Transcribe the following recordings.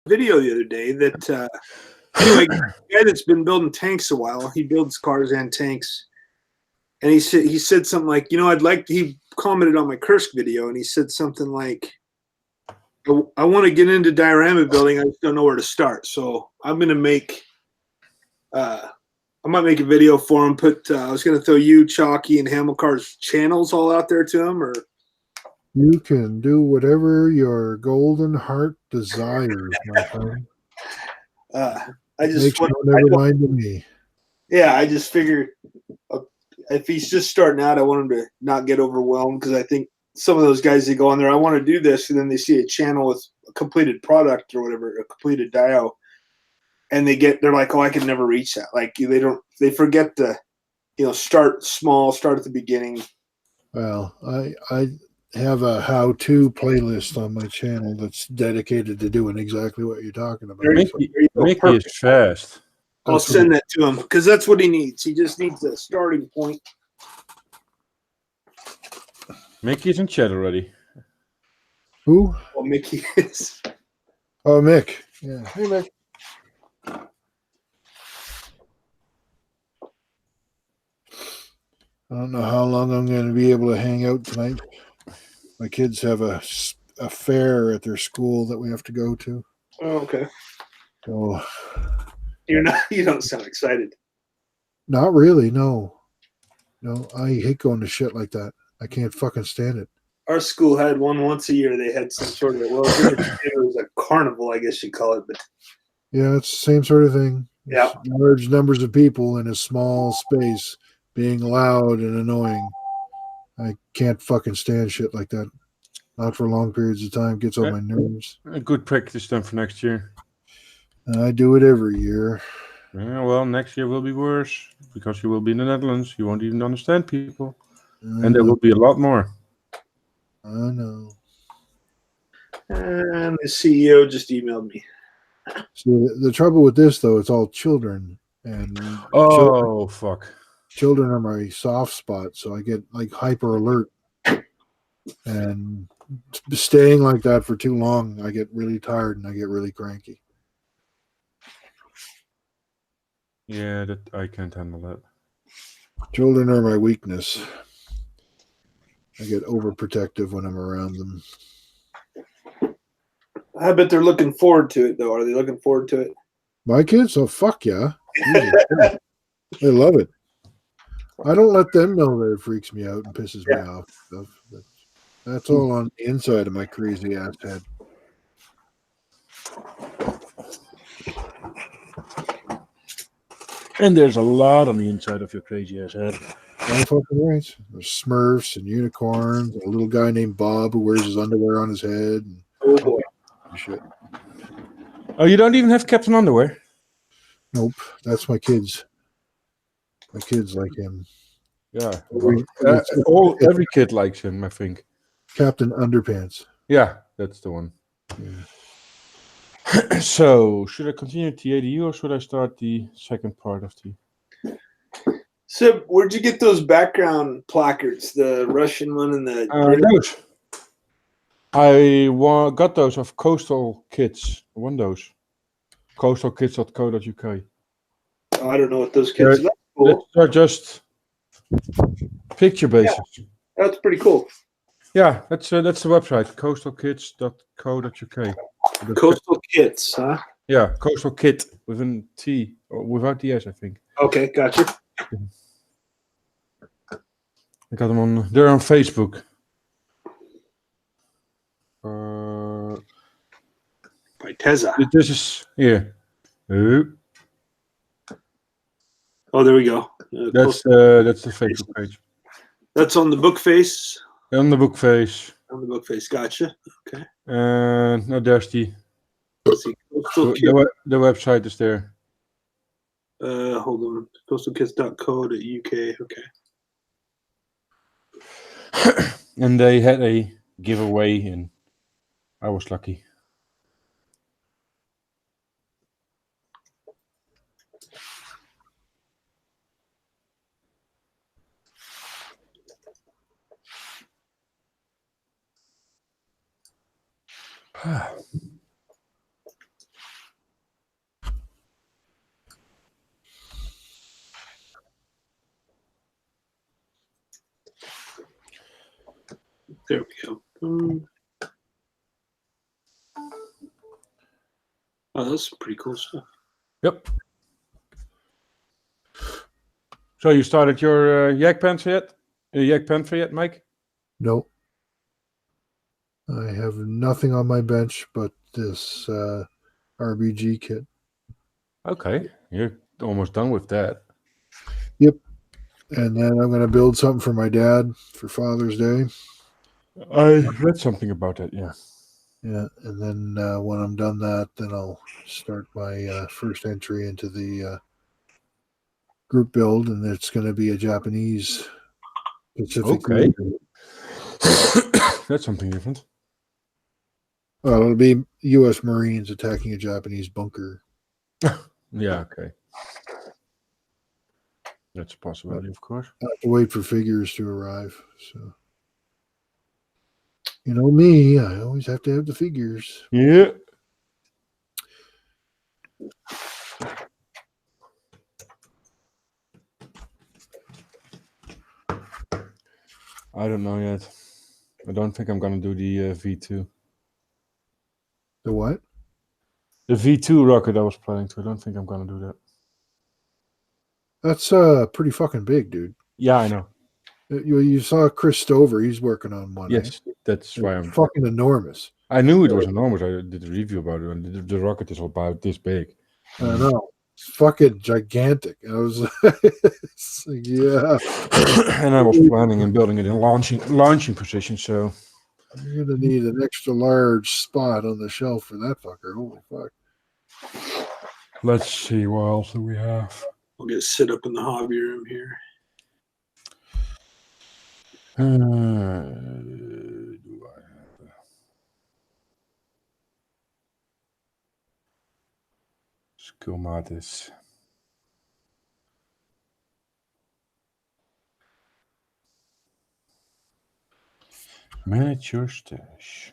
video the other day that anyway, the guy that's been building tanks a while, he builds cars and tanks, and he said something like, he commented on my Kursk video, and he said something like, I want to get into diorama building, I just don't know where to start, so I'm gonna make I might make a video for him. I was gonna throw you, Chalky, and Hamilcar's channels all out there to him, or you can do whatever your golden heart desires, my friend. Never mind to me. Yeah, I just figured if he's just starting out, I want him to not get overwhelmed, because I think some of those guys that go on there, I want to do this, and then they see a channel with a completed product or whatever, a completed dio, and they're like, oh, I could never reach that. Like they forget to, start small, start at the beginning. Well, I have a how-to playlist on my channel that's dedicated to doing exactly what you're talking about. Mickey is fast. I'll send that to him, because that's what he needs. He just needs a starting point. Mickey's in chat already. Who? Well, Mickey is. Oh, Mick. Yeah. Hey, Mick. I don't know how long I'm going to be able to hang out tonight. My kids have a fair at their school that we have to go to. Oh, okay. So you don't sound excited. Not really, no. No, I hate going to shit like that. I can't fucking stand it. Our school had one once a year. They had some sort of it was a carnival, I guess you call it, but yeah, it's the same sort of thing. Yeah. It's large numbers of people in a small space being loud and annoying. I can't fucking stand shit like that. Not for long periods of time. It gets on my nerves. A good practice then for next year. I do it every year. Yeah, well, next year will be worse because you will be in the Netherlands. You won't even understand people. And there will be a lot more. I know. And the CEO just emailed me. So the trouble with this, though, it's all children. And fuck. Children are my soft spot, so I get like hyper alert. And staying like that for too long, I get really tired and I get really cranky. Yeah, that I can't handle that. Children are my weakness. I get overprotective when I'm around them. I bet they're looking forward to it, though. Are they looking forward to it? My kids? Oh, fuck yeah. They love it. I don't let them know that it freaks me out and pisses me off. That's all on the inside of my crazy ass head. And there's a lot on the inside of your crazy ass head. I'm fucking right. There's Smurfs and unicorns, and a little guy named Bob who wears his underwear on his head. And oh boy. Shit. Oh, you don't even have Captain Underwear? Nope. That's my kids. My kids like him. Yeah. Every kid likes him, I think. Captain Underpants. Yeah, that's the one. Yeah. So, should I continue TADU or should I start the second part of the... So, where'd you get those background placards? The Russian one and the... those. I got those of Coastal Kids. I won those. coastalkids.co.uk. Oh, I don't know what those kids are. Cool. They're just picture bases. Yeah, that's pretty cool. Yeah, that's the website, coastalkids.co.uk. Coastal Kids, huh? Yeah, Coastal Kid with an T or without the S, I think. Okay, gotcha. I got them on. They're on Facebook. By Teza. This is Oh, there we go. That's the Facebook page. That's on the book face. On the book face. On the book face, gotcha. Okay. And no, there's the website is there. Hold on. Coastalkids.co.uk. Okay. And they had a giveaway, and I was lucky. There we go. Oh, that's some pretty cool stuff. Yep. So you started your yak panther yet? Yak panther yet, Mike? Nope. I have nothing on my bench but this RBG kit. Okay, you're almost done with that. Yep. And then I'm going to build something for my dad for Father's Day. I read something about that, yeah. Yeah. And then when I'm done that, then I'll start my first entry into the group build, and it's going to be a Japanese Pacific. Okay. That's something different. Well, it'll be U.S. Marines attacking a Japanese bunker. Yeah, okay. That's a possibility, of course. I have to wait for figures to arrive. So, you know me, I always have to have the figures. Yeah. I don't know yet. I don't think I'm going to do the V2. The what? The V2 rocket I was planning to. I don't think I'm going to do that. That's pretty fucking big, dude. Yeah, I know. You saw Chris Stover. He's working on one. Yes, that's why It's I'm fucking enormous. I knew it was enormous. I did a review about it, and the rocket is about this big. I know. It's fucking gigantic. I was it's like, yeah. And I was planning and building it in launching position, so You're gonna need an extra large spot on the shelf for that fucker. Holy fuck. let's see what else do we have. We'll get sit up in the hobby room here. Do I have schematis? Manage your stash.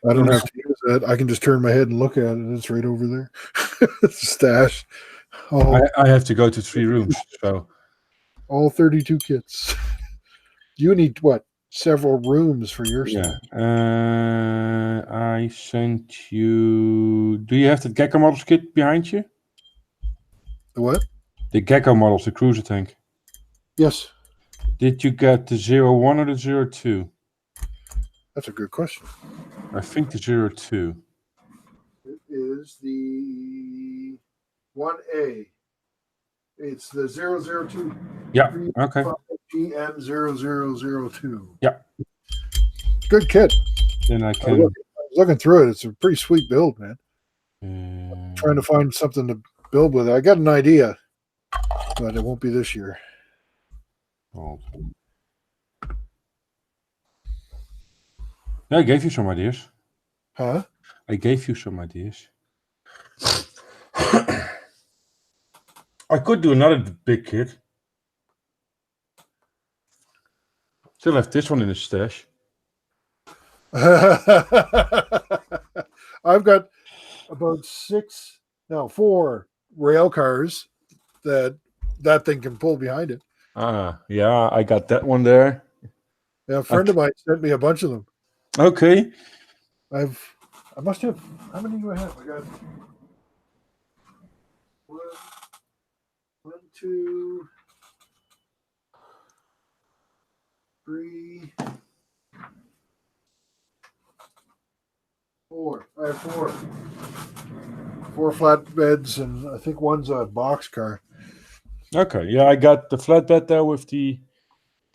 I don't have to use that. I can just turn my head and look at it. It's right over there. Stash. I have to go to 3 rooms, so All 32 kits. You need what? Several rooms for your yeah. stuff. I sent you. Do you have the Gecko models kit behind you? The what? The Gecko models, the cruiser tank. Yes. Did you get the 01 or the 02? That's a good question. I think the 02. It is the 1A. It's the 002. Yeah. Okay. GM0002. Yeah. Good kit. Then I I can. was looking through it. It's a pretty sweet build, man. Trying to find something to build with it. I got an idea, but it won't be this year. Oh. Yeah, I gave you some ideas. Huh? I gave you some ideas. I could do another big kit. Still have this one in the stash. I've got about 4 rail cars that thing can pull behind it. Yeah, I got that one there. Yeah, a friend of mine sent me a bunch of them. Okay. I must have. How many do I have? I got one, 2, 3, 4. I have 4. 4 flatbeds, and I think one's a box car. Okay. Yeah, I got the flatbed there with the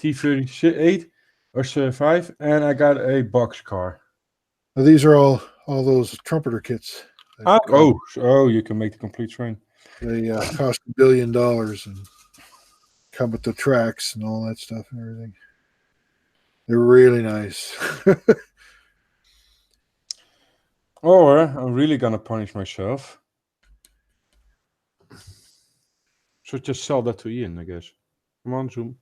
T38 or 5, and I got a box car. Now, these are all those trumpeter kits. Oh, you can make the complete train. They cost $1 billion and come with the tracks and all that stuff and everything. They're really nice. Or I'm really gonna punish myself. So just sell that to Ian, I guess. Come on, zoom.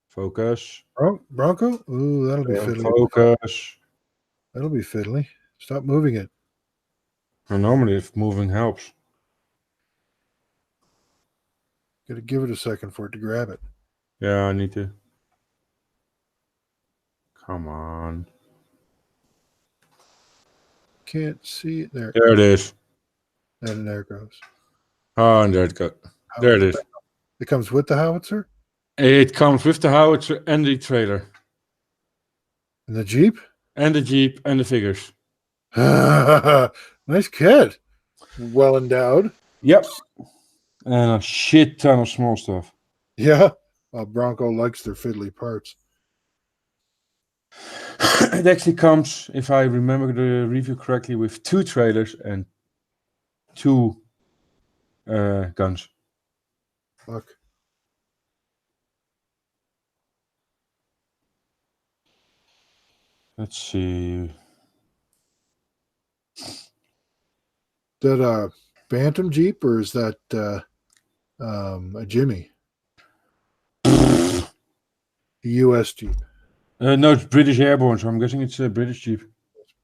Focus. Bronco? Ooh, that'll be fiddly. Focus. That'll be fiddly. Stop moving it. And normally, if moving helps. Gotta give it a second for it to grab it. Yeah, I need to. Come on. Can't see it there. There it is. And there it goes. Oh, and there it goes. There it is. It comes with the howitzer It comes with the howitzer and the trailer. and the Jeep. And the Jeep and the figures. Nice kit. Well endowed. Yep. And a shit ton of small stuff. Yeah. Well, Bronco likes their fiddly parts. It actually comes, if I remember the review correctly, with 2 trailers and 2 guns. Fuck. Let's see. Is that a Bantam Jeep or is that a Jimmy? A U.S. Jeep. No, it's British Airborne, so I'm guessing it's a British Jeep.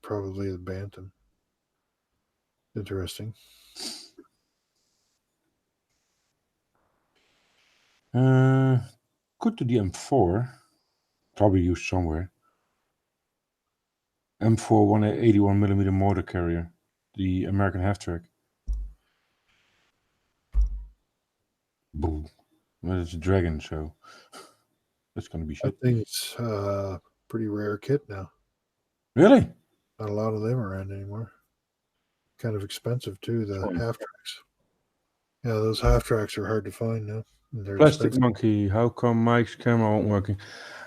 Probably the Bantam. Interesting. Could do the M4. Probably used somewhere. M4 181mm motor carrier. The American half-track. Boom. Well, it's a Dragon, so that's going to be shit. That thing's pretty rare kit now. Really? Not a lot of them around anymore. Kind of expensive too, the half tracks. Yeah, those half tracks are hard to find now. They're Plastic expensive. Monkey. How come Mike's camera won't working?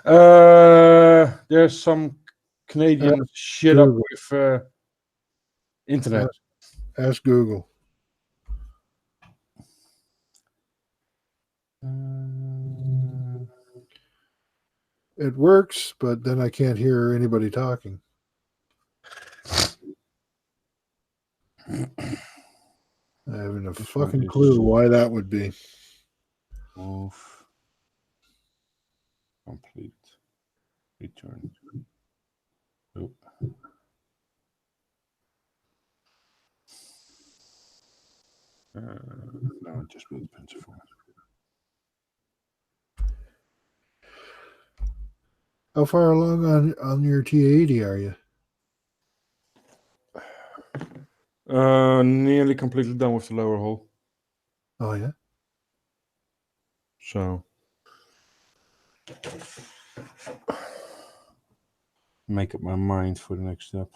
There's some Canadian shit up with internet. Ask Google. It works, but then I can't hear anybody talking. I haven't a fucking clue why that would be. Move. Complete. Return. Nope. No, just with pencil format. How far along on your T80 are you? Nearly completely done with the lower hull. Oh yeah. So make up my mind for the next step.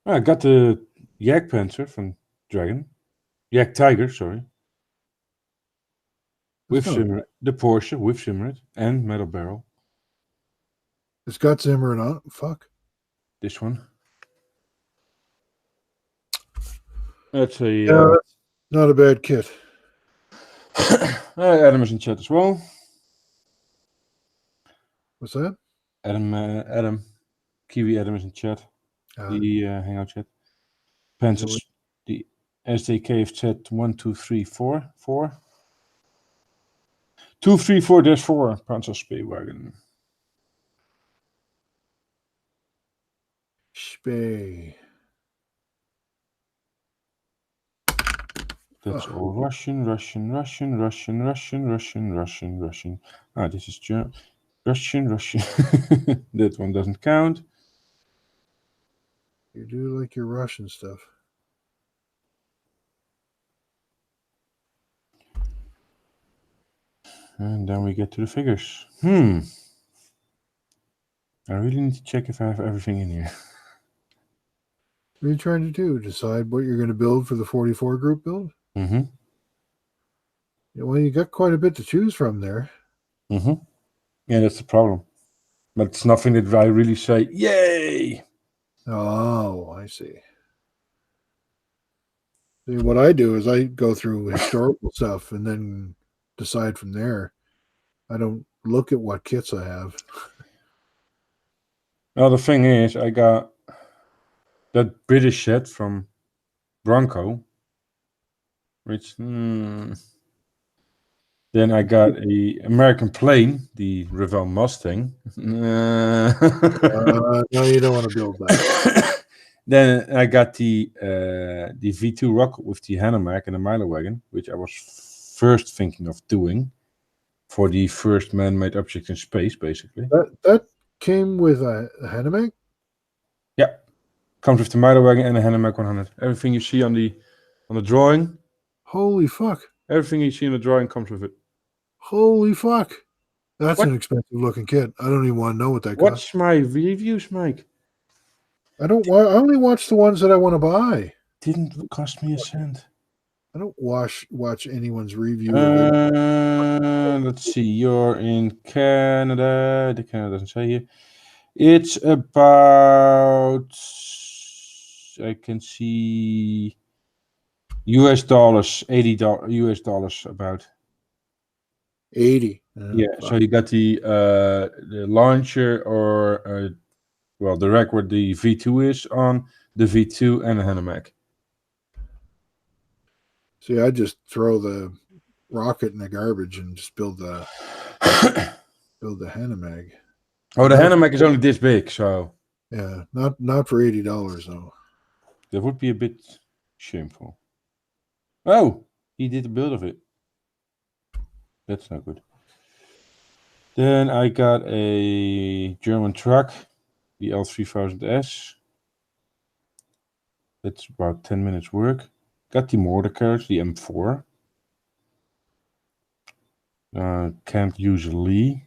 I got the Yak Panzer from Dragon. Yak Tiger, sorry. With Simmerit. The Porsche with Simmerit and metal barrel. It's got Zimmer on it. Fuck. This one. That's a that's not a bad kit. Adam is in chat as well. What's that? Adam, Kiwi Adam is in chat. The Hangout chat. Panzers, the SDKFZ 1234 234-4 Panzer Speewagen. Spee. That's all Russian. Ah, this is German. Russian. That one doesn't count. You do like your Russian stuff. And then we get to the figures. I really need to check if I have everything in here. What are you trying to do? Decide what you're going to build for the 44 group build? Mm-hmm. Yeah, well, you got quite a bit to choose from there. Mm-hmm. Yeah, that's the problem. But it's nothing that I really say, yay! Oh, I see. See, what I do is I go through historical stuff and then decide from there. I don't look at what kits I have. Well, the thing is, I got that British set from Bronco, which then I got a American plane, the Revell Mustang. No, you don't want to build that. Then I got the V2 rocket with the Hanomag and the Milo wagon, which I was first thinking of doing for the first man-made object in space, basically. That came with a Hanemag? Yeah. Comes with the Mitre Wagon and a Hanemag 100. Everything you see on the drawing, Holy fuck. everything you see in the drawing comes with it. Holy fuck. That's What? an expensive looking kit. I don't even want to know what that costs. Watch my reviews, Mike. I only watch the ones that I want to buy. Didn't cost me a cent. I don't watch anyone's review of it. Let's see. You're in Canada. The Canada doesn't say here. It's about, I can see US dollars, $80 US dollars about. 80. Yeah, so you got the launcher or well, the rack where the V2 is on, the V2 and the Hanemag. See, I just throw the rocket in the garbage and just build the Hanemag. Oh, the Not- Hanemag is only this big, so Yeah, not for $80 though. that would be a bit shameful. Oh, he did a build of it. That's not good. Then I got a German truck, the L3000S. That's about 10 minutes work. Got the mortar carriage, the M4. Can't use a Lee.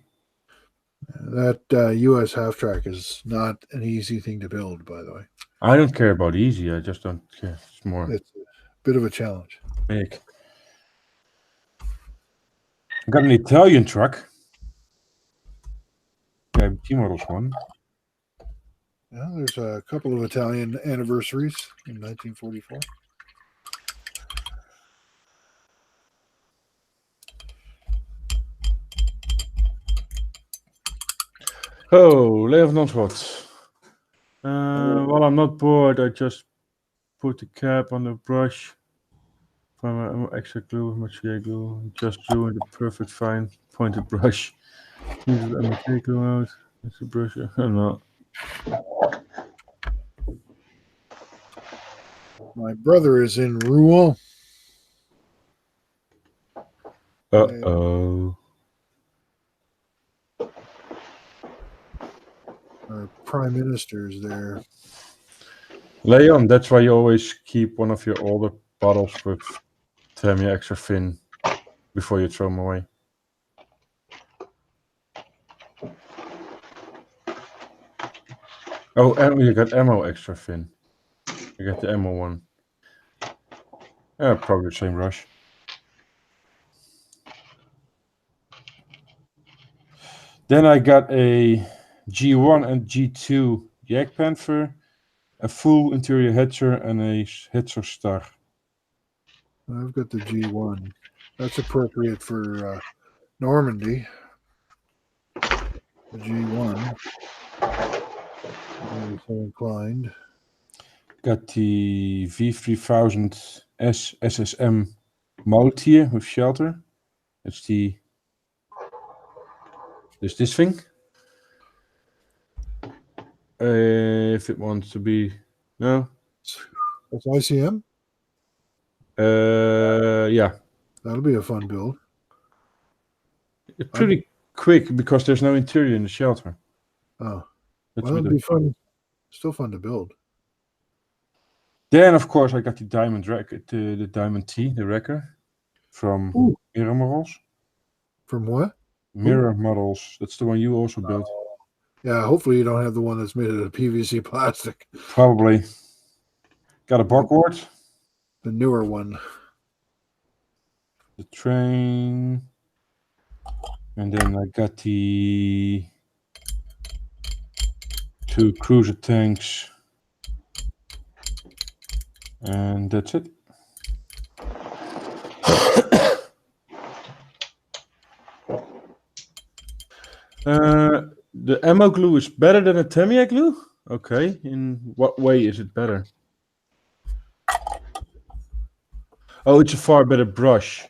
That US half track is not an easy thing to build, by the way. I don't care about easy. I just don't care. It's more It's a bit of a challenge. big. I got an Italian truck. Yeah, T-Models one. Yeah, there's a couple of Italian anniversaries in 1944. Oh, Leeuwenhoek. While I'm not bored, I just put the cap on the brush. Find my extra glue with my CA glue. Just ruined the perfect fine pointed brush. Use the MK glue out. It's a brush. I don't know. My brother is in Rouen. Uh-oh. Our prime minister is there. Leon, that's why you always keep one of your older bottles with Tamiya extra thin before you throw them away. Oh, and you got ammo extra thin. You got the ammo one. Probably the same brush. Then I got a G1 and G2 Yak Panther, a full interior Hetzer, and a Hetzer Star. I've got the G1. That's appropriate for Normandy. The G1. I'm so inclined. Got the V3000 S SSM Maultier with shelter. It's this thing. If it wants to be, no. That's ICM? Yeah. That'll be a fun build. It's pretty quick because there's no interior in the shelter. Oh. That's Well, it'll be fun. Still fun to build. Then, of course, I got the Diamond Wrecker, the Diamond T, the Wrecker, from Mirror Models. From what? Mirror Models. That's the one you also built. Yeah, hopefully you don't have the one that's made out of PVC plastic. Probably. Got a Bockward. The newer one. The train. And then I got the 2 cruiser tanks. And that's it. The ammo glue is better than a Tamiya glue? Okay. In what way is it better? Oh, it's a far better brush.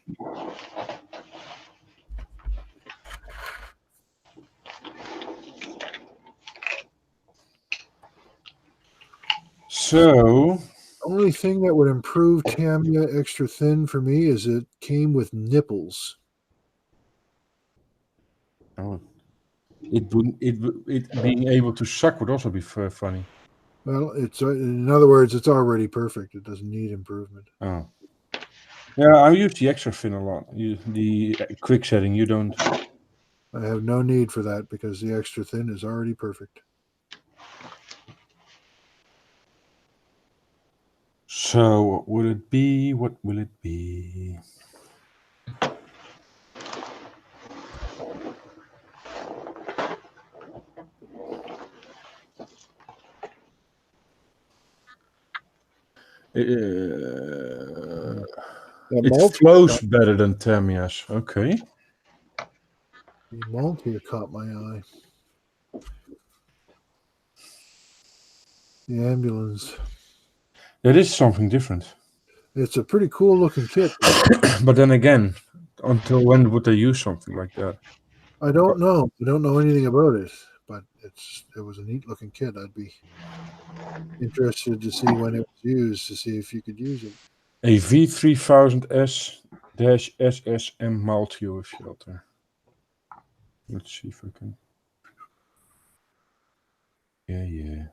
So, Only thing that would improve Tamiya extra thin for me is it came with nipples. oh, it being able to suck would also be funny. Well, it's in other words, it's already perfect. It doesn't need improvement. Oh. Yeah, I use the extra fin a lot. The quick setting, you don't. I have no need for that because the extra thin is already perfect. So what would it be? What will it be? That It malt, flows better than Tamiya's. Okay. the malt here caught my eye. The ambulance. That is something different. It's a pretty cool looking kit. But then again, until when would they use something like that? I don't know. I don't know anything about it, but it was a neat looking kit. I'd be interested to see when it was used to see if you could use it. A V3000S-SSM multi-fuel filter. Let's see if I can. Yeah.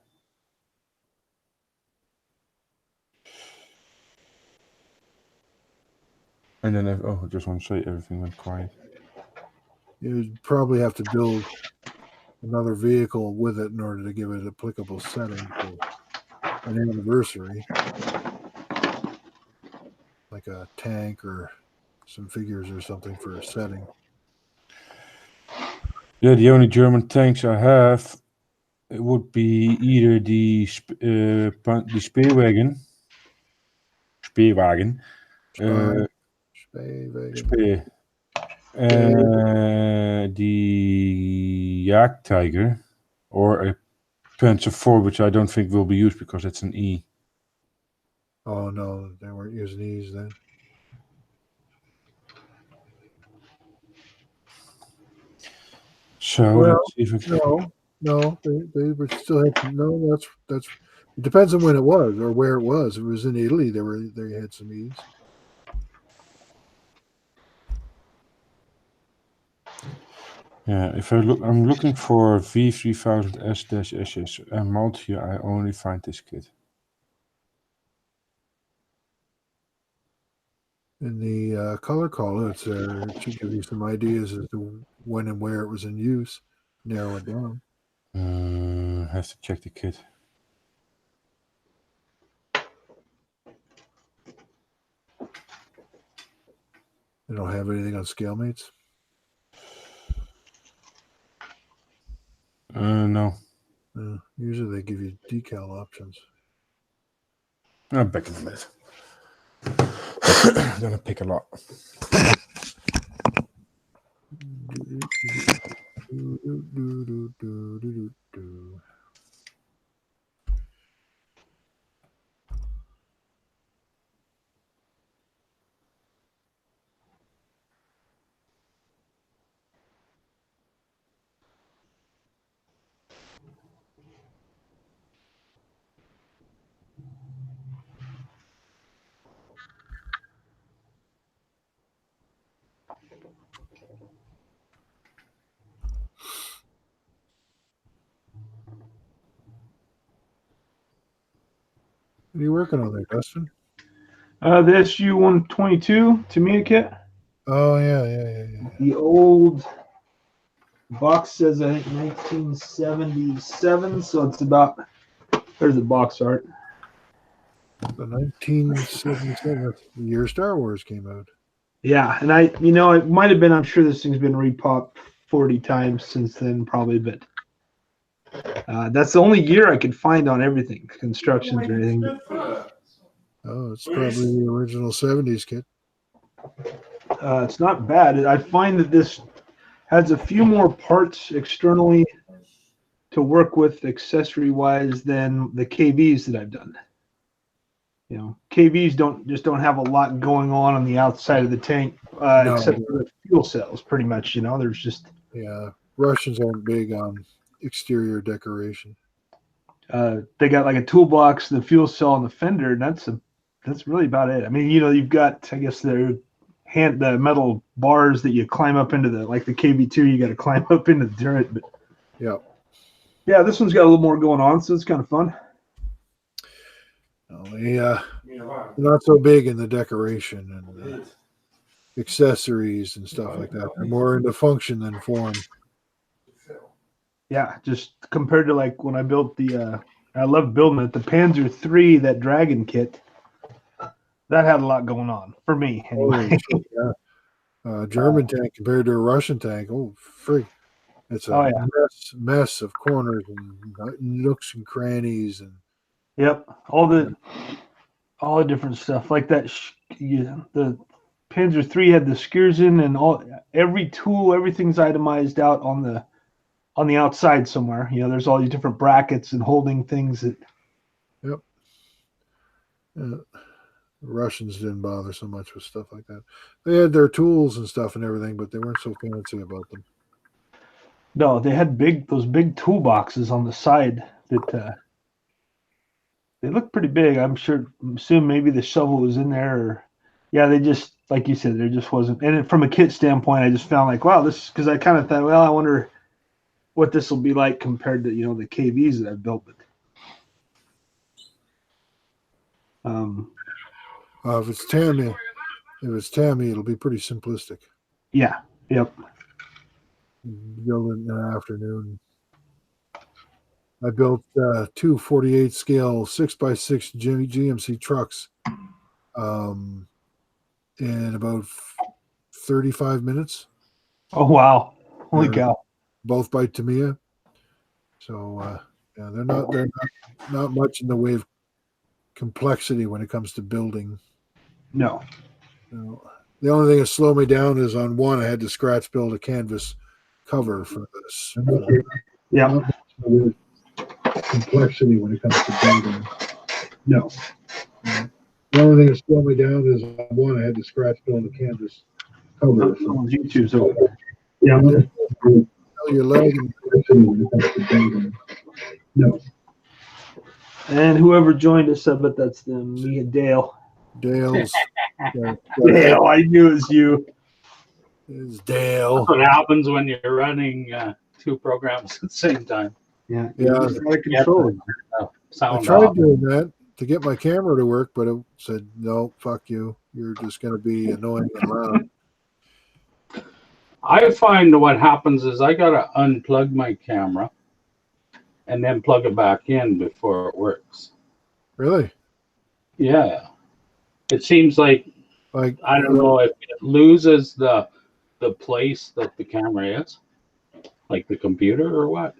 And then I just want to say everything went quiet. You'd probably have to build another vehicle with it in order to give it applicable setting for an anniversary, like a tank or some figures or something for a setting. Yeah, the only German tanks I have it would be either the Speerwagen. Speer. Speer. The Jagdtiger or a Panzer IV, which I don't think will be used because it's an E. Oh no, they weren't using these then. So Well, let's see if we can... No, they would still have to. No, that's. It depends on when it was or where it was. If it was in Italy, they had some E's. Yeah, if I'm looking for V3000S-SS and multi. I only find this kit. In the color call, it's there to give you some ideas as to when and where it was in use. Narrow it down. Have to check the kit. They don't have anything on scale mates. No. Usually they give you decal options. Back in a minute. I'm gonna pick a lot. What are you working on there, Dustin? The SU-122 Tamiya kit. Oh yeah. The old box says I think 1977, so it's about. There's the box art. The 1977, the year Star Wars came out. Yeah, and it might have been. I'm sure this thing's been repopped 40 times since then, probably, but that's the only year I could find on everything, constructions or anything. Oh, it's probably the original 70s kit. It's not bad. I find that this has a few more parts externally to work with accessory-wise than the KVs that I've done. KVs don't have a lot going on the outside of the tank, except for the fuel cells. Pretty much, there's just Russians aren't big on exterior decoration. They got like a toolbox, the fuel cell, and the fender, and that's really about it. I mean, you've got, I guess, the metal bars that you climb up into the KV2. You got to climb up into the turret, but Yeah. Yeah, this one's got a little more going on, so it's kind of fun. Not so big in the decoration and accessories and stuff like that. They're more into function than form. Yeah, just compared to like when I built I love building it, the Panzer III, that Dragon kit. That had a lot going on for me, anyway. Holy shit, yeah. German tank compared to a Russian tank. Oh, frig. It's a mess of corners and nooks and crannies and Yep, all the different stuff like that. The Panzer III had the skewers in, and every tool, everything's itemized out on the outside somewhere. There's all these different brackets and holding things that. Yep. The Russians didn't bother so much with stuff like that. They had their tools and stuff and everything, but they weren't so fancy about them. No, they had those big toolboxes on the side that they look pretty big. I'm assume maybe the shovel was in there, or they just, like you said, there just wasn't. And from a kit standpoint, I just found like, wow, this, because I kind of thought, well, I wonder what this will be like compared to the KVs that I've built. But If it's Tammy, it'll be pretty simplistic. yeah, yep. Build it in the afternoon. I built 2 48 scale 6x6 GMC trucks in about 35 minutes. Oh wow! Holy cow! Both by Tamiya. So they're not much in the way of complexity when it comes to building. No. The only thing that slowed me down is on one I had to scratch build a canvas cover for this. Yeah. Complexity when it comes to building. No. The only thing that slowed me down is on one I had to scratch build a canvas cover. YouTube. So yeah. Your leg and when it comes to building. No. And whoever joined us, I bet that's me and Dale. Dale's. Dale, I knew it was you. It's Dale. That's what happens when you're running 2 programs at the same time. Yeah. Yeah. Control. I tried doing that to get my camera to work, but it said, no, fuck you. You're just going to be annoying and loud. I find what happens is I got to unplug my camera and then plug it back in before it works. Really? Yeah. It seems like I don't know if it loses the place that the camera is, like the computer or what.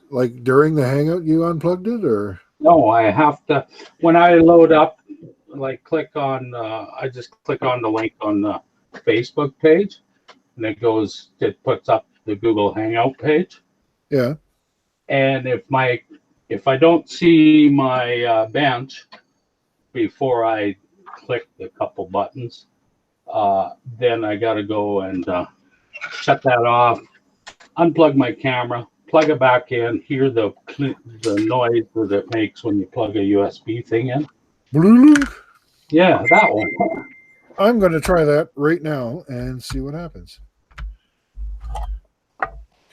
Like during the Hangout you unplugged it, or? No, I have to, when I load up, like I just click on the link on the Facebook page, and it puts up the Google Hangout page. Yeah. And if I don't see my bench before I click the couple buttons, then I got to go and shut that off, unplug my camera, plug it back in, hear the noise that it makes when you plug a USB thing in. Yeah, that one. I'm going to try that right now and see what happens.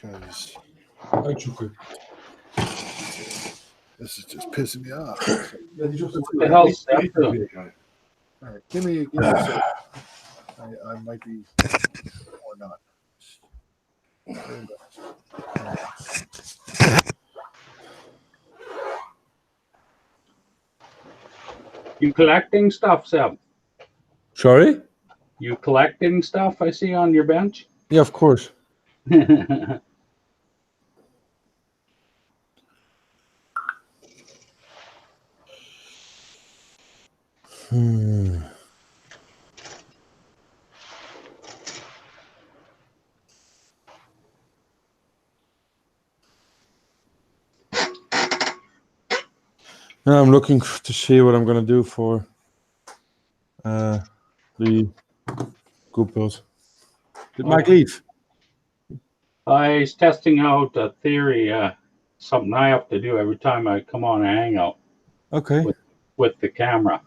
Because this is just pissing me off. What the hell's that doing? All right, give me a second. I might be or not. You collecting stuff, Seb? Sorry? You collecting stuff I see on your bench? Yeah, of course. Now I'm looking to see what I'm going to do for the group build. Did Mike leave? He's testing out a theory, something I have to do every time I come on a Hangout. Okay. With the camera.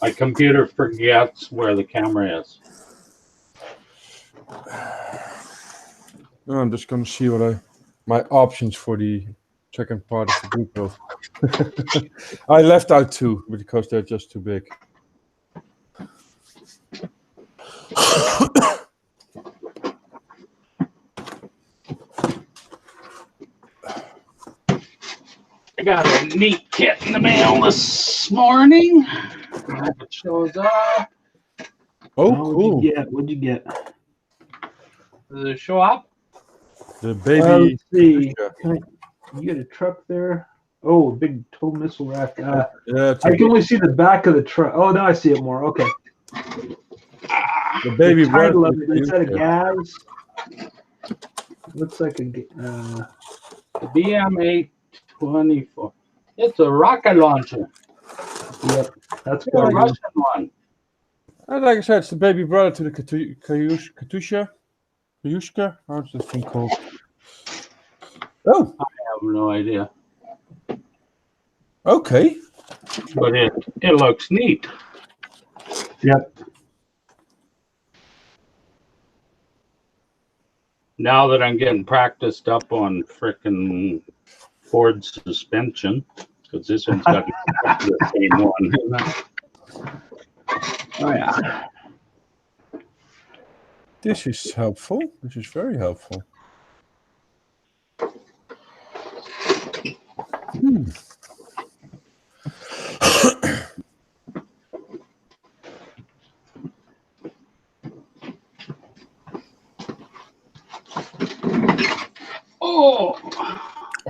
My computer forgets where the camera is. No, I'm just gonna see what my options for the second part of the boot build. I left out 2 because they're just too big. I got a neat kit in the mail this morning. It shows up. Oh, What'd you cool! get? What'd you get? Does it show up? The baby. Let's see. Katusha. You get a truck there? Oh, a big tow missile rack. Yeah, it's I a- can only see the back of the truck. Oh, now I see it more. Okay. the baby The title brother of to it the instead of Katusha. gas. Looks like a. The BM824. It's a rocket launcher. Yep. That's A good. Russian one. Like I said, it's the baby brother to the Katusha. Kayushka? How's this thing called? Oh, I have no idea. okay. But it looks neat. Yep. Now that I'm getting practiced up on frickin' Ford suspension, because this one's got exactly the same one. Oh yeah. This is helpful. This is very helpful.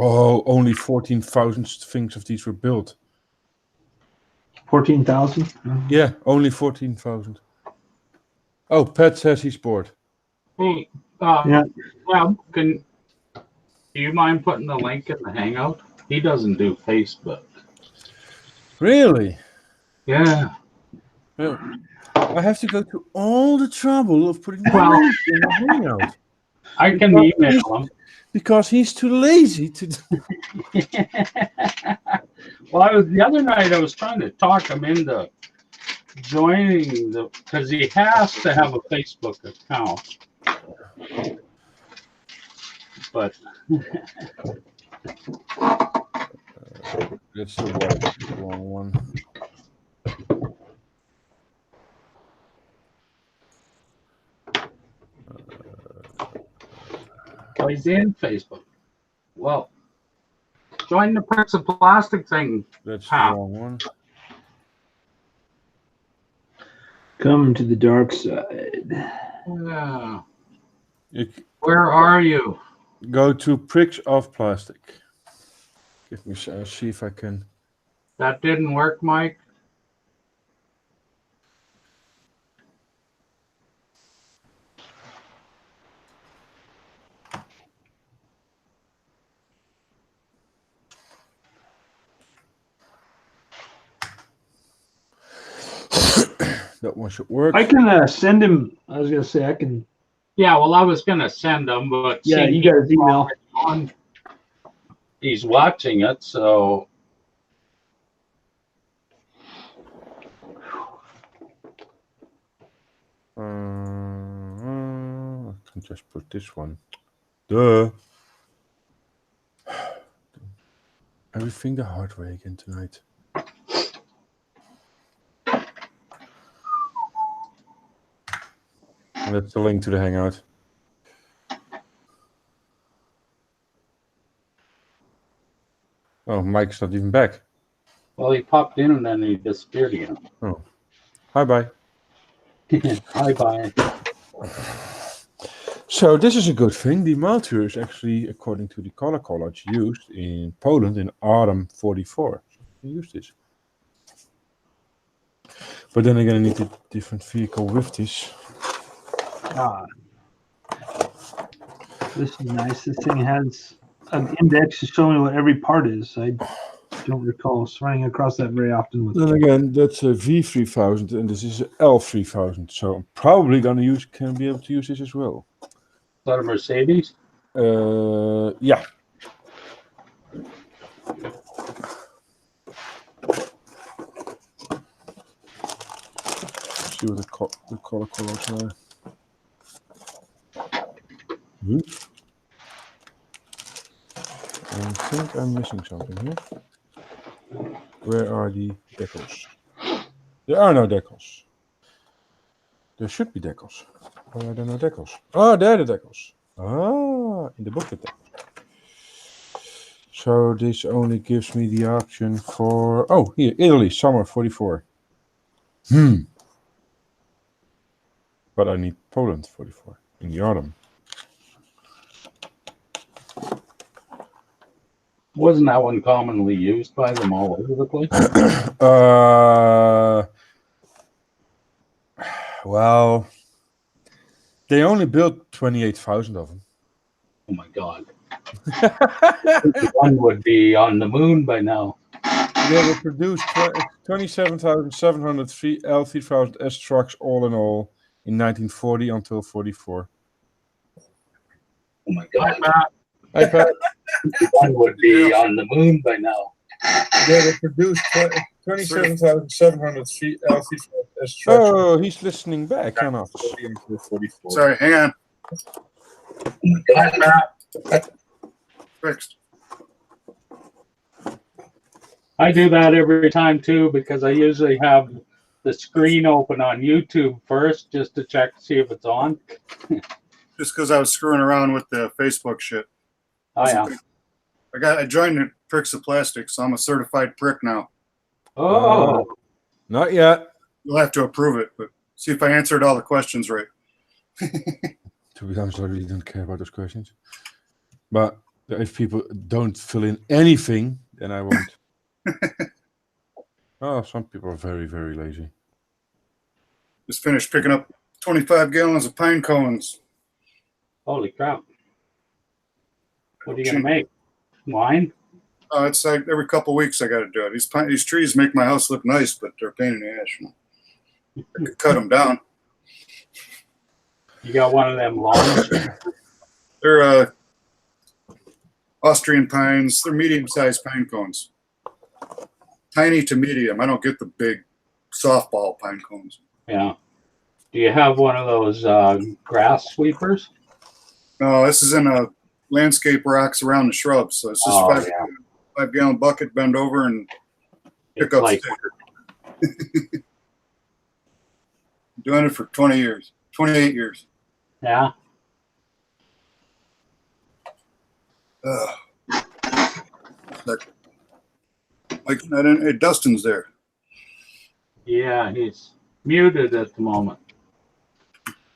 Oh, only 14,000 things of these were built. 14,000. Yeah, only 14,000. Oh, Pat says he's bored. Hey, Yeah. well, do you mind putting the link in the Hangout? He doesn't do Facebook. Really? Yeah. Well, I have to go to all the trouble of putting the Well- link in the Hangout I can email him. because he's too lazy to do. Well, the other night I was trying to talk him into joining because he has to have a Facebook account. But That's the wrong one. he's in Facebook. Well, join the Prince of Plastic thing. That's the Huh. wrong one. Come to the dark side. Yeah. You Where are you? go to Pricks of Plastic. Give me see if I can. That didn't work, Mike. That one should work. I can send him. I was gonna say I can. Yeah, well, I was gonna send him, but Yeah, see, you got his email. he's watching it, so I can just put this one. Duh. Everything the hard way again tonight. And that's the link to the Hangout. Oh, Mike's not even back. well, he popped in and then he disappeared again. Oh. Hi, bye. Bye bye. So this is a good thing. The motor is actually, according to the color collage, used in Poland in autumn 44. So we use this. But then again, I need a different vehicle with this. This is nice. This thing has an index to show me what every part is. I don't recall running across that very often. With Then again, that's a V3000 and this is a L3000. So I'm probably gonna be able to use this as well. Is that a Mercedes? Yeah. See what the color collage are. I think I'm missing something here. Where are the decals? There are no decals. There should be decals. Why are there no decals? Oh, there are the decals. Ah, in the booklet decals. So this only gives me the option for... Oh, here, Italy, summer 44. But I need Poland 44 in the autumn. Wasn't that one commonly used by them all over the place? Well, they only built 28,000 of them. Oh my God. One would be on the moon by now. They were produced 27,703 L3000S trucks all in all in 1940 until 44. Oh my God. iPad. One would be on the moon by now. They were produced 27,703 L3000S trucks. Oh, he's listening back, cannot. Sorry, hang on. Oh my God. Fixed. I do that every time too because I usually have the screen open on YouTube first just to check to see if it's on. Just because I was screwing around with the Facebook shit. Oh yeah. I joined the Pricks of Plastic, so I'm a certified prick now. Oh. Not yet. You'll have to approve it, but see if I answered all the questions right. To be honest, I really don't care about those questions. But if people don't fill in anything, then I won't. Oh, some people are very, very lazy. Just finished picking up 25 gallons of pine cones. Holy crap. What are you going to make? Wine? It's like every couple of weeks I got to do it. These trees make my house look nice, but they're a pain in the ass. You know? I could cut them down. You got one of them lawns? They're Austrian pines. They're medium-sized pine cones. Tiny to medium. I don't get the big softball pine cones. Yeah. Do you have one of those grass sweepers? No, this is in a landscape rocks around the shrubs. So it's just 5-gallon bucket, bend over and pick It's up like, sticker. Doing it for 20 years, 28 years. yeah. Like hey, Dustin's there. Yeah, he's muted at the moment.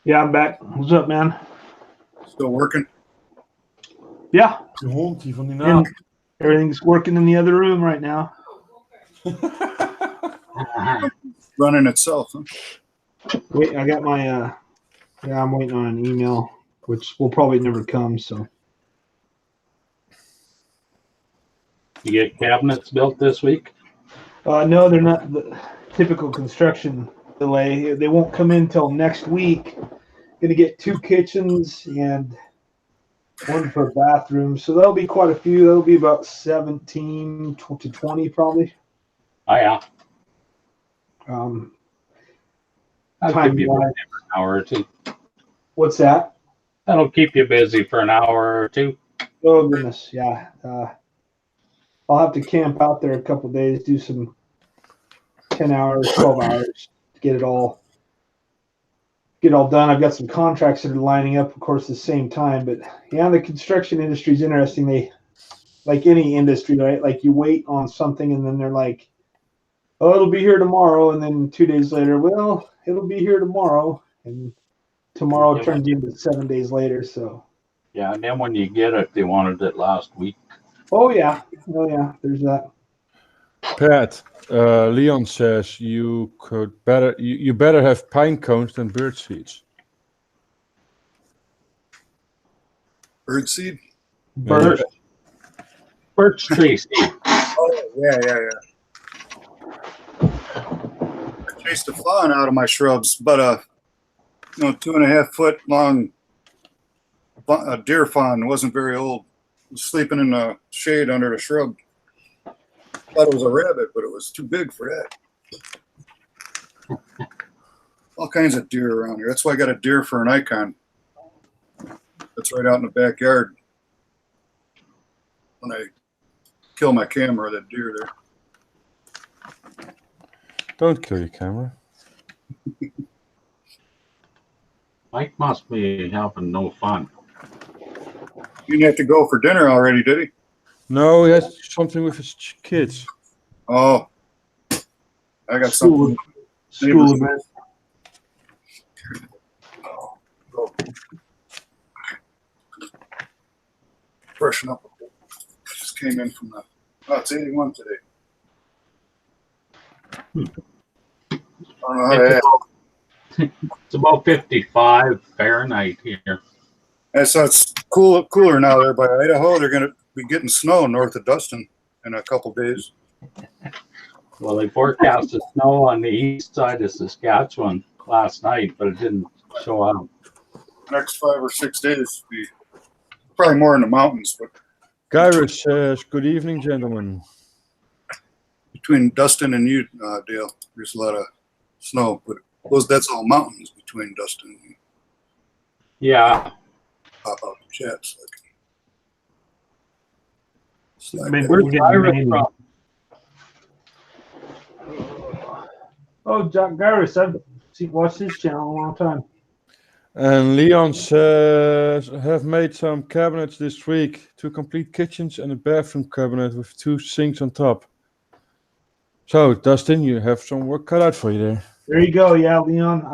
Yeah, I'm back. What's up, man? Still working. Yeah, De hond die van die naam. and everything's working in the other room right now. Running itself. Huh? Wait, I got my I'm waiting on an email, which will probably never come. So You get cabinets built this week? no, they're not the typical construction delay. They won't come in till next week. Gonna get 2 kitchens and 1 for bathroom, so there'll be quite a few. There'll be about 17 to 20 probably. Oh, yeah. I'll That'll keep you busy for an hour or two. What's that? That'll keep you busy for an hour or two. Oh goodness, yeah. I'll have to camp out there a couple of days, do some 10 hours, 12 hours to get it all done. I've got some contracts that are lining up, of course, at the same time. But yeah, the construction industry is interesting. They, like any industry, right? Like you wait on something and then they're like, oh, it'll be here tomorrow. And then 2 days later, well, it'll be here tomorrow. And tomorrow turns into 7 days later. So Yeah, and then when you get it, they wanted it last week. oh yeah, there's that. Pat, Leon says you better have pine cones than bird seeds. Bird seed? Birch tree seed. Oh, yeah. I chased a fawn out of my shrubs, but 2.5 foot long deer fawn wasn't very old. It was sleeping in the shade under the shrub. Thought it was a rabbit, but it was too big for that. All kinds of deer around here. That's why I got a deer for an icon. That's right out in the backyard. when I kill my camera, that deer there. Don't kill your camera. Mike must be having no fun. He didn't have to go for dinner already, did he? No, he has something with his kids. Oh, I got School, something. school event. Freshen up a bit. Just came in from the. Oh, it's 81 today. I don't know how to ask. It's about 55 Fahrenheit here. And so it's cooler now there by Idaho. They're going to be getting snow north of Dustin in a couple days. Well, they forecasted snow on the east side of Saskatchewan last night, but it didn't show up. Next 5 or 6 days, be probably more in the mountains, but Gyrus says, good evening, gentlemen. between Dustin and you, Dale, there's a lot of snow, but that's all mountains between Dustin and you. Yeah, Pop out the chats. I mean, where's we're getting Ira rain. from? Oh, Jack Garris, I've watched his channel a long time. And Leon says, have made some cabinets this week. 2 complete kitchens and a bathroom cabinet with 2 sinks on top. So, Dustin, you have some work cut out for you there. There you go. Yeah, Leon.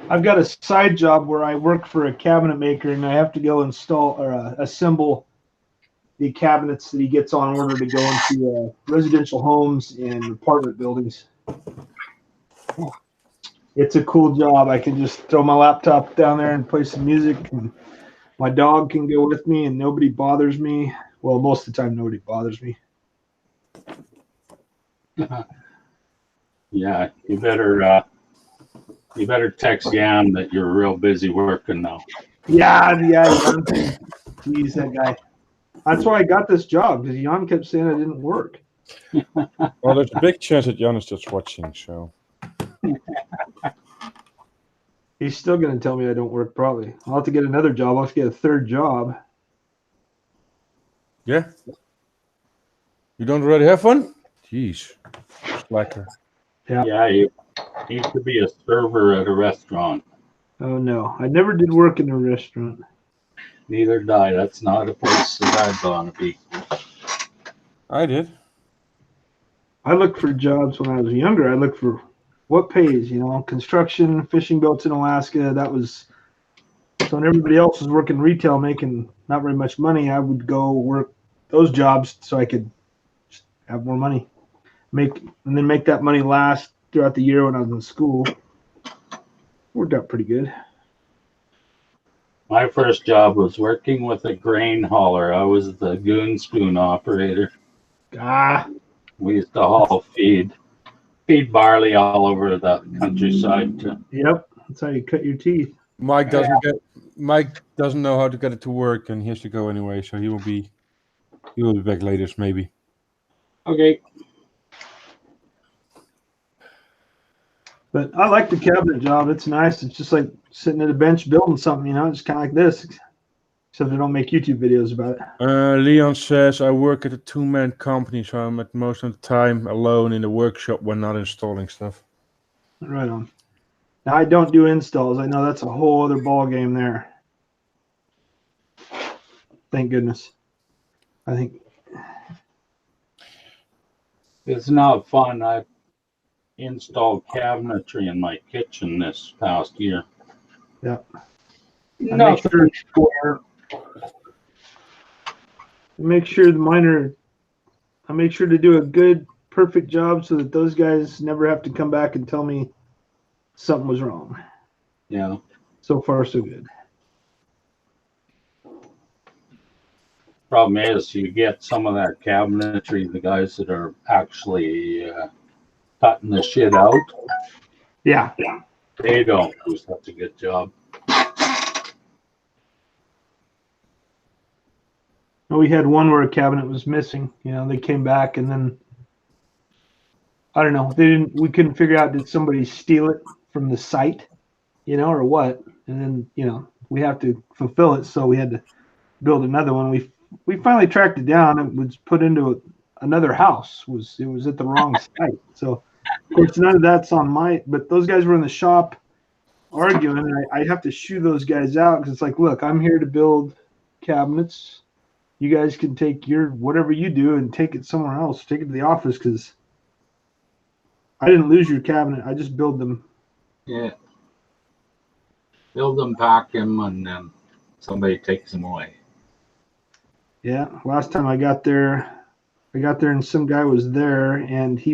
I've got a side job where I work for a cabinet maker, and I have to go install or assemble the cabinets that he gets on order to go into residential homes and apartment buildings. It's a cool job. I can just throw my laptop down there and play some music, and my dog can go with me, and nobody bothers me. Well, most of the time, nobody bothers me. Yeah, you better text Jan that you're real busy working now. Yeah. He's that guy. That's why I got this job, because Jan kept saying I didn't work. Well, there's a big chance that Jan is just watching, so. He's still going to tell me I don't work, probably. I'll have to get another job. I'll have to get a third job. Yeah? You don't already have one? Jeez. Slacker. Yeah, you need to be a server at a restaurant. Oh, no. I never did work in a restaurant. Neither did I. That's not a place that I'd want to be. I did. I looked for jobs when I was younger. I looked for what pays, construction, fishing boats in Alaska. That was so when everybody else was working retail, making not very much money, I would go work those jobs so I could have more money, make that money last throughout the year when I was in school. Worked out pretty good. My first job was working with a grain hauler. I was the goon spoon operator. We used to haul feed barley all over the countryside. Yep, that's how you cut your teeth. Mike doesn't know how to get it to work, and he has to go anyway, so he will be back later, maybe. Okay. But I like the cabinet job. It's nice. It's just like sitting at a bench building something, It's kind of like this, except they don't make YouTube videos about it. Leon says, I work at a 2-man company, so I'm at most of the time alone in the workshop when not installing stuff. Right on. Now, I don't do installs. I know that's a whole other ball game there. Thank goodness. I think It's not fun. I installed cabinetry in my kitchen this past year. Yeah. No, make sure I make sure to do a good, perfect job so that those guys never have to come back and tell me something was wrong. Yeah. So far, so good. Problem is, you get some of that cabinetry, the guys that are actually cutting the shit out, Yeah. they don't do such a good job. We had one where a cabinet was missing. They came back and then I don't know. We couldn't figure out, did somebody steal it from the site, or what? And then, we have to fulfill it. So we had to build another one. we finally tracked it down. It was put into another house. It was at the wrong site. So of course none of that's on my. But those guys were in the shop arguing, and I have to shoo those guys out because it's like, look, I'm here to build cabinets. You guys can take your whatever you do and take it somewhere else. Take it to the office because I didn't lose your cabinet. I just build them. Yeah. Build them, pack them, and then somebody takes them away. Yeah. Last time I got there and some guy was there and he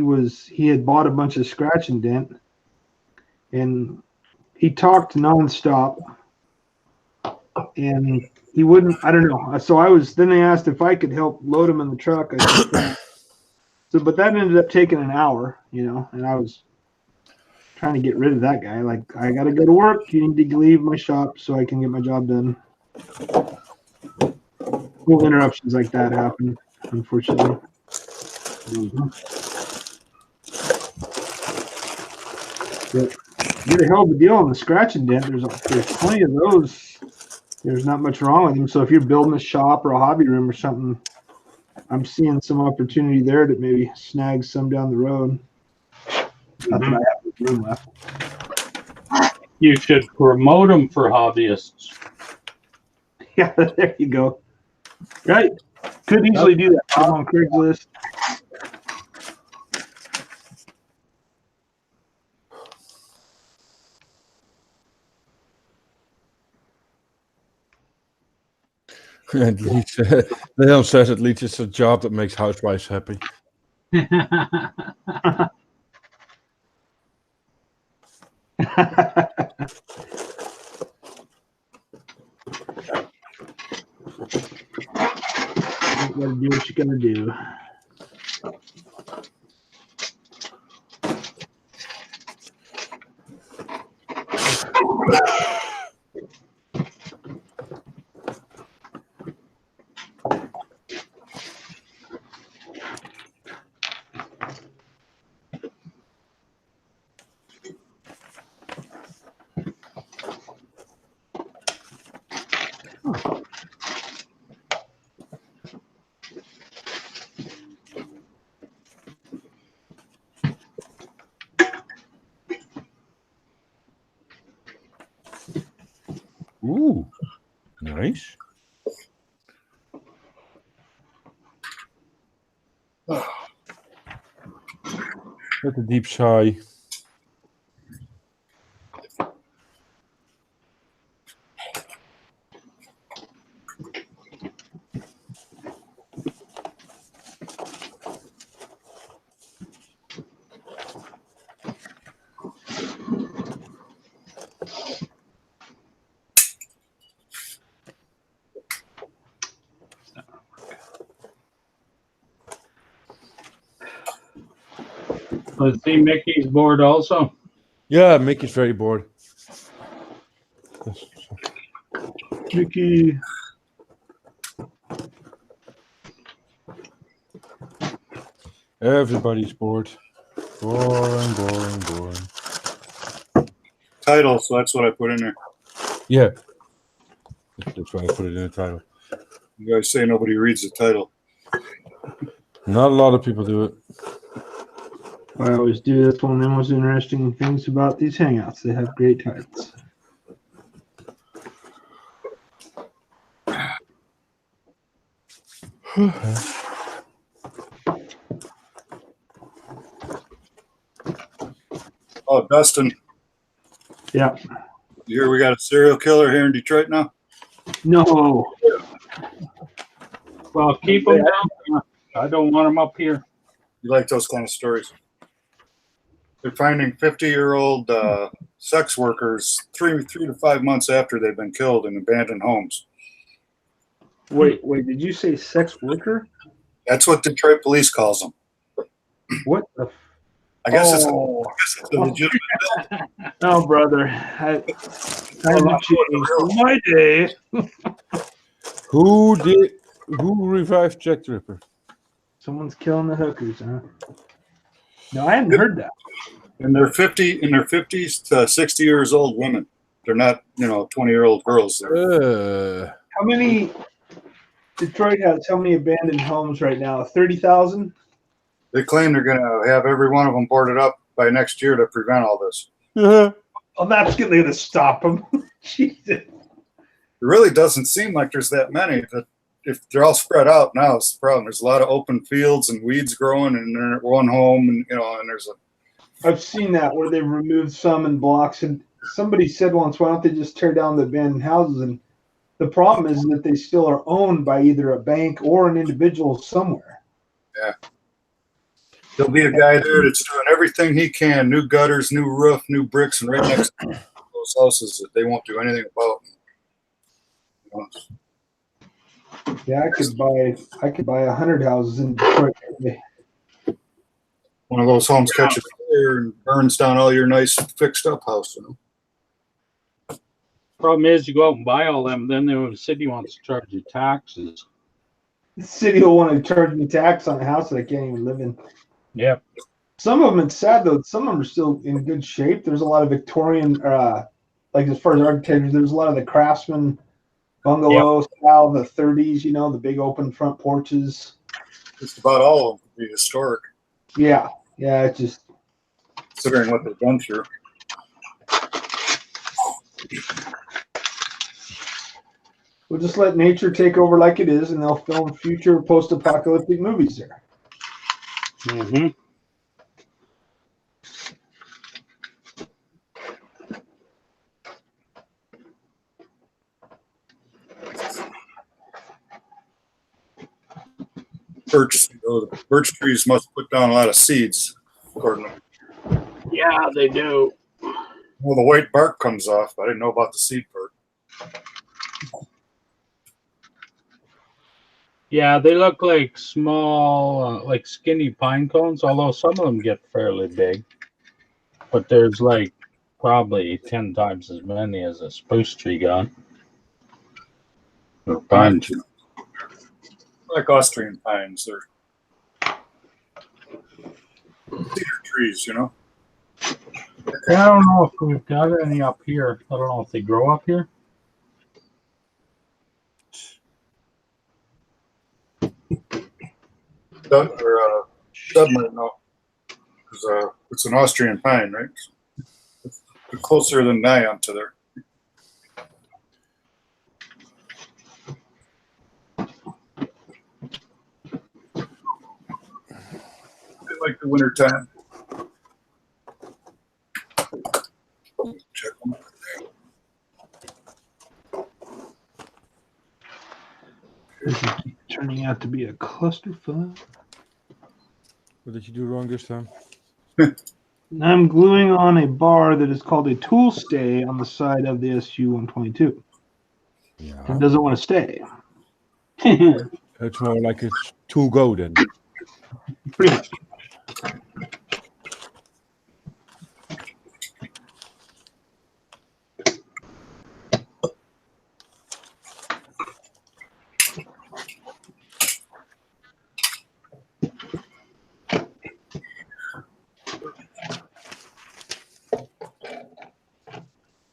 had bought a bunch of scratch and dent and he talked nonstop and he wouldn't, I don't know. So then they asked if I could help load him in the truck. I said, but that ended up taking an hour, and I was trying to get rid of that guy. Like, I got to go to work. You need to leave my shop so I can get my job done. Little interruptions like that happen, unfortunately. But you get a hell of a deal on the scratch and dent. There's plenty of those. There's not much wrong with them. So if you're building a shop or a hobby room or something, I'm seeing some opportunity there to maybe snag some down the road. Not that I have the room left. You should promote them for hobbyists. Yeah, there you go. Right. Could easily do that. I'm on Craigslist. At least, Leon says at least it's a job that makes housewives happy. You gotta do what you gotta do. Ooh, nice. With a deep sigh. Let's see Mickey's board also. Yeah, Mickey's very bored. Mickey. Everybody's bored. Boring, boring, boring. Title, so that's what I put in there. Yeah. That's why I put it in the title. You guys say nobody reads the title. Not a lot of people do it. I always do. That's one of the most interesting things about these hangouts. They have great titles. Oh, Dustin, Yeah. you hear we got a serial killer here in Detroit now? No. Well, keep them down. I don't want them up here. You like those kind of stories? They're finding 50-year-old sex workers 3 to 5 months after they've been killed in abandoned homes. Wait. Did you say sex worker? That's what Detroit police calls them. What the? I guess it's a legitimate. Oh, brother. I changed my day. Who revived Jack the Ripper? Someone's killing the hookers, huh? No, I hadn't heard that. And they're 50s to 60 years old women. They're not, 20-year-old girls. Uh, How many Detroit has how many abandoned homes right now? 30,000? They claim they're going to have every one of them boarded up by next year to prevent all this. Oh, that's going to stop them. Jesus. It really doesn't seem like there's that many. That if they're all spread out now, it's the problem. There's a lot of open fields and weeds growing, and they're at one home, and and there's a. I've seen that where they've removed some in blocks, and somebody said once, why don't they just tear down the abandoned houses? And the problem is that they still are owned by either a bank or an individual somewhere. Yeah. There'll be a guy there that's doing everything he can, new gutters, new roof, new bricks, and right next to those houses that they won't do anything about. Yeah, I could buy 100 houses in Detroit. One of those homes catches fire and burns down all your nice fixed up house, Problem is, you go out and buy all them, then the city wants to charge you taxes. The city will want to charge me tax on a house that I can't even live in. Yep. Some of them, it's sad though. Some of them are still in good shape. There's a lot of Victorian, like as far as architecture, there's a lot of the craftsman bungalow style, the 30s. The big open front porches. Just about all of them would be historic. Yeah, it's just considering what they've done through. we'll just let nature take over like it is, and they'll film future post-apocalyptic movies there. Mm-hmm. The birch trees must put down a lot of seeds, according to. Yeah, they do. Well, the white bark comes off. I didn't know about the seed part. Yeah, they look like small, like skinny pine cones, although some of them get fairly big. But there's like probably 10 times as many as a spruce tree got. Or pine tree. Like Austrian pines. They're cedar trees, Yeah, I don't know if we've got any up here. I don't know if they grow up here. Doug might know. Because it's an Austrian pine, right? It's closer than I am to there. They like the winter time. Check them out. This is turning out to be a clusterfuck. What did you do wrong this time? I'm gluing on a bar that is called a tool stay on the side of the SU-122. Yeah. It doesn't want to stay. It's more like it's to go then. Pretty much.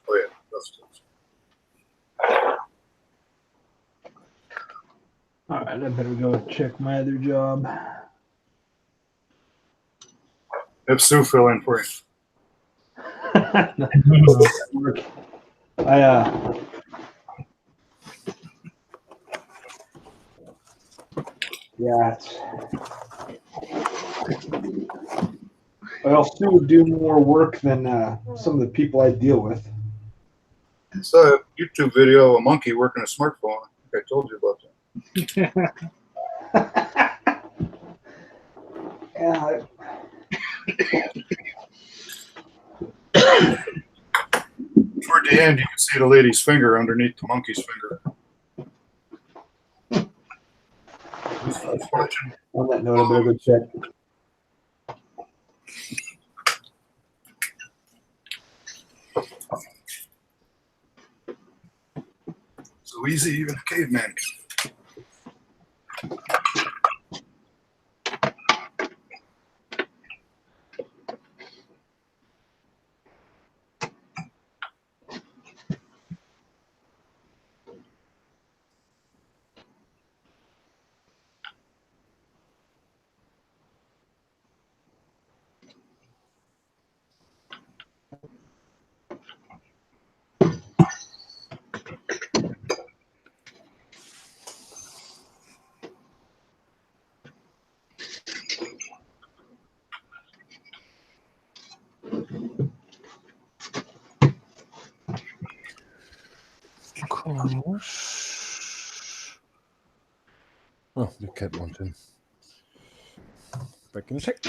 Oh, yeah. That's close. All right, I better go check my other job. Have Sue fill in for you. Yeah, well, Sue would do more work than some of the people I deal with. I saw a YouTube video of a monkey working a smartphone. I think I told you about that. Yeah. Toward the end, you can see the lady's finger underneath the monkey's finger. On that note, I better go check. So easy, even a caveman can. Oh, the cat wants in. Back in a sec.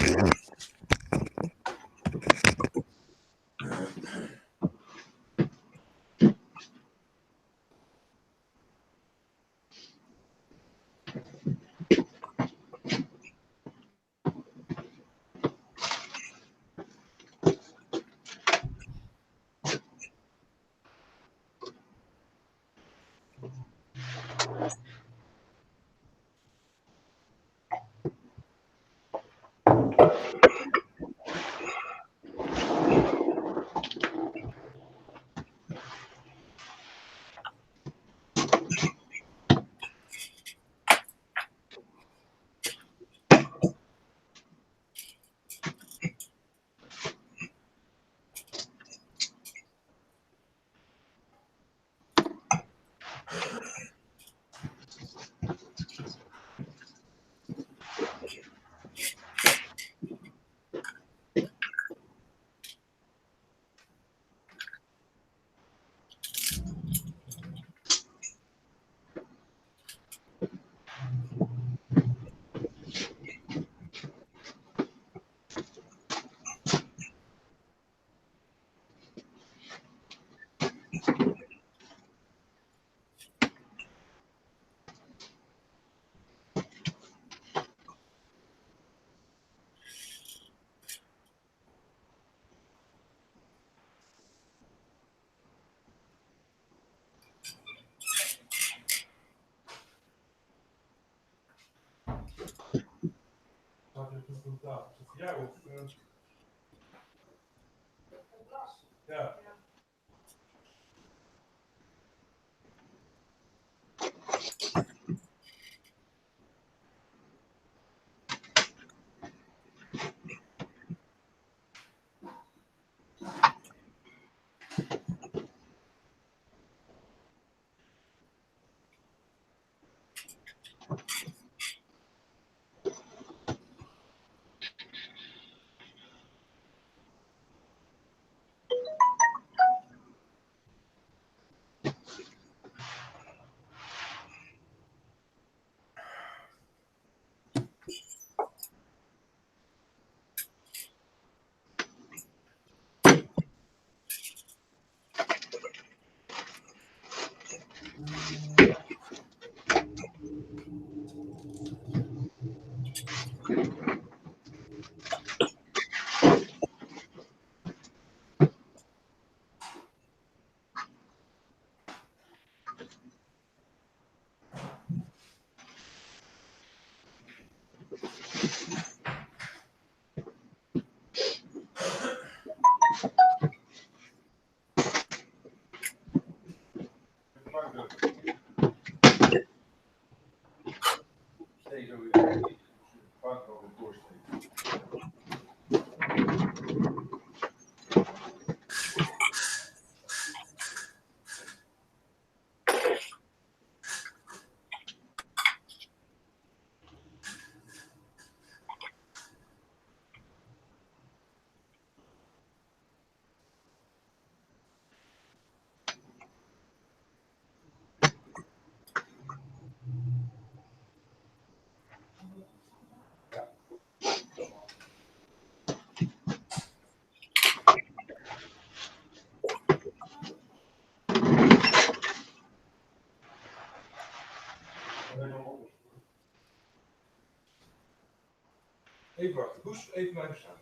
Even wachten, Boes, even blijven staan.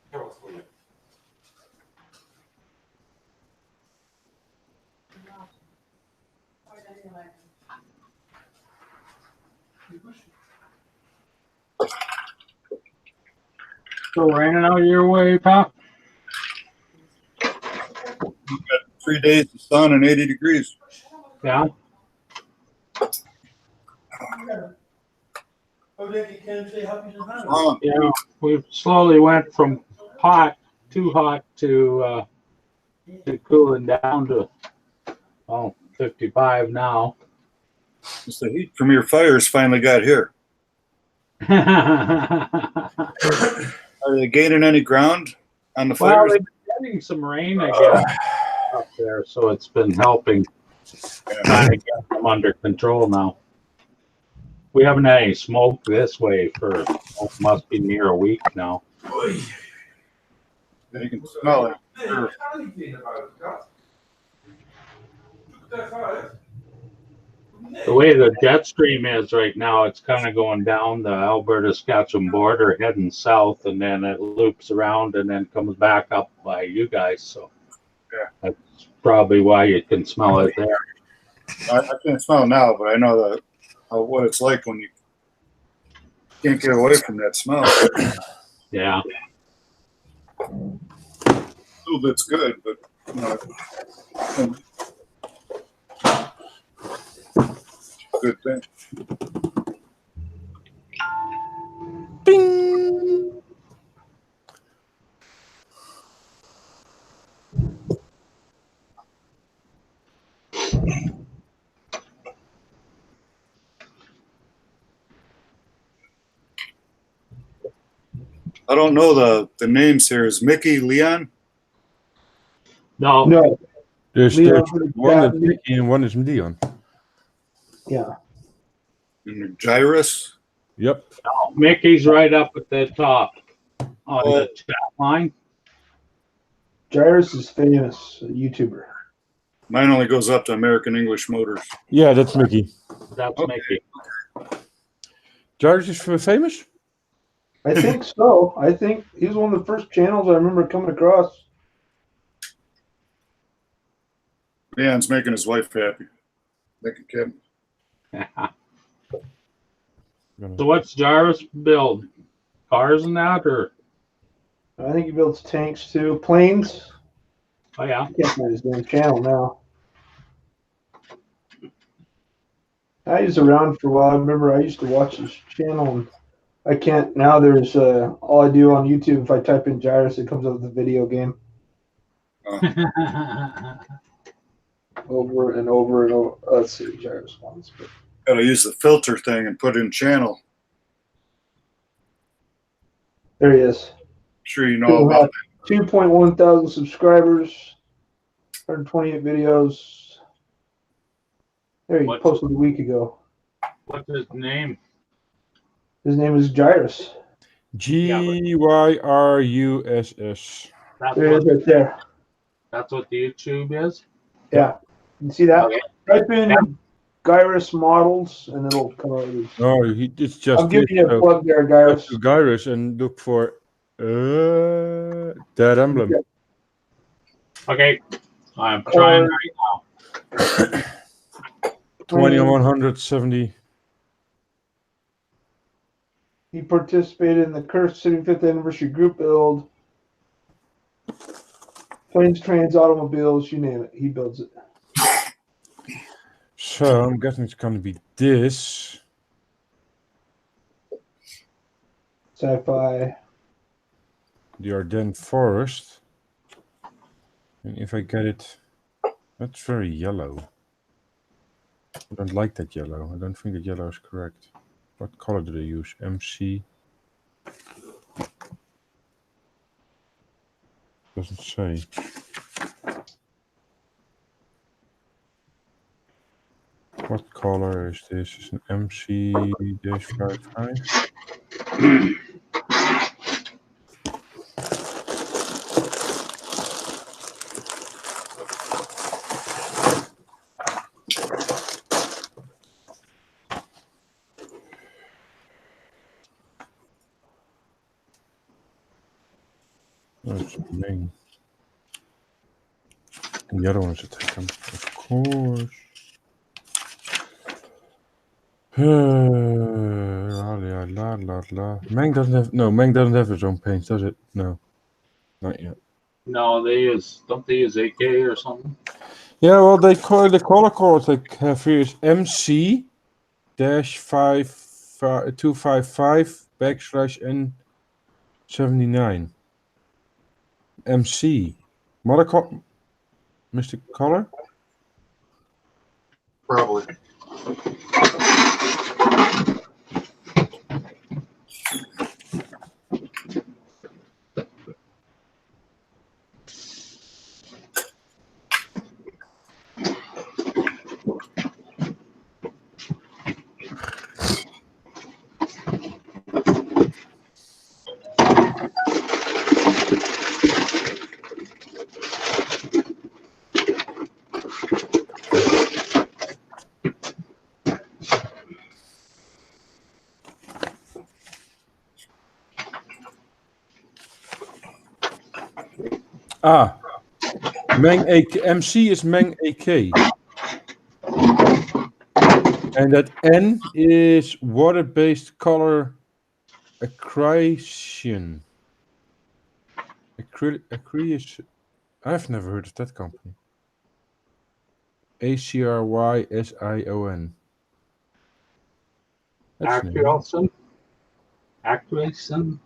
Ik heb wat voor je. Still raining out your way, Pop? 3 days of sun and 80 degrees. Yeah. Yeah, we slowly went from hot, too hot to cooling down to 55 now. It's the heat from your fires finally got here. Are they gaining any ground on the Well, fires? they've been getting some rain, I guess, up there, so it's been helping. kind of get them under control now. We haven't had any smoke this way for must be near a week now. You can smell it. Sure. The way the jet stream is right now, it's kind of going down the Alberta-Saskatchewan border, heading south, and then it loops around and then comes back up by you guys. So Yeah. that's probably why you can smell it there. I can't smell it now, but I know what it's like when you can't get away from that smell. Yeah. A little bit's good, but you know, good thing. Bing! I don't know the names here. Is Mickey Leon? No, No, There's Leon, one that's yeah, Mickey and one is Leon. yeah. And Gyrus? Yep. no, Mickey's right up at the top on the chat line. Jairus is famous, a YouTuber. Mine only goes up to American English Motors. Yeah, that's Mickey. That's Okay. Mickey. Jarvis is famous? I think so. I think he was one of the first channels I remember coming across. Leon's making his wife happy. Thank you, Kevin. So what's Jarvis build? Cars and that, or I think he builds tanks too. Planes. oh yeah, I can't find his damn channel now. I was around for a while. I remember I used to watch his channel, and I can't now. There's all I do on YouTube. If I type in Jairus, it comes up with a video game over and over and over. Let's see, Jairus ones. But Gotta use the filter thing and put in channel. there he is. Sure you know about 2.1 thousand subscribers, 128 videos. There he What? posted a week ago. what's his name? His name is Jairus. Gyruss. That's There he is what, right there. that's what the YouTube is. Yeah. You see that? Okay. Type in Gyrus models and it'll come out. No, it's just. I'm giving you a so plug there, go Gyrus. to Gyrus and look for that emblem. Okay, I'm trying right now. 2170. He participated in the Cursed 75th anniversary group build. Planes, trains, automobiles, you name it. He builds it. So I'm guessing it's going to be this. Sci-fi. The Ardennes Forest. And if I get it, that's very yellow. I don't like that yellow. I don't think that yellow is correct. What color do they use? MC? Doesn't say. What color is this? Is an MC-55? That's main. The other one is a Titan, of course. La. Mang doesn't have his own paints, does it? No, not yet. No, don't they use AK or something? Yeah, well, the color codes they have here is MC-255/N79. MC. Mr. Color? Probably. Ah, Meng AK. MC is Meng AK. And that N is water-based color accretion. Accretion. I've never heard of that company. ACRYSION. That's new. Accuracy. Accuracy.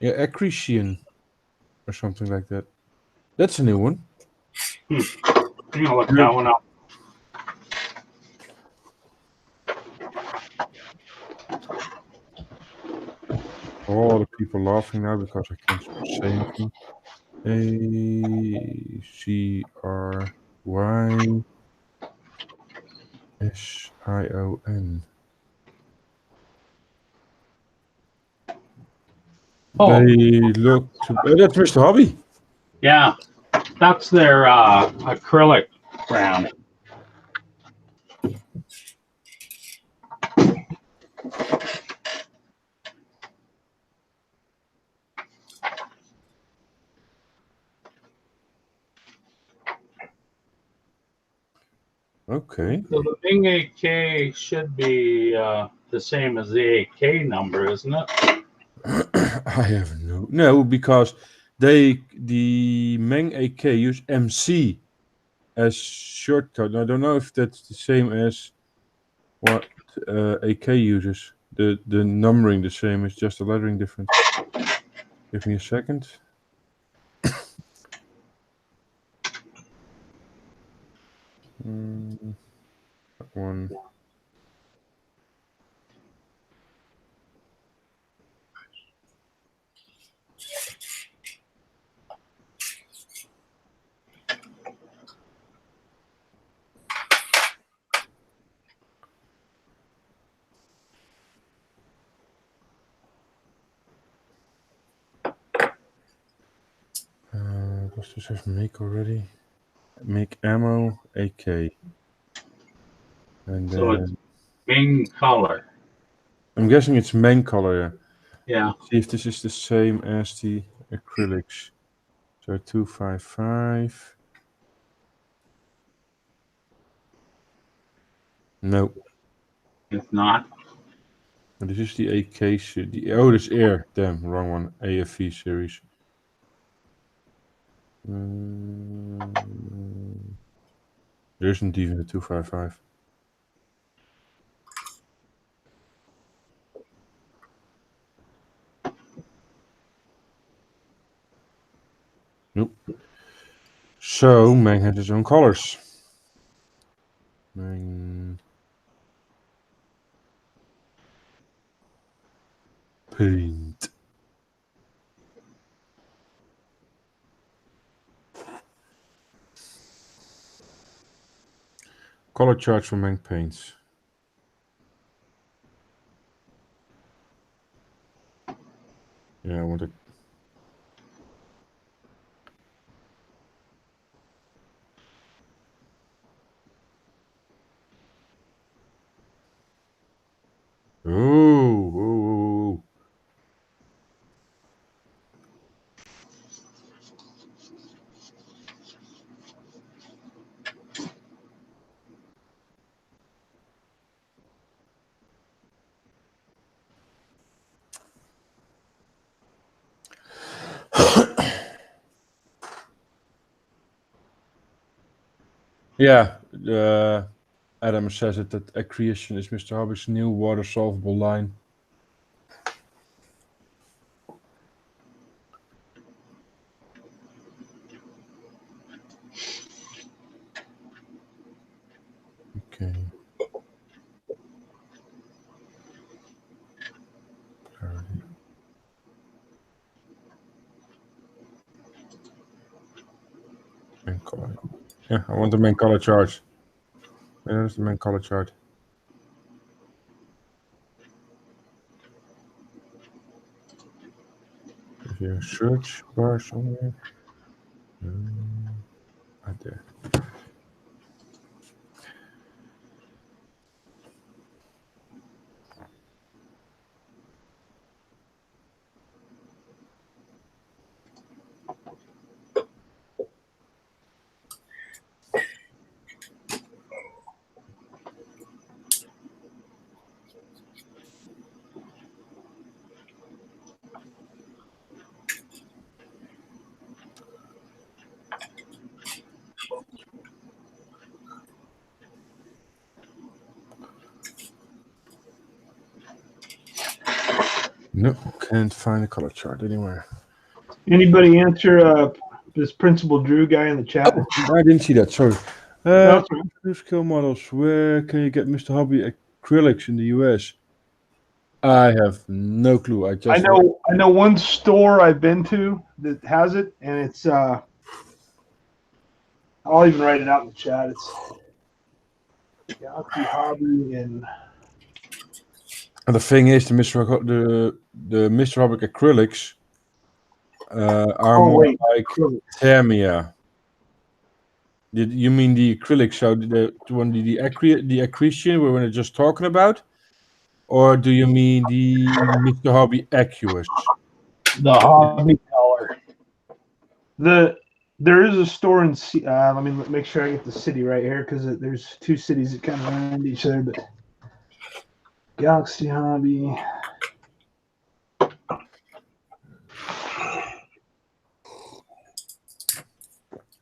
Yeah, accretion or something like that. That's a new one. I'm gonna look that one up. All the people laughing now because I can't say anything. ACRYSION. Oh. They look to. That's Mr. Hobby. Yeah, that's their acrylic brand. Okay. So the Bing AK should be the same as the AK number, isn't it? I have no, because the Meng AK use MC as shortcut. I don't know if that's the same as what AK uses. The numbering the same, it's just the lettering different. Give me a second. That one. Does this have make already? Make ammo AK. And So it's Bing color. I'm guessing it's main color. Yeah. Let's see if this is the same as the acrylics. So 255. No. If not, This is the AK series. Oh, this air. Damn, wrong one. AFV series. There isn't even a 255. Nope. So, Mang has his own colors. Mang... Paint. Color charts for Mang paints. Yeah, I want it. Oh. Yeah, Adam says it that accretion is Mr. Hobby's new water solvable line. Okay. Clarity. Main color. Yeah, I want the main color chart. Where's the main color chart? Is there a search bar somewhere? Right there. No, can't find a color chart anywhere. Anybody answer this Principal Drew guy in the chat? I didn't see that. Sorry. No, it's all right. New scale models. Where can you get Mr. Hobby acrylics in the US? I have no clue. I know one store I've been to that has it, and it's I'll even write it out in the chat. It's Galaxy Hobby and The thing is, the Mr. Hobby acrylics are more like Thermia. You mean the acrylics? So the one the accretion we were just talking about, or do you mean the Mr. Hobby Aqueous? The hobby color. There is a store in let me make sure I get the city right here because there's two cities that kind of around each other. But Galaxy Hobby.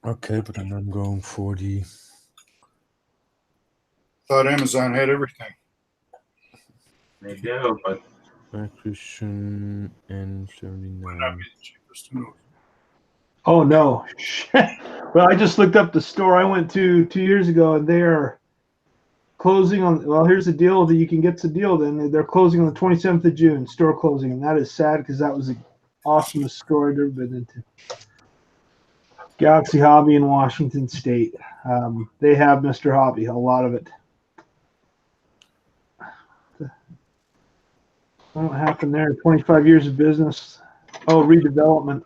Okay, but then I'm going for the. Thought Amazon had everything. They do, but Accretion and Might not 79. be the cheapest. Who knows? Oh no! Well, I just looked up the store I went to 2 years ago, and they are closing on. Well, here's the deal that you can get the deal. Then they're closing on the 27th of June. Store closing, and that is sad because that was the awesomest store I've ever been into. Galaxy Hobby in Washington State. They have Mr. Hobby, a lot of it. What happened there? 25 years of business. Oh, redevelopment.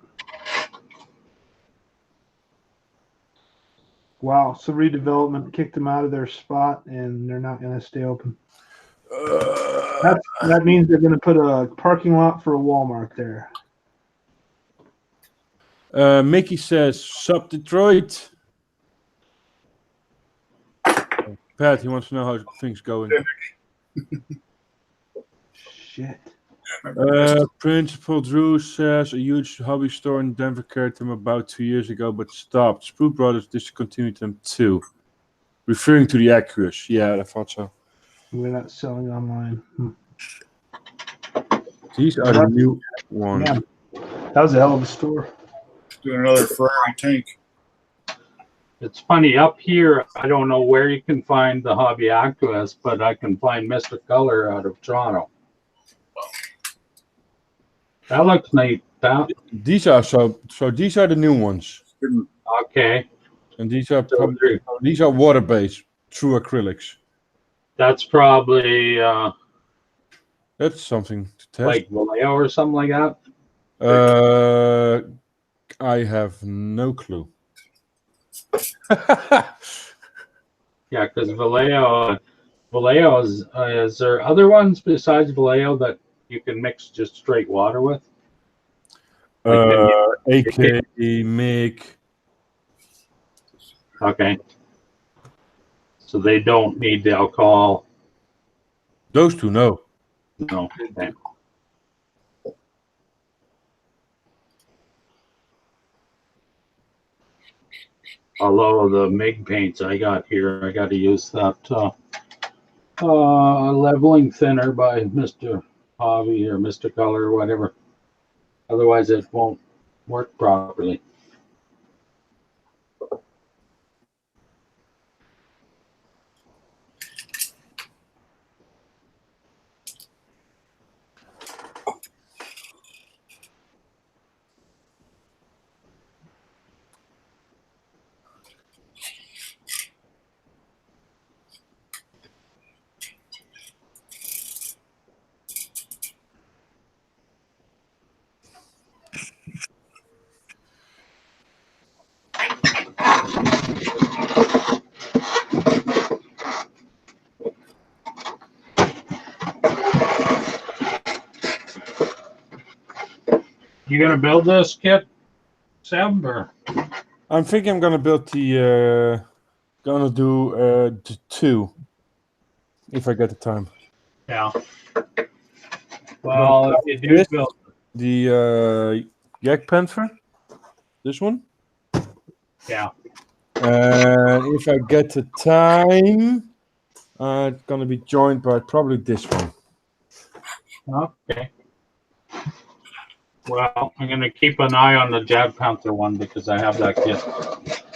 Wow. So redevelopment kicked them out of their spot, and they're not going to stay open. That means they're going to put a parking lot for a Walmart there. Mickey says, "Sup Detroit." Pat, he wants to know how things going. Shit. Principal Drew says a huge hobby store in Denver carried them about 2 years ago, but stopped. Sprout Brothers discontinued them too. Referring to the Accurus. Yeah, I thought so. We're not selling online. These are the new ones. Yeah. That was a hell of a store. Doing another Ferrari tank. It's funny, up here, I don't know where you can find the Hobby Aqueous, but I can find Mr. Color out of Toronto. That looks neat. These are so these are the new ones. Okay. And these are water-based, true acrylics. That's probably That's something to test. like Vallejo or something like that. I have no clue. Yeah, because Vallejo is there other ones besides Vallejo that you can mix just straight water with? AK, MIG. Okay. So they don't need the alcohol. Those two, no. No. Okay. Although the MIG paints I got here, I got to use that leveling thinner by Mr. Hobby or Mr. Color or whatever. Otherwise, it won't work properly. You gonna build this kit, Sam, or? I'm thinking I'm gonna build the two if I get the time. Yeah. Well, if you do build the Yak Panther, this one. Yeah. And if I get the time, it's gonna be joined by probably this one. Okay. Well, I'm gonna keep an eye on the Jag Panther one because I have that kit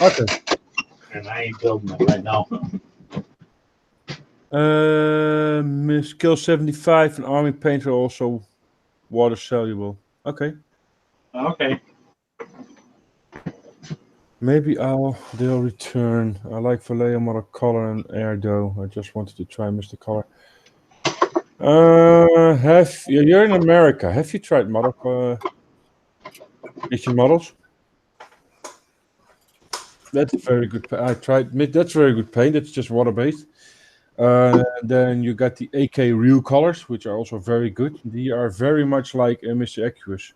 Okay. and I ain't building it right now. Skill 75 and Army Painter also water soluble. Okay. Okay. Maybe they'll return. I like Vallejo Model Color and Air though. I just wanted to try Mr. Color. You're in America. Have you tried Asian models? That's very good. I tried. That's very good paint. It's just water based. Then you got the AK Real Colors, which are also very good. They are very much like Mr. Aqueous.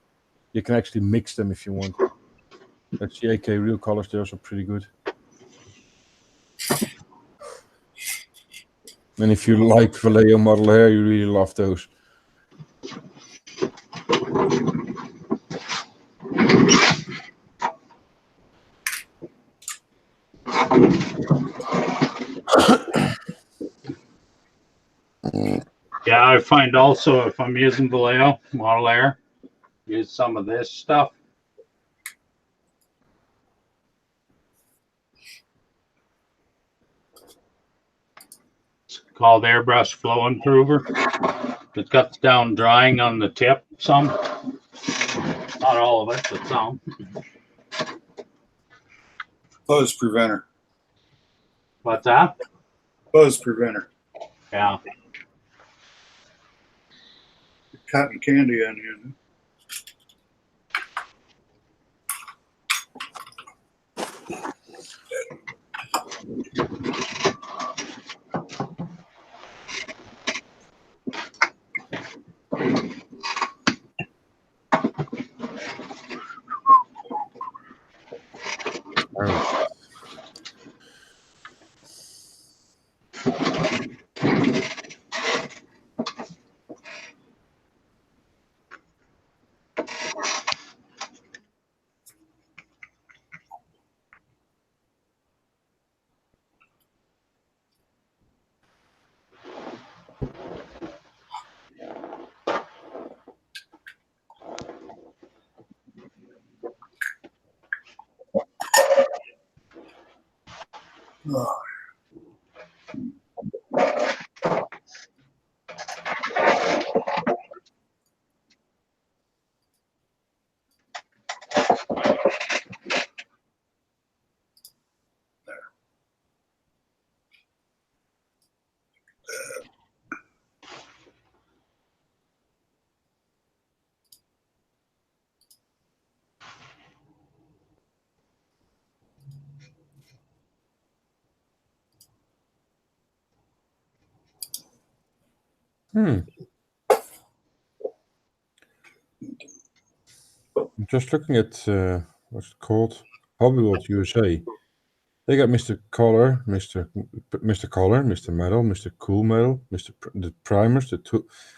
You can actually mix them if you want. That's the AK Real Colors. They're also pretty good. And if you like Vallejo model hair, you really love those. Yeah, I find also if I'm using Vallejo model air, use some of this stuff. It's called Airbrush Flow Improver. It cuts down drying on the tip some. Not all of it, but some. Buzz preventer. What's that? Buzz preventer. Yeah. Cotton candy on you. Oh. I'm just looking at what's it called? Hobby World USA. They got Mr. Color, Mr. Color, Mr. Metal, Mr. Cool Metal, the primers,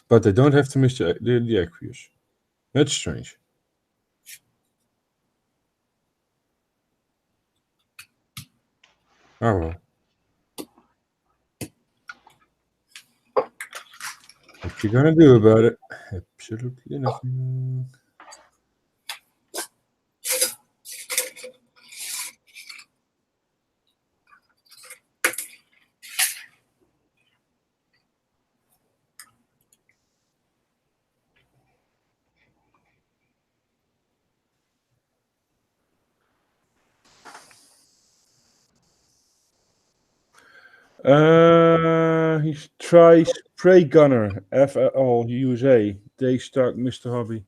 but they don't have the aqueous. That's strange. Oh well. What you gonna do about it? Absolutely nothing. He's try Spray Gunner FL USA. They start Mr. Hobby.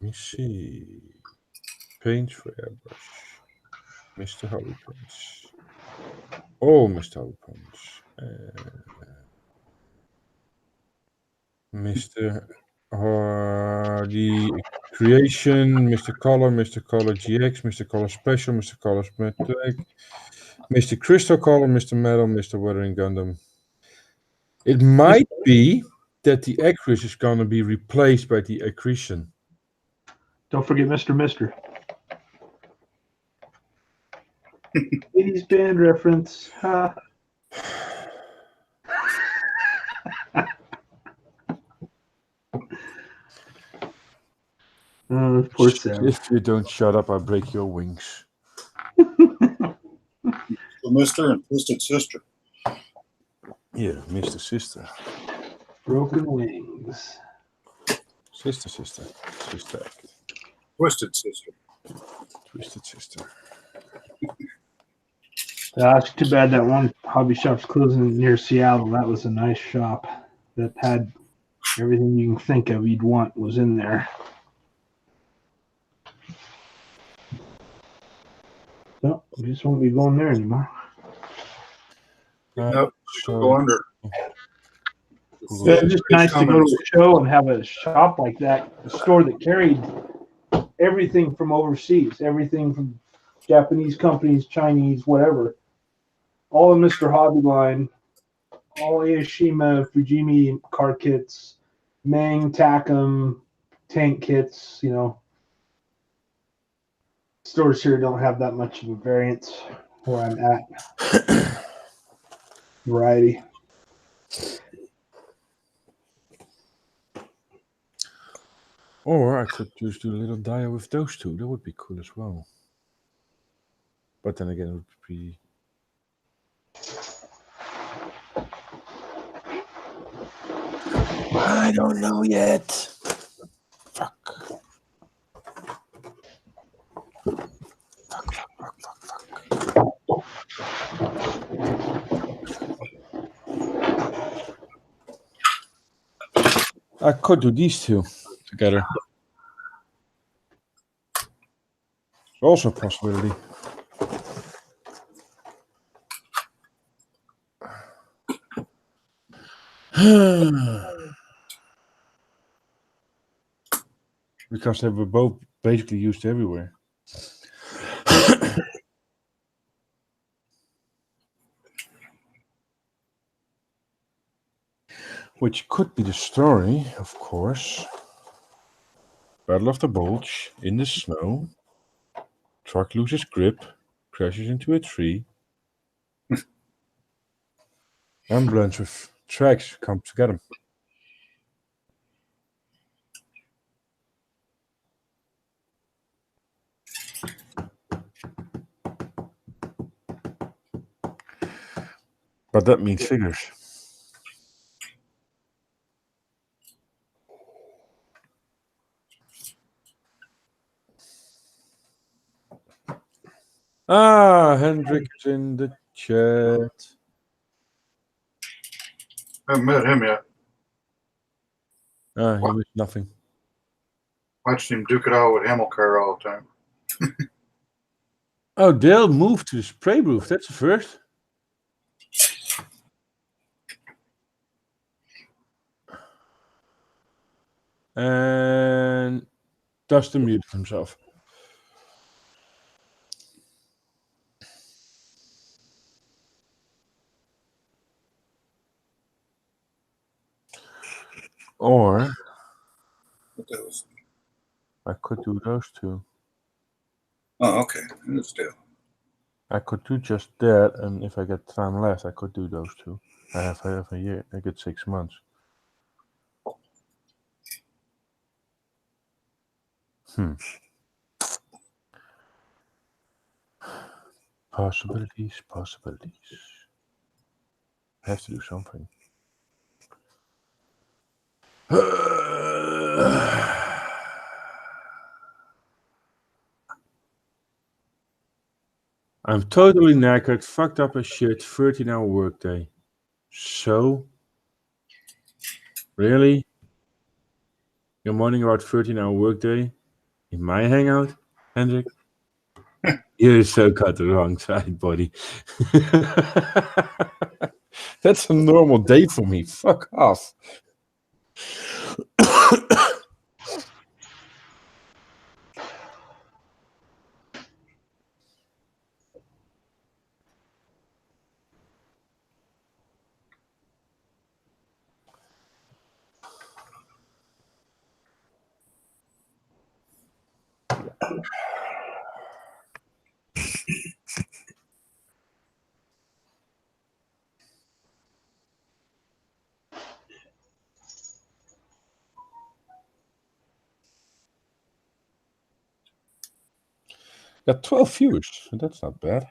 Let me see. Paint for airbrush. Mr. Hobby paints. Oh, Mr. Hobby paints. Mr. The Creation, Mr. Color GX, Mr. Color Special, Mr. Color Metallic, Mr. Crystal Color, Mr. Metal, Mr. Weathering Gundam. It might be that the Aqueous is going to be replaced by the Accretion. Don't forget Mr. Mister. 80s band reference. Ha. Oh, poor Sam. If you don't shut up, I'll break your wings. The Mister and Twisted Sister. Yeah, Mr. Sister. Broken Wings. Sister, sister. Sister act. Twisted Sister. Twisted sister. It's too bad that one hobby shop's closing near Seattle. That was a nice shop that had everything you can think of you'd want was in there. So we just won't be going there anymore. Nope. So Go under. Google. It's just nice to go to a show and have a shop like that, a store that carried everything from overseas, everything from Japanese companies, Chinese, whatever. All of Mr. Hobby line, all Aoshima, Fujimi car kits, Mang, Takum, tank kits, you know. Stores here don't have that much of a variance where I'm at. Variety. Or I could just do a little dia with those two. That would be cool as well. But then again, it would be. I don't know yet. Fuck. I could do these two together. Also a possibility. Because they were both basically used everywhere. Which could be the story, of course. Battle of the Bulge, in the snow. Truck loses grip, crashes into a tree. Ambulance with tracks come to get him. But that means figures. Hendrik is in the chat. Haven't met him yet. He missed nothing. Watched him duke it out with Hamilcar all the time. Oh, Dale moved to the spray booth. That's the first. And Dustin muted himself. Or What that was? I could do those two. Oh, okay. That's Dale. I could do just that, and if I get time left, I could do those two. I have a year. I get 6 months. Possibilities. I have to do something. I'm totally knackered, fucked up as shit, 13-hour workday. So? Really? You're moaning about 13-hour workday? In my hangout, Hendrik? You're so cut the wrong side, buddy. That's a normal day for me. Fuck off. Got 12 views. So that's not bad.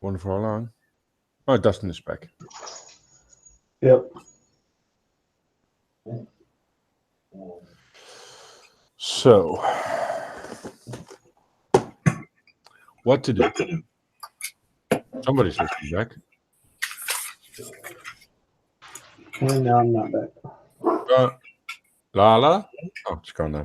Wonder for how long? Oh, Dustin is back. Yep. So, what to do? Somebody's listening back. And now I'm not back. Lala? Oh, it's gone now.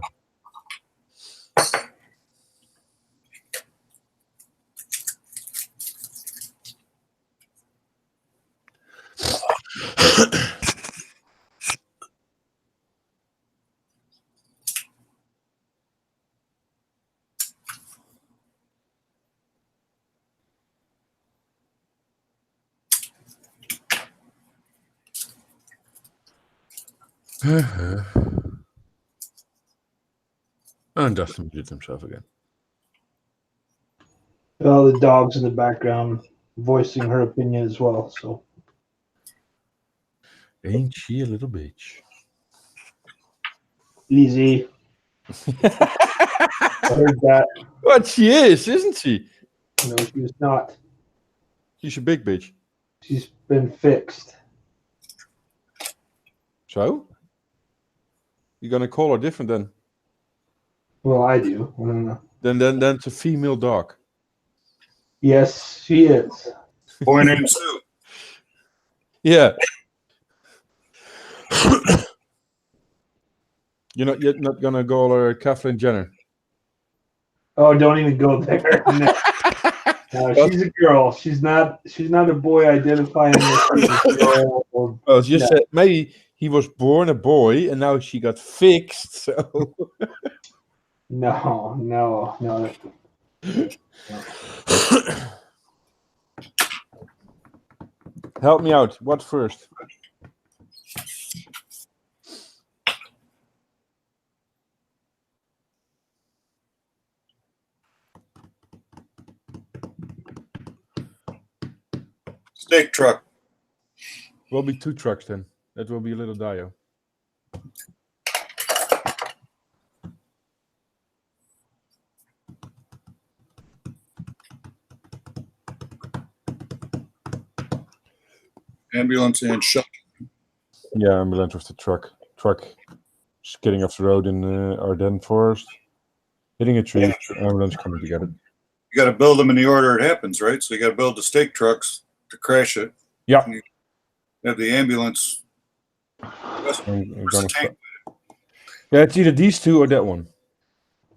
And Dustin muted himself again. All the dogs in the background voicing her opinion as well. So Ain't she a little bitch? easy. I heard that. What she is, isn't she? No, she was not. She's a big bitch. She's been fixed. So? You're gonna call her different then? Well, I do. I don't know. Then it's a female dog. Yes, she is. Boy named Sue. Yeah. You're not gonna call her Kathleen Jenner. Oh, don't even go there. No. No, she's a girl. She's not a boy identifying as a girl. Well, you No. said maybe he was born a boy and now she got fixed. So No. help me out. What first? Steak truck. Will be 2 trucks then. That will be a little dio. Ambulance and shot. Yeah, ambulance with the truck. Truck skidding off the road in Ardennes Forest. Hitting a tree. Ambulance coming to get it. You got to build them in the order it happens, right? So you got to build the steak trucks to crash it. Yeah. And you have the ambulance. I'm gonna yeah, it's either these 2 or that one.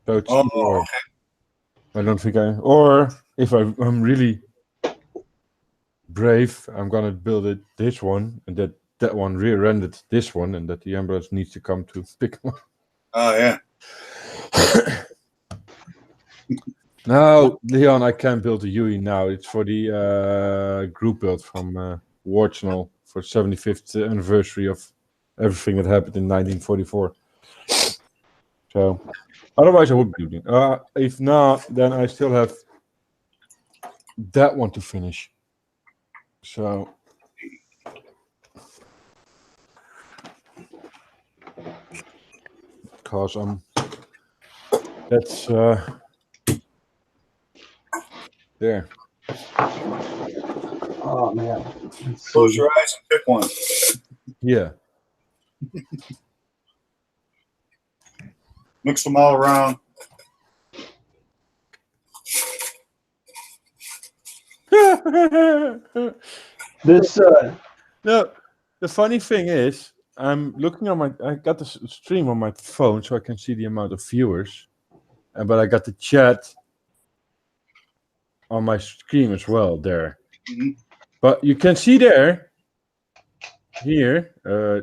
So it's either or. Okay. I don't think or if I'm really brave, I'm gonna build it this one and that one rear-ended this one and that the ambulance needs to come to pick one. Oh, yeah. No, Leon, I can't build a UE now. It's for the group build from War Channel for 75th anniversary of everything that happened in 1944. So, otherwise I would be doing. If not, then I still have that one to finish. So, because that's there. Oh man. Close your eyes and pick one. Yeah. Mix them all around. This No, the funny thing is, I'm looking on I got the stream on my phone so I can see the amount of viewers, but I got the chat on my screen as well there. Mm-hmm. But you can see there, here,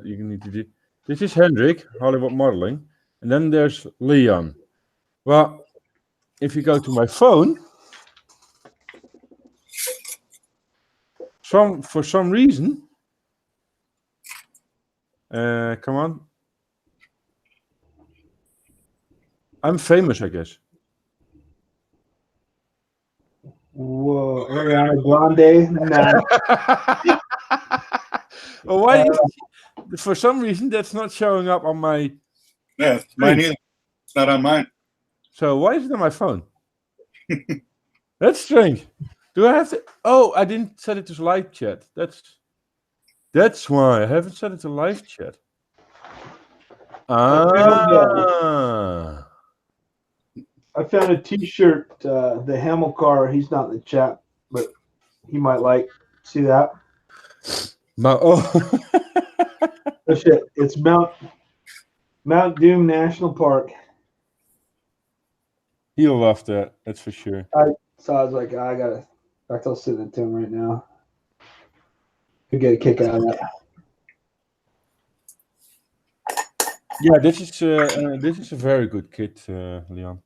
you need to do. This is Hendrik, Hollywood Modeling, and then there's Leon. Well, if you go to my phone, for some reason. Come on. I'm famous, I guess. Whoa, Ariana Grande? Nah. Well, why? For some reason, that's not showing up on my. Yeah, mine either. It's not on mine. So why is it on my phone? That's strange. Do I have to? Oh, I didn't set it to live chat. That's why I haven't set it to live chat. Ah. I found a T-shirt, the Hamel car. He's not in the chat, but he might like. See that? Oh. Oh shit! It's Mount Doom National Park. He'll love that. That's for sure. So I was like, I gotta. In fact, I'll send it to him right now. He'll get a kick out of that. Yeah, this is a very good kit, Leon.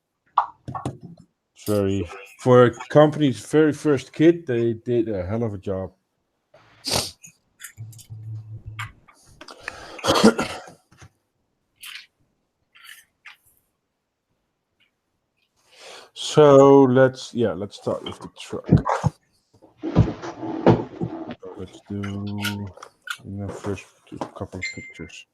It's very for a company's very first kit. They did a hell of a job. So let's start with the truck. So let's do first a couple of pictures.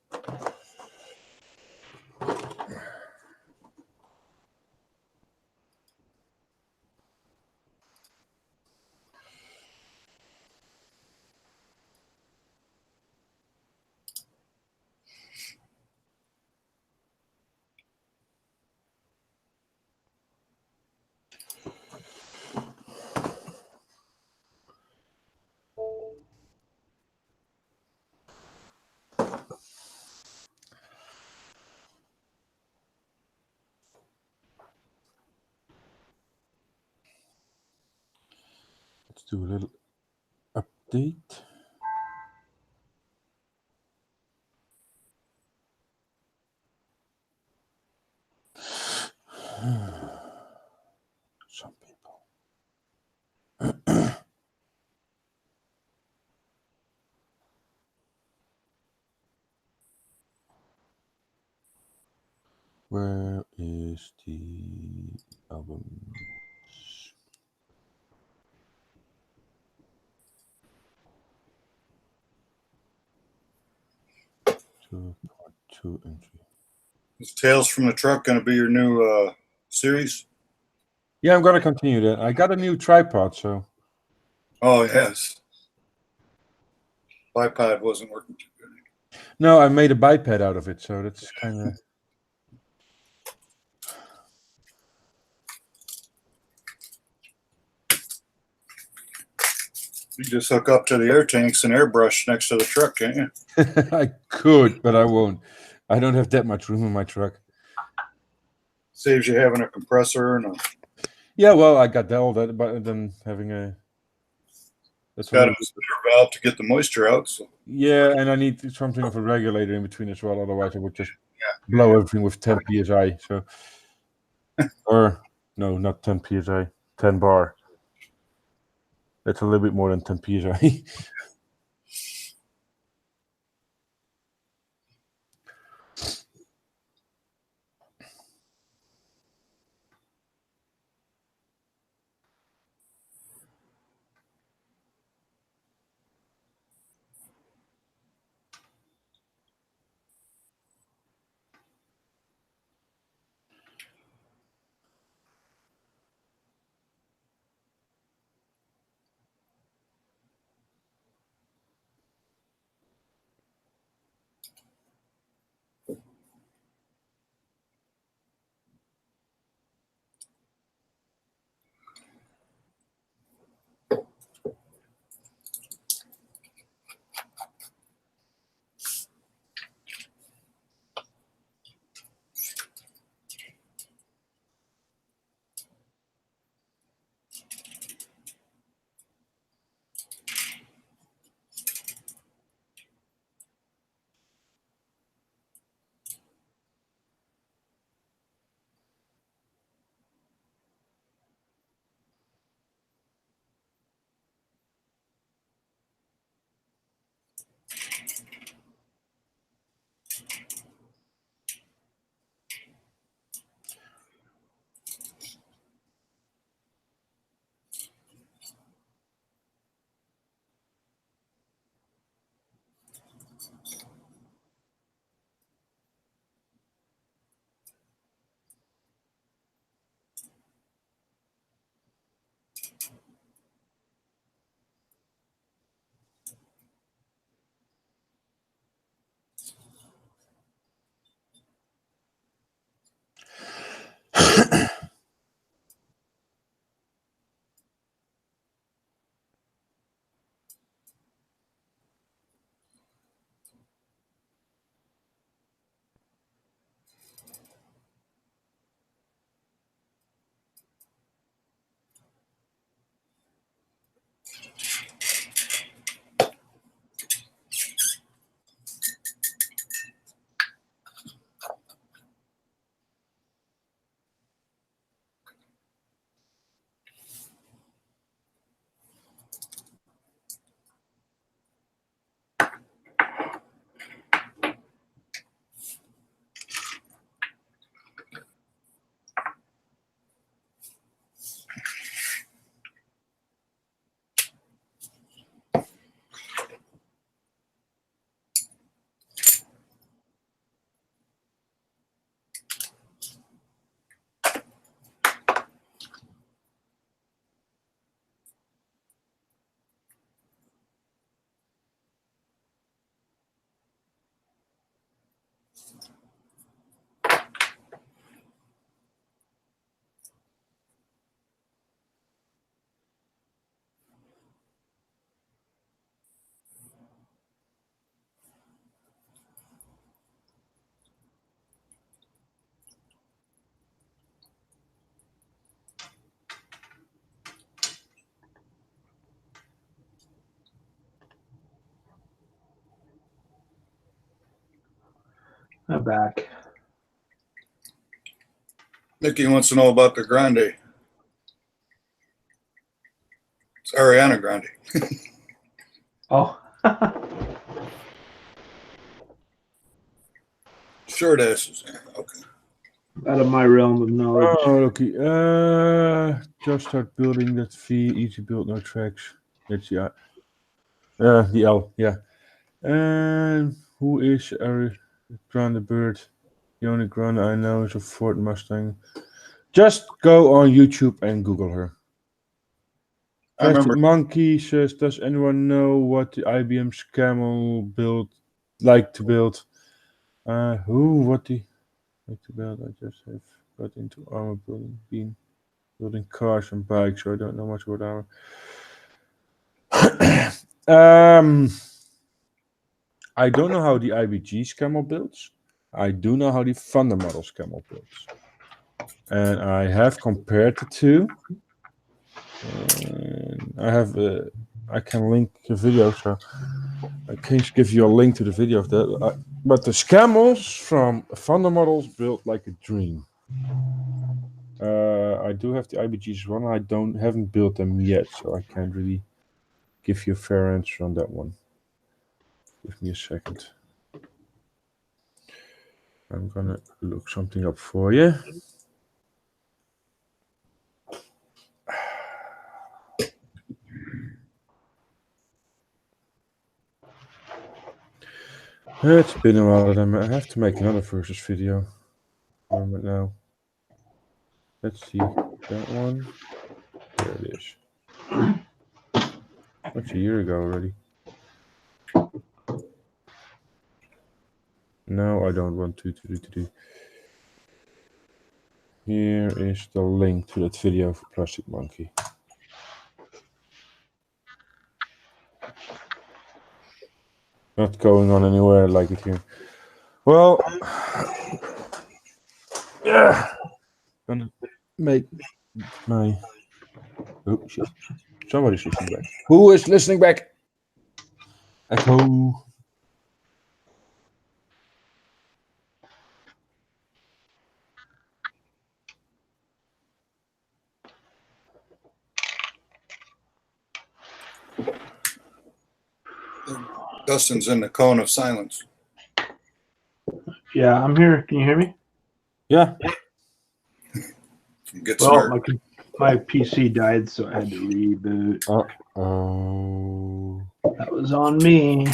Let's do a little update. Some people. Where is the album? 2.2 and 3. Is Tales from the Truck going to be your new series? Yeah, I'm gonna continue that. I got a new tripod, so. Oh, yes. Bipod wasn't working too good. No, I made a biped out of it, so that's kind of. You just hook up to the air tanks and airbrush next to the truck, can't you? I could, but I won't. I don't have that much room in my truck. Saves you having a compressor and a. Yeah, well, I got all that, but then having a. That's Got a spitter valve to get the moisture out. So. Yeah, and I need something of a regulator in between as well. Otherwise, I would just blow everything with 10 psi. So, or no, not 10 psi, 10 bar. That's a little bit more than 10 psi. I'm back. Nikki wants to know about the Grande. It's Ariana Grande. Oh. Short asses. Yeah, okay. Out of my realm of knowledge. Oh, okay. Just start building that V. Easy build, no tracks. That's the L. Yeah. And who is a Grande bird? The only Grande I know is a Ford Mustang. Just go on YouTube and Google her. I remember. Plastic Monkey says, "Does anyone know what the IBM's Camel build like to build?" What the like to build? I just have got into armor building, building cars and bikes, so I don't know much about armor. I don't know how the IBG's Camel builds. I do know how the Thunder Model's Camel builds, and I have compared the two. And I can link the video, so I can give you a link to the video of that. But the Camels from Thunder Models built like a dream. I do have the IBGs one. I haven't built them yet, so I can't really give you a fair answer on that one. Give me a second. I'm gonna look something up for you. It's been a while. I have to make another versus video. But now, let's see that one. There it is. That's a year ago already. No, I don't want to do. Here is the link to that video for Plastic Monkey. Not going on anywhere, I like it here. Well, yeah, gonna make my. Oh shit! Somebody's listening back. Who is listening back? Echo. Dustin's in the cone of silence. Yeah, I'm here. Can you hear me? Yeah. Get Well, smart. my PC died, so I had to reboot. Oh. That was on me.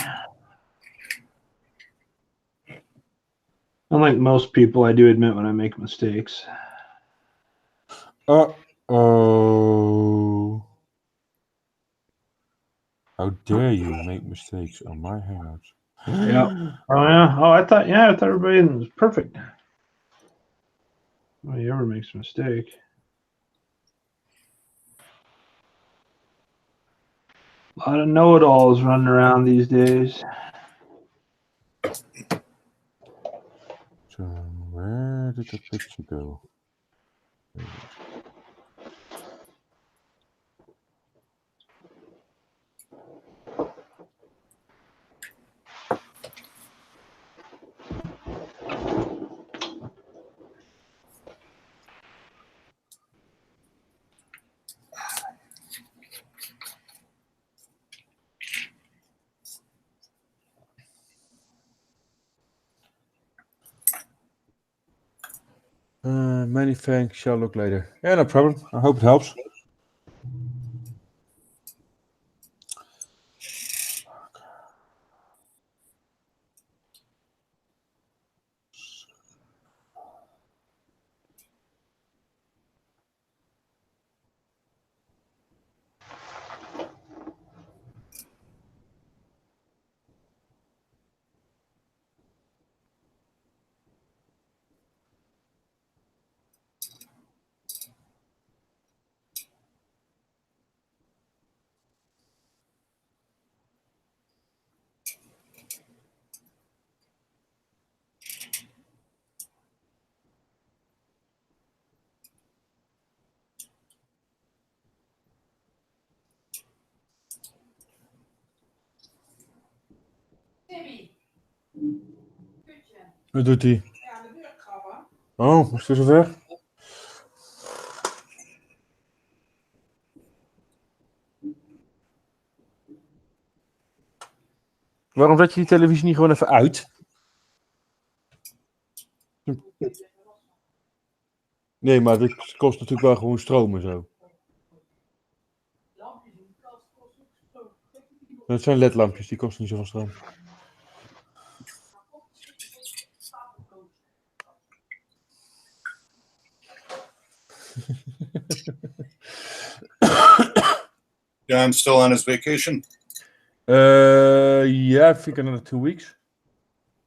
Unlike most people, I do admit when I make mistakes. Oh. How dare you make mistakes on my Hangouts? Yeah. Oh yeah. Oh, I thought everybody was perfect. Nobody ever makes a mistake. A lot of know-it-alls running around these days. So where did the picture go? There it is. Many thanks. Shall look later. Yeah, no problem. I hope it helps. Wat doet hij? Oh, is het zover? Waarom zet je die televisie niet gewoon even uit? Nee, maar dit kost natuurlijk wel gewoon stroom en zo. Dat zijn ledlampjes, die kosten niet zoveel stroom. John's still on his vacation. Yeah, I think another 2 weeks.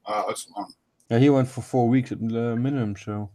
Ah, that's long. Yeah, he went for 4 weeks at the minimum, so.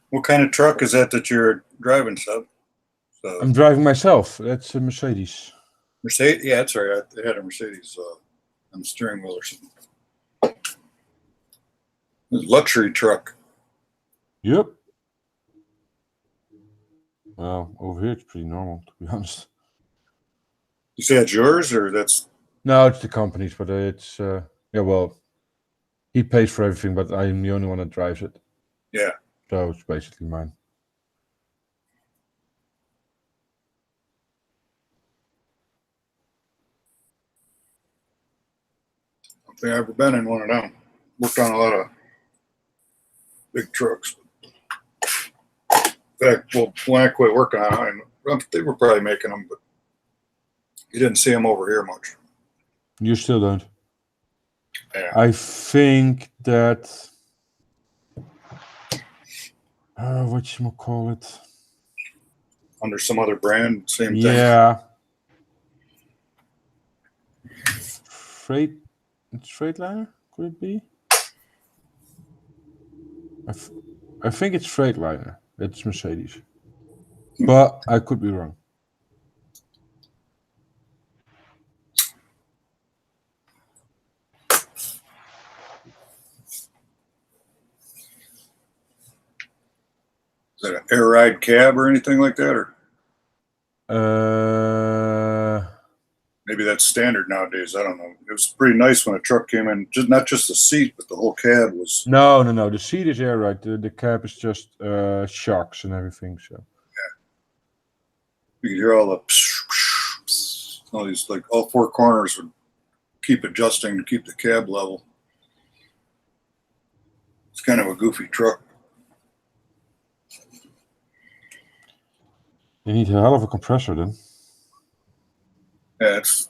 What kind of truck is that you're driving, Sub? So I'm driving myself. That's a Mercedes. Mercedes. Yeah, that's right. They had a Mercedes on the steering wheel or something. Luxury truck. Yep. Well, over here it's pretty normal, to be honest. You say that's yours or that's? No, it's the company's, but it's yeah. Well, he pays for everything, but I'm the only one that drives it. Yeah. So it's basically mine. I don't think I've ever been in one of them. Worked on a lot of big trucks. In fact, well, when I quit working on them, they were probably making them, but you didn't see them over here much. You still don't. Yeah. I think that what you call it? Under some other brand, same thing. Yeah. Freightliner? Could it be? I think it's Freightliner. It's Mercedes. But I could be wrong. Is that an air ride cab or anything like that, or maybe that's standard nowadays? I don't know. It was pretty nice when a truck came in. Just not just the seat, but the whole cab was. No. The seat is air right. The cab is just shocks and everything. So You could hear all the all these, like all four corners would keep adjusting to keep the cab level. It's kind of a goofy truck. you need a hell of a compressor then. Yeah, it's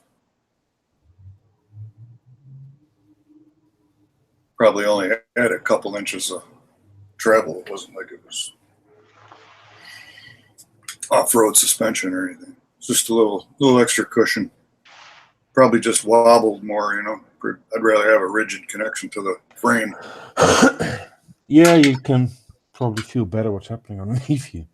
probably only had a couple inches of travel. It wasn't like it was off-road suspension or anything. It's just a little extra cushion. Probably just wobbled more, you know. I'd rather have a rigid connection to the frame. Yeah, you can probably feel better what's happening underneath you.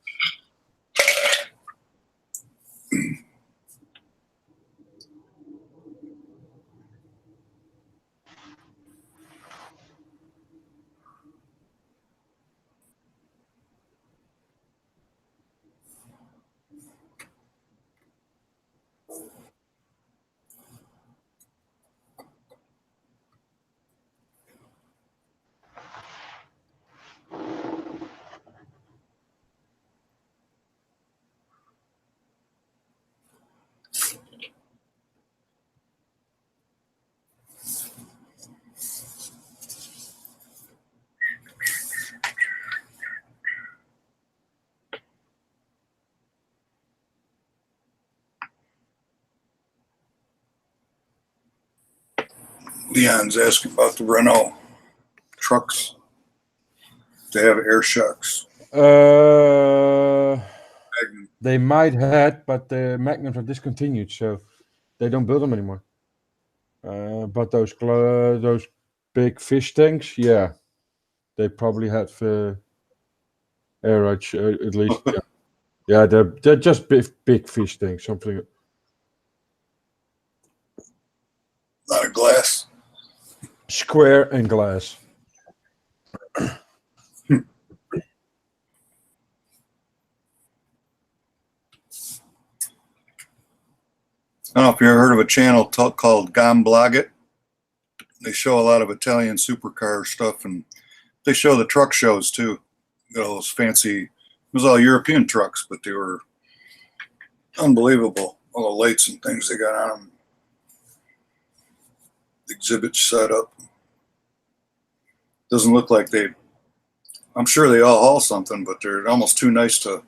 Leon's asking about the Renault trucks. They have air shocks. They might have, but the Magnums are discontinued, so they don't build them anymore. But those big fish tanks, yeah, they probably had air ride at least. Yeah, yeah, they're just big fish tanks, something. A lot of glass. Square and glass. I don't know if you ever heard of a channel called Gamblogit. They show a lot of Italian supercar stuff, and they show the truck shows too. Got all those fancy, it was all European trucks, but they were unbelievable. All the lights and things they got on them. Exhibits set up. Doesn't look like I'm sure they all haul something, but they're almost too nice to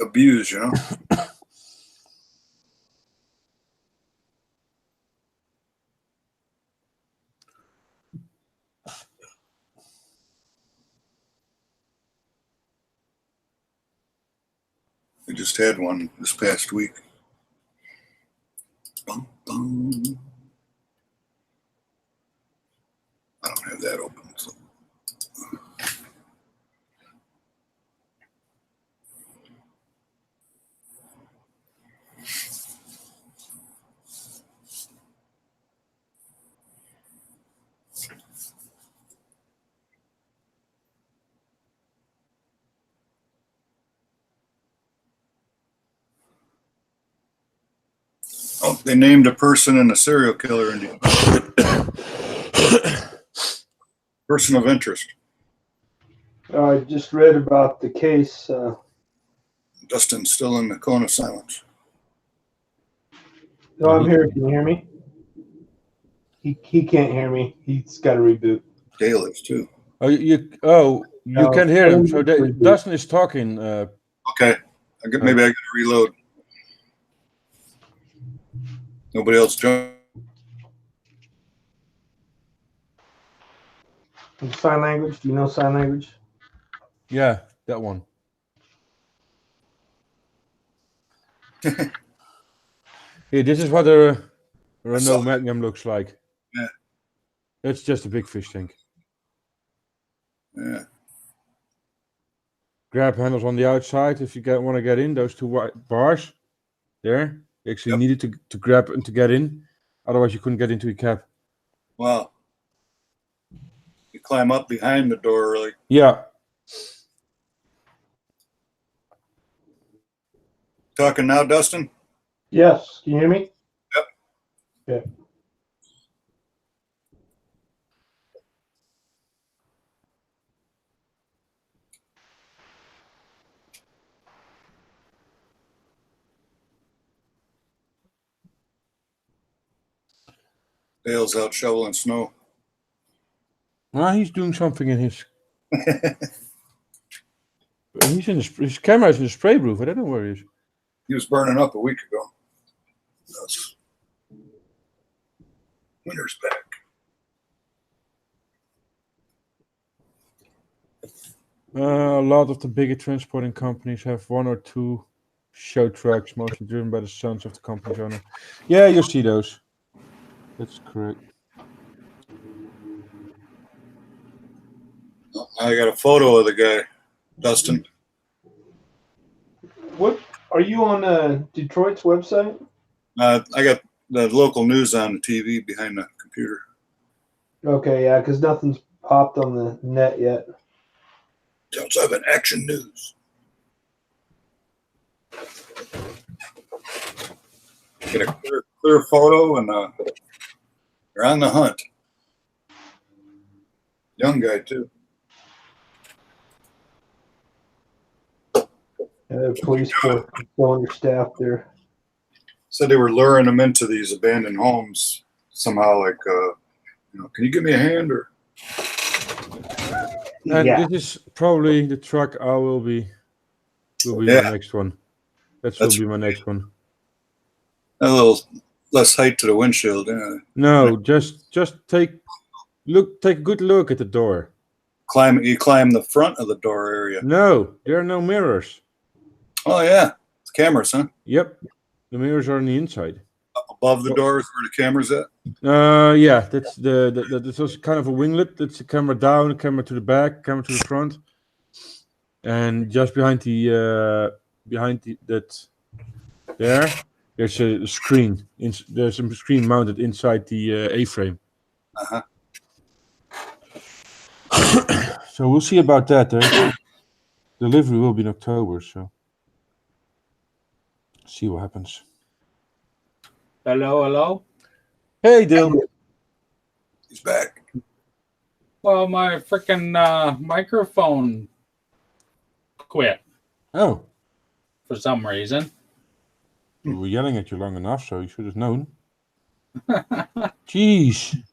abuse, you know? I just had one this past week. Bum, bum. I don't have that open. So. Oh, they named a person in a serial killer in person of interest. I just read about the case. Dustin's still in the cone of silence. No, I'm here. Can you hear me? He can't hear me. He's got to reboot. Dale is too. You No, can hear him. So reboot. Dustin is talking. Okay, maybe I got to reload. Nobody else joined. Sign language? Do you know sign language? Yeah, that one. Here, this is what a Renault Magnum looks like. Yeah. It's just a big fish tank. Yeah. Grab handles on the outside if you want to get in. Those two white bars there. You actually needed to grab and to get in. Otherwise, you couldn't get into your cab. Wow. You climb up behind the door, really. Yeah. Talking now, Dustin? Yes. Can you hear me? Yep. Okay. Dale's out shoveling snow. Well, he's doing something in his. He's in his camera is in the spray booth. I don't know where he is. He was burning up a week ago. Yes. Winter's back. A lot of the bigger transporting companies have one or two show trucks, mostly driven by the sons of the company's owner. Yeah, you see those. That's correct. I got a photo of the guy, Dustin. What are you on Detroit's website? I got the local news on the TV behind the computer. Okay, yeah, because nothing's popped on the net yet. Sounds like an Action News. Get a clear photo, and you're on the hunt. Young guy too. Police were still understaffed there. Said they were luring them into these abandoned homes somehow, like, can you give me a hand? Or And Yeah. this is probably the truck I will be Yeah. my next one. That will be my next one. that little less height to the windshield. Yeah. No, just take a good look at the door. You climb the front of the door area. No, there are no mirrors. Oh yeah, it's cameras, huh? Yep, the mirrors are on the inside. Above the doors where the camera's at. Yeah, that's that's also kind of a winglet. That's a camera down, a camera to the back, camera to the front, and just behind that there's a screen. There's a screen mounted inside the A-frame. Uh-huh. So we'll see about that. Delivery will be in October, so see what happens. Hello, hello. Hey, Dil. He's back. Well, my freaking microphone quit Oh, for some reason. we were yelling at you long enough, so you should have known. Jeez.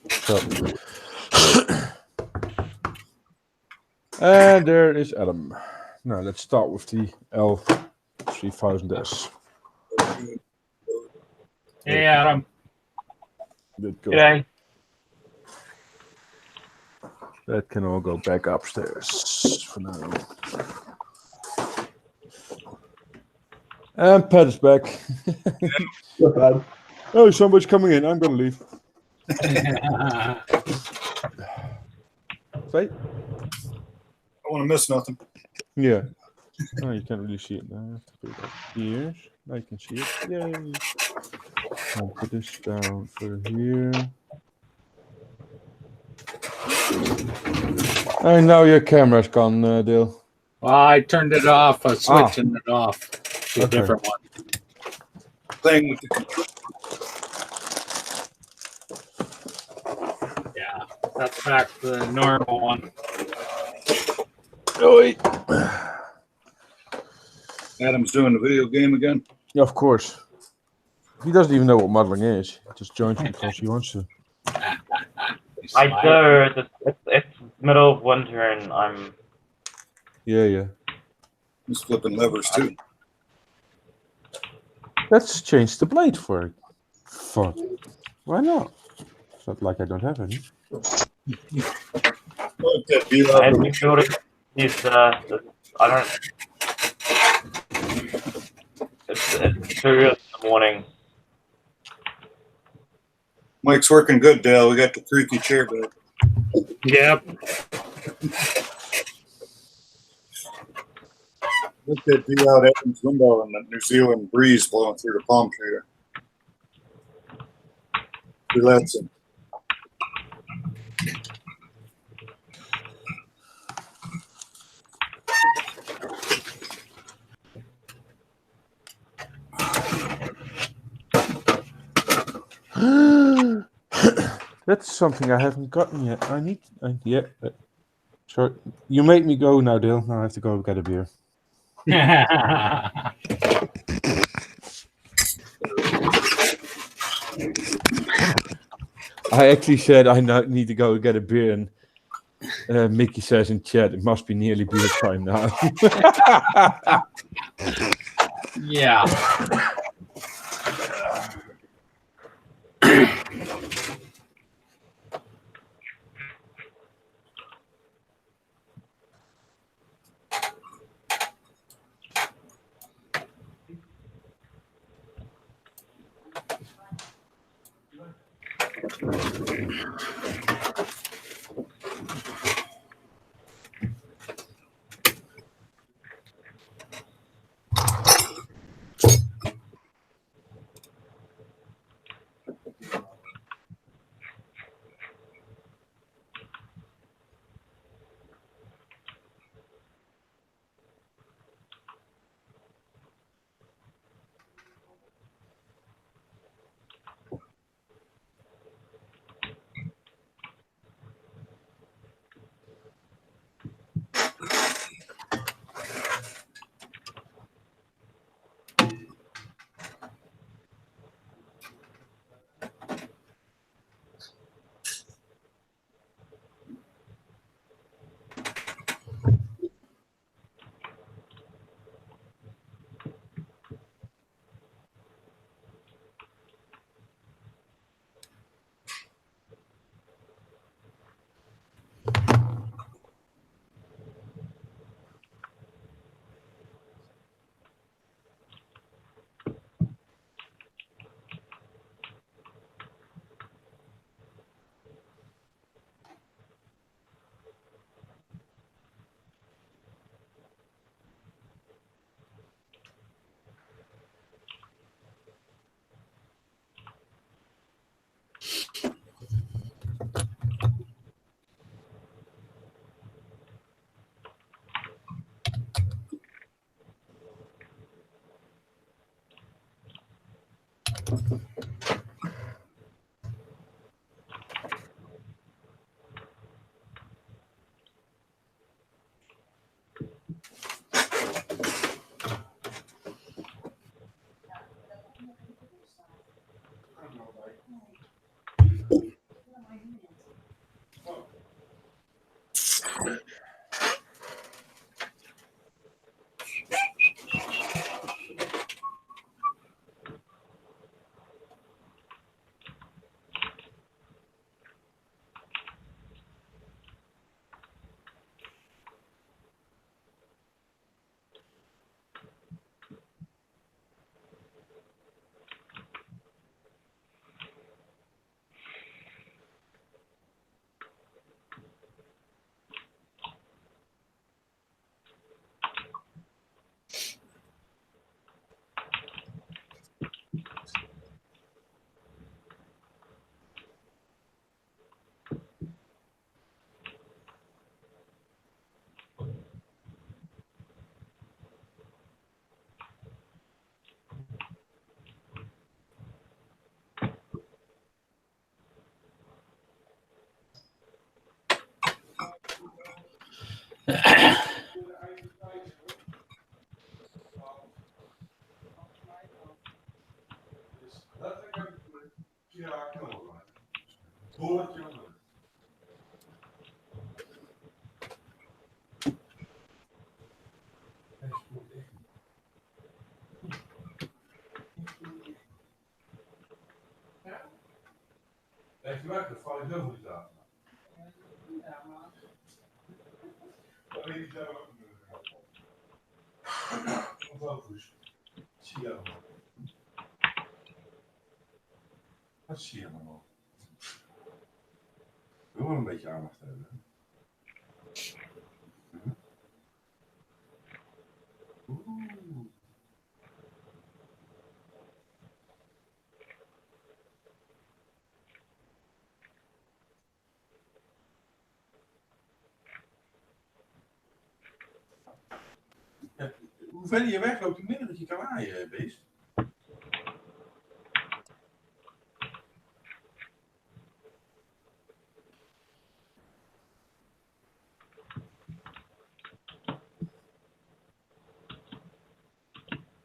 So. And there is Adam. Now let's start with the L3000S. Hey, Adam. That can all go back upstairs for now. And Pat is back. Not bad. Oh, somebody's coming in. I'm gonna leave. Say? I want to miss nothing. Yeah. Oh, you can't really see it now. I have to put it up here. I can see it. Yay. I'll put this down for here. And now your camera's gone, Dale. Well, I turned it off. I was switching it off to a Okay. different one. Playing with the controller. Yeah, that's back to the normal one. Oh, wait. Adam's doing the video game again. Yeah, of course. He doesn't even know what modeling is. He just joins because he wants to. I do. It's middle of winter and I'm. Yeah. He's flipping levers too. Let's change the blade for fun. Why not? It's not like I don't have any. Look at you. I have been building these. I don't. It's 2 in the morning. Mike's working good, Dale. We got the creaky chair back. Yep. Look at view out Adam's window and the New Zealand breeze blowing through the palm tree there. Relaxing. That's something I haven't gotten yet. Sorry, you make me go now, Dale. Now I have to go get a beer. I actually said I need to go get a beer, and Mickey says in chat it must be nearly beer time now. Yeah. Heeft u weg, dat val ik heel goed aan. Dat weet ik zelf ook niet. Foto's. Zie je allemaal. Dat zie je allemaal. We willen een beetje aandacht hebben. Oeh. Ja, hoe verder je wegloopt, hoe minder dat je kan aaien, beest.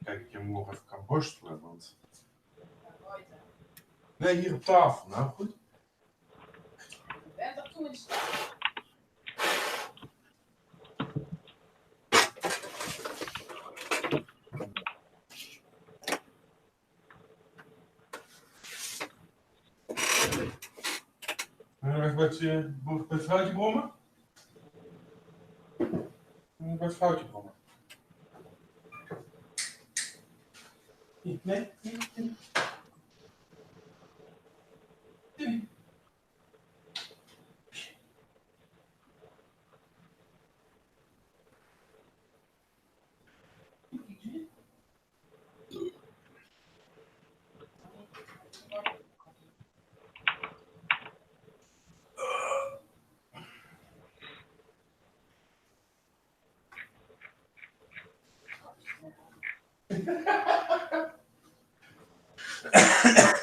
Kijk, ik je morgen even kan borstelen, want... Nee, hier op tafel. Nou, goed. Ik ben toch toen in staat. Even met vrouwtje brommen? Met vrouwtje brommen. Nee, nee, nee. Nee.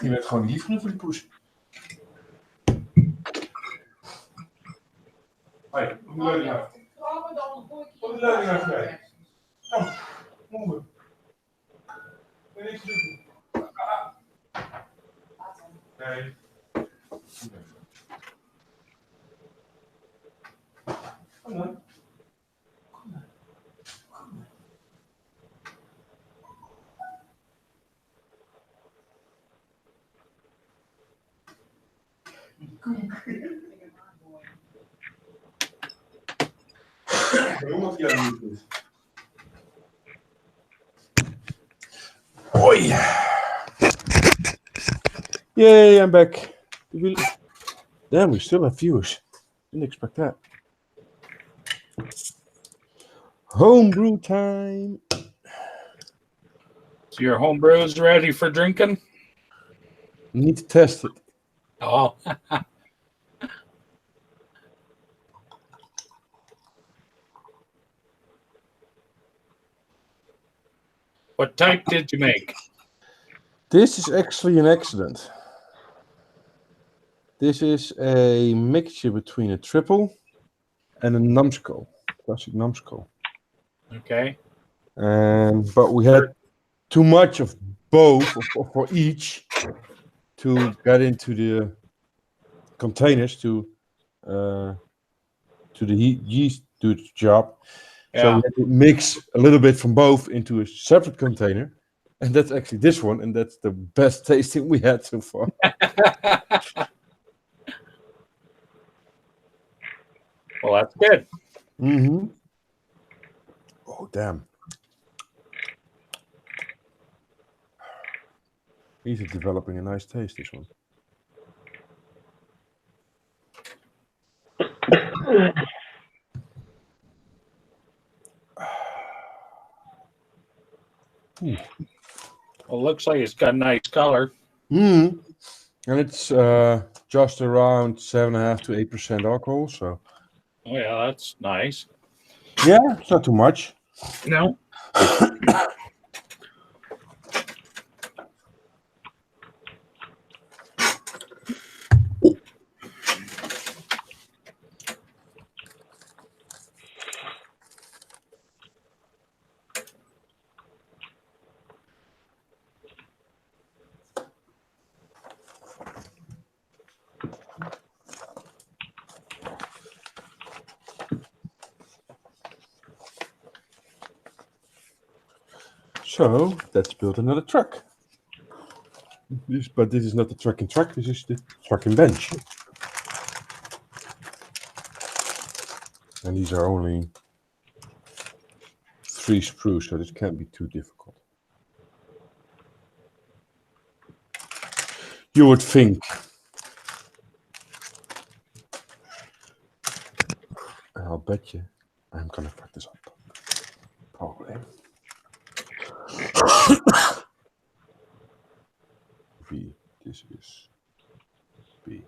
Je bent gewoon lief genoeg voor die poes. Hoi, hoe leuk nou? Hoe leuk nou voor Kom, move. Wil je niks doen? Nee. Kom dan. Waarom dat jij niet doet? Hoi! Yay, I'm back. Damn, we still have viewers. Didn't expect that. Homebrew time. So your homebrew is ready for drinking? Need to test it. Oh. What type did you make? This is actually an accident. This is a mixture between a triple and a numbskull, classic numbskull. Okay. But we had too much of both for each to get into the containers to the yeast do its job. So we had to mix a little bit from both into a separate container, and that's actually this one, and that's the best tasting we had so far. Well, that's good. Mm-hmm. Oh, damn. These are developing a nice taste, this one. Well, looks like it's got a nice color. Mm. And it's just around 7.5 to 8% alcohol, so. Oh, yeah, that's nice. Yeah, it's not too much. No. So let's build another truck. But this is not the truck and truck, this is the truck and bench. And these are only 3 sprues, so this can't be too difficult. You would think. I'll bet you I'm gonna fuck this up. Probably. V, this is B.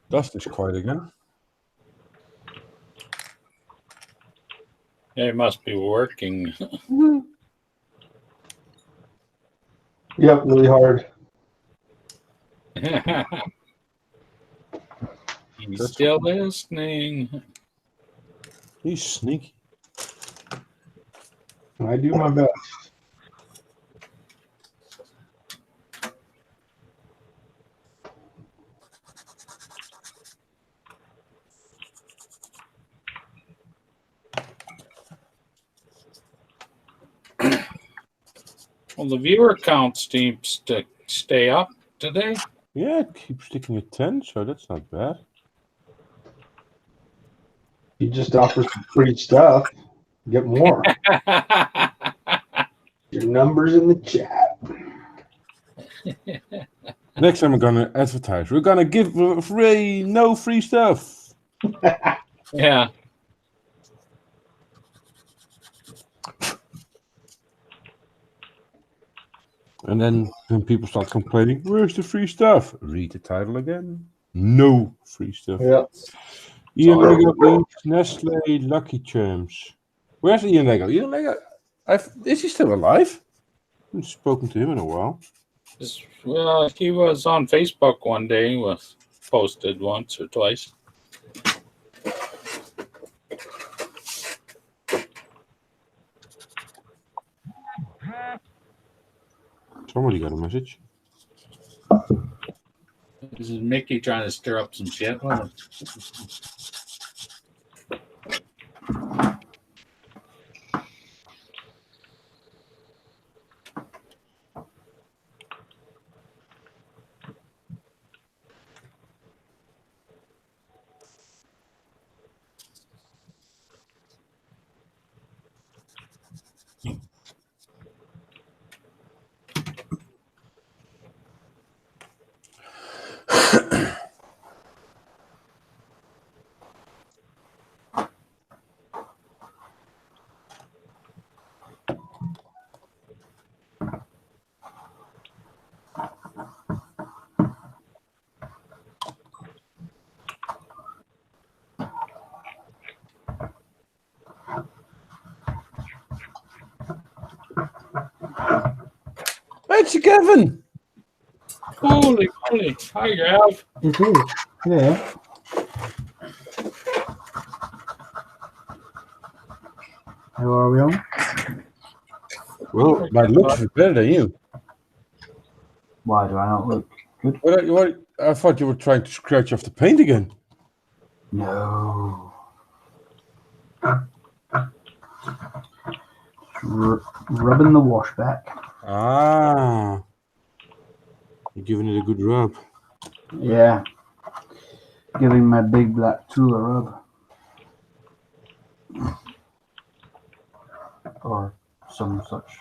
Does this quite again? It must be working. Yep, really hard. He's still listening. He's sneaky. I do my best. Well, the viewer count seems to stay up today. Yeah, it keeps sticking at 10, so that's not bad. You just offer some free stuff. Get more. Your numbers in the chat. Next time we're gonna advertise. We're gonna give free, no free stuff. Yeah. And then when people start complaining, where's the free stuff? Read the title again. No free stuff. Yep. Ian Lego eats Nestle Lucky Charms. Where's Ian Lego? Ian Lego, is he still alive? I haven't spoken to him in a while. Well, he was on Facebook one day. He was posted once or twice. Somebody got a message. This is Mickey trying to stir up some shit. it's Kevin. Holy moly. Hi, Gav. It is. Yeah. How are we on? Well, my looks is better than you. Why do I not look good? What? I thought you were trying to scratch off the paint again. No. Rubbing the wash back. Ah. You're giving it a good rub. Yeah. Giving my big black tool a rub. Or some such.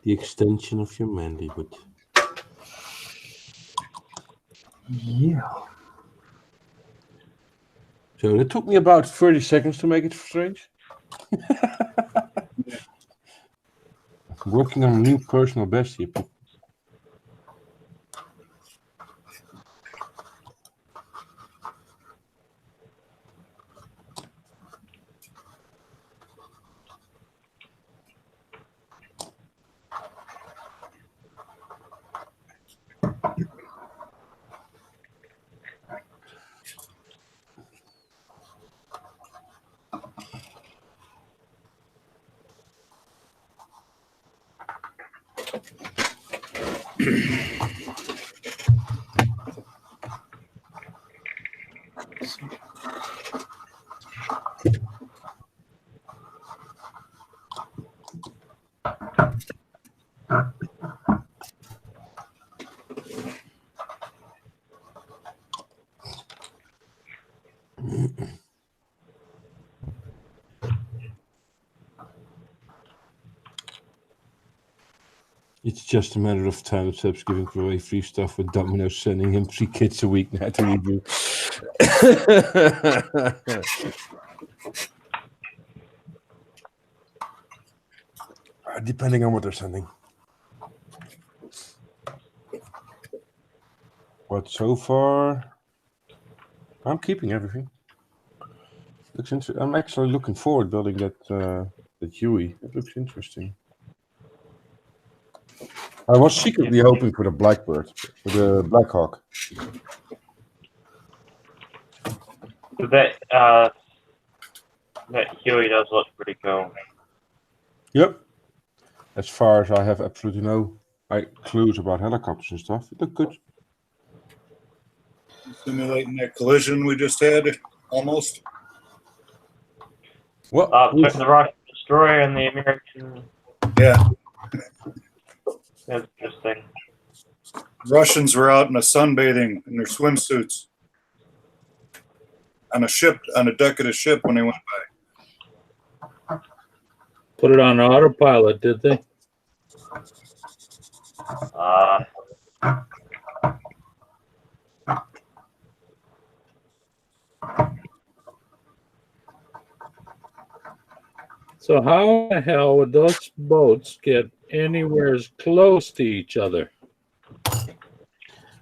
The extension of your manlyhood. Yeah. So it took me about 30 seconds to make it strange. Working on a new personal best here. It's just a matter of time. Seb's giving away free stuff with Domino's, sending him 3 kits a week now to review. Depending on what they're sending. But so far, I'm keeping everything. Looks interesting. I'm actually looking forward building that Huey. It looks interesting. I was secretly hoping for the Blackbird, for the Blackhawk. That Huey does look pretty cool. Yep. As far as I have absolutely no clues about helicopters and stuff, it looked good. Simulating that collision we just had, almost. Well, between the Russian destroyer and the American. Yeah. That's interesting. Russians were out in a sunbathing in their swimsuits on a ship, on the deck of the ship when they went by. Put it on autopilot, did they? So how the hell would those boats get anywhere as close to each other?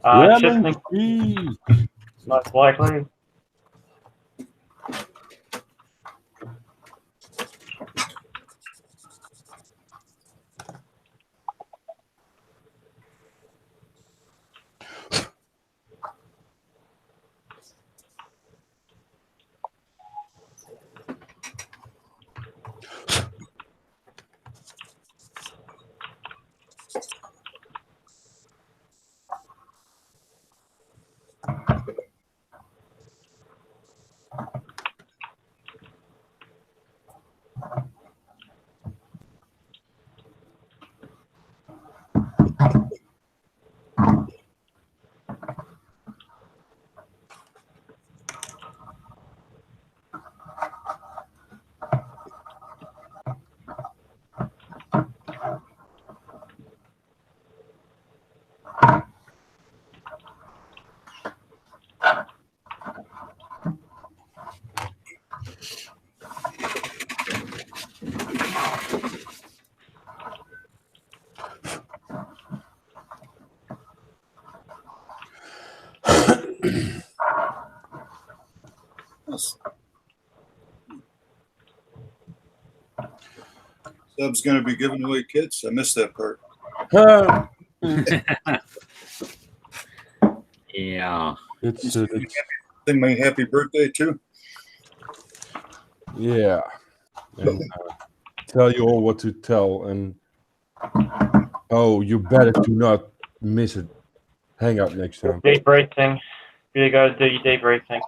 Shifting, most likely. Yes. Sub's going to be giving away kits. I missed that part. Yeah. It's Sing me happy birthday too. yeah, and tell you all what to tell, and oh, you better do not miss it. Hangout next time. Day break thing. You gotta do your day break thing.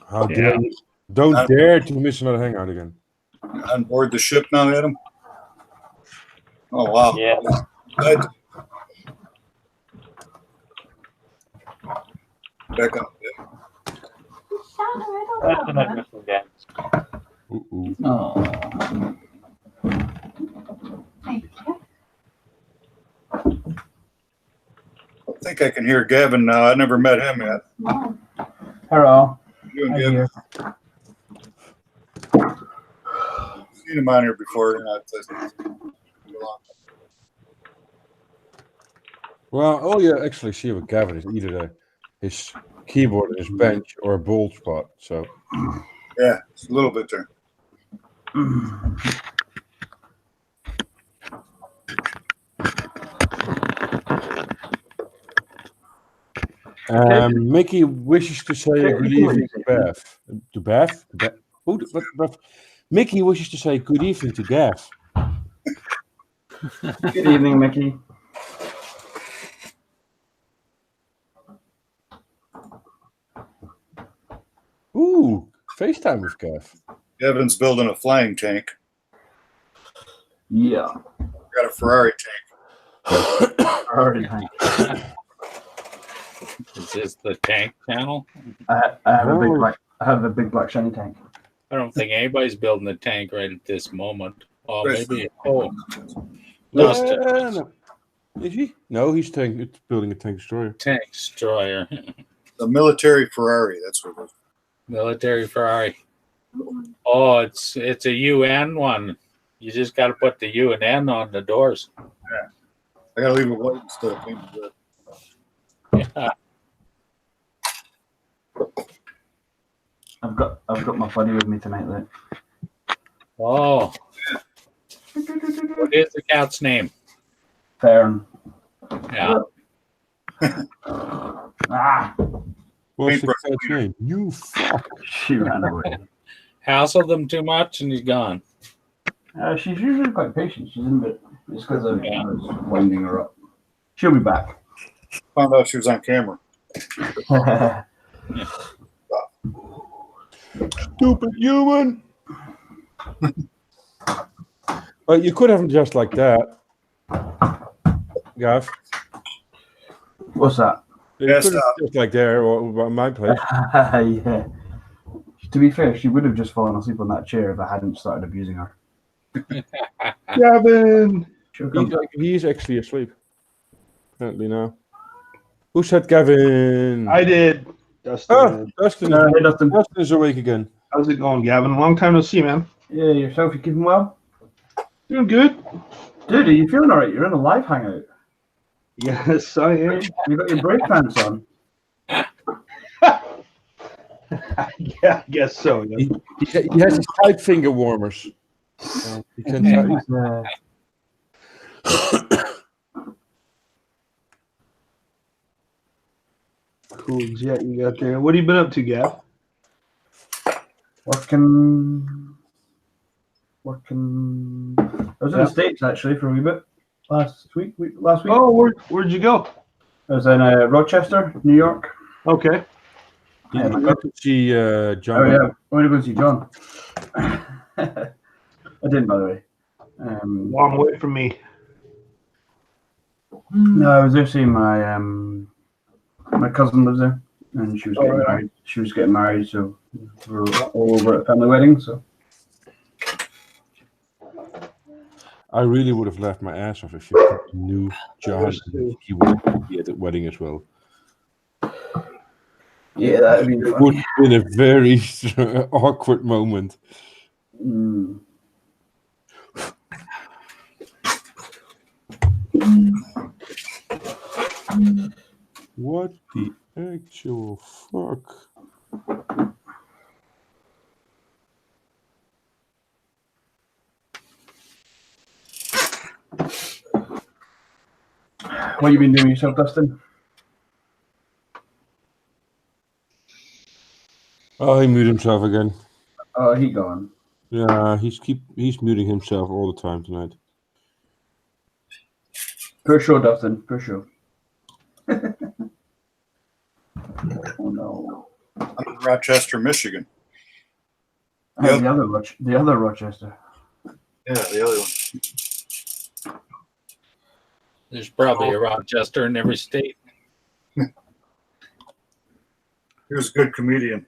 How dare you? Don't dare to miss another hangout again. On board the ship now, Adam? Oh, wow. Yeah. Good. Back up. That's another missing dance. Ooh. Oh. I think I can hear Gavin now. I never met him yet. Hello. You and Hi, Gavin. dear. Seen him on here before. Well, all you actually see with Gavin is either his keyboard and his bench or a bald spot. So Yeah, it's a little bit there. Mickey wishes to say good evening to Beth. To Beth? Who? What? Mickey wishes to say good evening to Gav. Good evening, Mickey. Ooh, FaceTime with Gav. Gavin's building a flying tank. Yeah. Got a Ferrari tank. Ferrari tank. Is this the tank channel? I have a big black. I have a big black shiny tank. I don't think anybody's building a tank right at this moment. Oh, Right. maybe. Oh, Dustin. Dustin. No. Is he? No, he's building a tank destroyer. Tank destroyer. The military Ferrari. That's what it is. Military Ferrari. Oh, it's a UN one. You just got to put the U and N on the doors. I got to leave it white instead of painted red. Yeah. I've got my buddy with me tonight, look. Oh. What is the cat's name? Fern. Yeah. Ah, What's the Paintbrush cat's name? You fuck. she ran away. Hassled him too much and he's gone. She's usually quite patient. She's in bit. It's because I was winding her up. She'll be back. Found out she was on camera. Stupid human. Well, you could have him just like that, Gav. What's that? You Yes, could have just like there or my place. Yeah. To be fair, she would have just fallen asleep on that chair if I hadn't started abusing her. Gavin. She'll come back. He's actually asleep. Apparently now. Who said Gavin? I did. Dustin. Oh, Dustin. Hey, Dustin. Dustin is awake again. How's it going, Gavin? Long time no see, man. Yeah, yourself, you keeping well? Doing good. Dude, are you feeling alright? You're in a live hangout. Yes, I am. You got your brake pants on. Yeah, I guess so. Yeah. He has his tight finger warmers. He can Cool jet you got there. What have you been up to, Gav? Working. I was in the States actually for a wee bit last week. Oh, where'd you go? I was in Rochester, New York. Okay. You got to see John. Oh yeah, I went to go see John. I didn't, by the way. Long way from me. No, I was there seeing my my cousin lives there, and she was getting married. She was getting married, so we were all over at a family wedding. So I really would have laughed my ass off if you knew John. He would be at the wedding as well. yeah, that would be It would funny. have been a very awkward moment. Mm. What the actual fuck? What you been doing yourself, Dustin? Oh, he muted himself again. Oh, he gone. Yeah, he's muting himself all the time tonight. For sure, Dustin. For sure. Oh no. I'm in Rochester, Michigan. Oh, the other Rochester. Yeah, the other one. There's probably a Rochester in every state. He was a good comedian.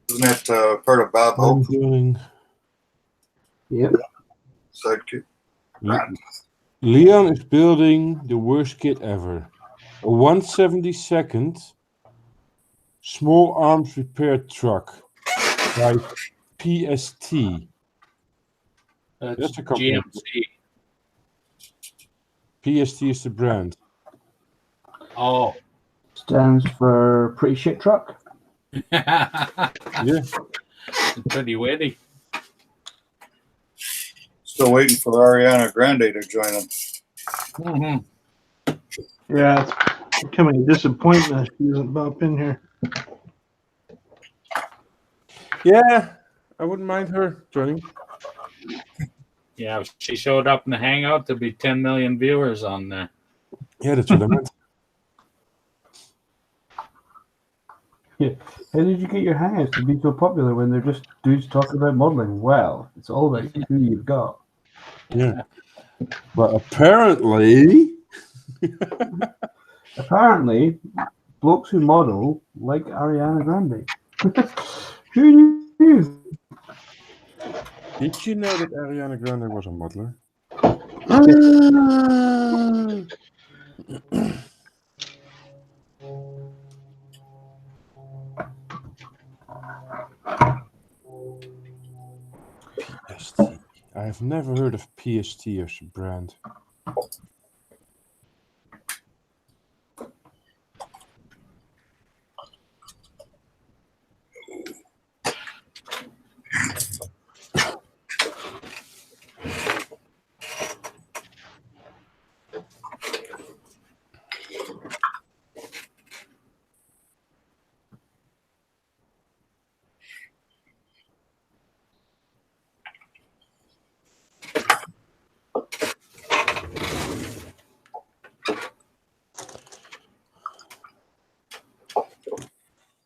Isn't that part of Bob I'm Hope? doing Yep. Sidekick. Leon is building the worst kit ever. A 1/72nd small arms repair truck by PST. That's a company. GMC. PST is the brand. Oh. Stands for pretty shit truck. Yeah. Pretty witty. Still waiting for Ariana Grande to join them. Mm-hmm. Yeah, it's becoming a disappointment if she doesn't pop in here. Yeah, I wouldn't mind her joining. Yeah, if she showed up in the Hangout, there'd be 10 million viewers on there. Yeah, that's what I meant. Yeah. How did you get your hangouts to be so popular when they're just dudes talking about modeling? Well, it's all about who you've got. Yeah. But apparently, blokes who model like Ariana Grande. Who knew? did you know that Ariana Grande was a modeler? PST. I have never heard of PST as a brand.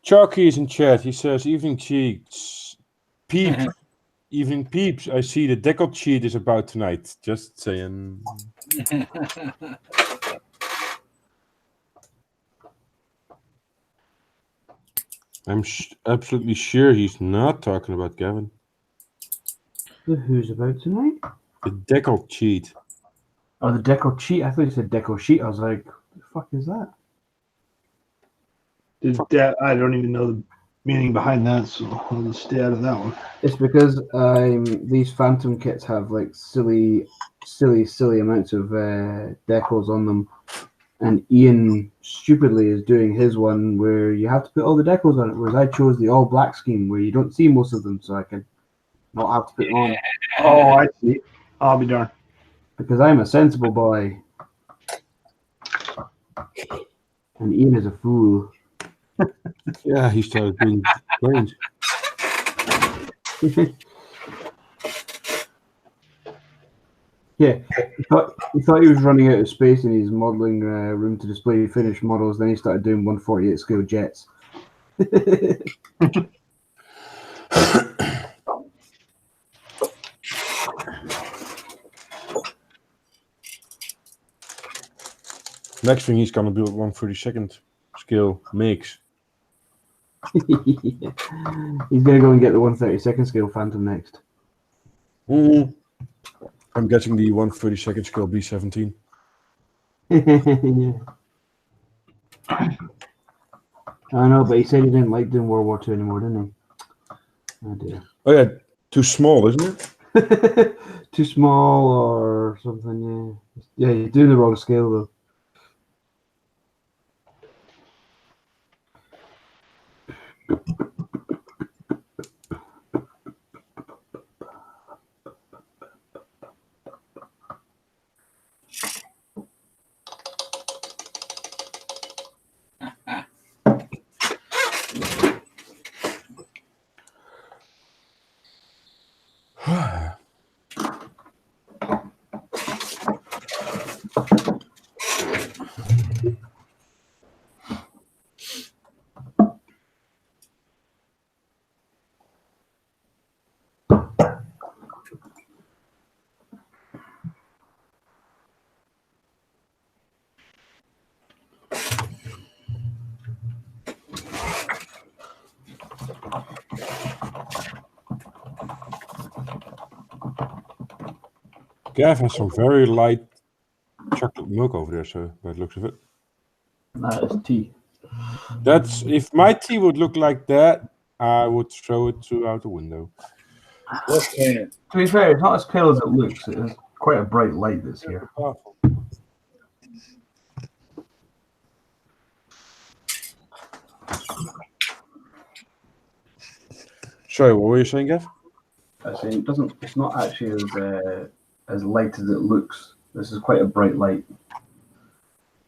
Chalky is in chat. He says, "Evening cheeks, peeps, evening peeps. I see the decal cheat is about tonight. Just saying." I'm absolutely sure he's not talking about Gavin. Who's about tonight? The decal cheat. Oh, the deco cheat. I thought you said deco sheet. I was like, the fuck is that? I don't even know the meaning behind that, so I'll just stay out of that one. It's because these Phantom kits have like silly amounts of decals on them, and Ian stupidly is doing his one where you have to put all the decals on it, whereas I chose the all black scheme where you don't see most of them, so I can not have to put them on. Oh, I see. I'll be darned. Because I'm a sensible boy, and Ian is a fool. Yeah, he started doing planes. Yeah, he thought he was running out of space in his modelling room to display finished models. Then he started doing 1/48 scale jets. Next thing he's gonna build 1/32nd scale makes. He's gonna go and get the 1/32nd scale Phantom next. I'm guessing the 1/32nd scale B-17. Yeah. I know, but he said he didn't like doing World War II anymore, didn't he? Oh dear. Oh yeah, too small, isn't it? Too small or something, yeah. Yeah, you're doing the wrong scale though. Gav has some very light chocolate milk over there, so by the looks of it. That is tea. That's if my tea would look like that, I would throw it out the window. What's cleaner? To be fair, it's not as pale as it looks. It is quite a bright light this here. Sorry, what were you saying, Gav? I say it doesn't. It's not actually as light as it looks. This is quite a bright light.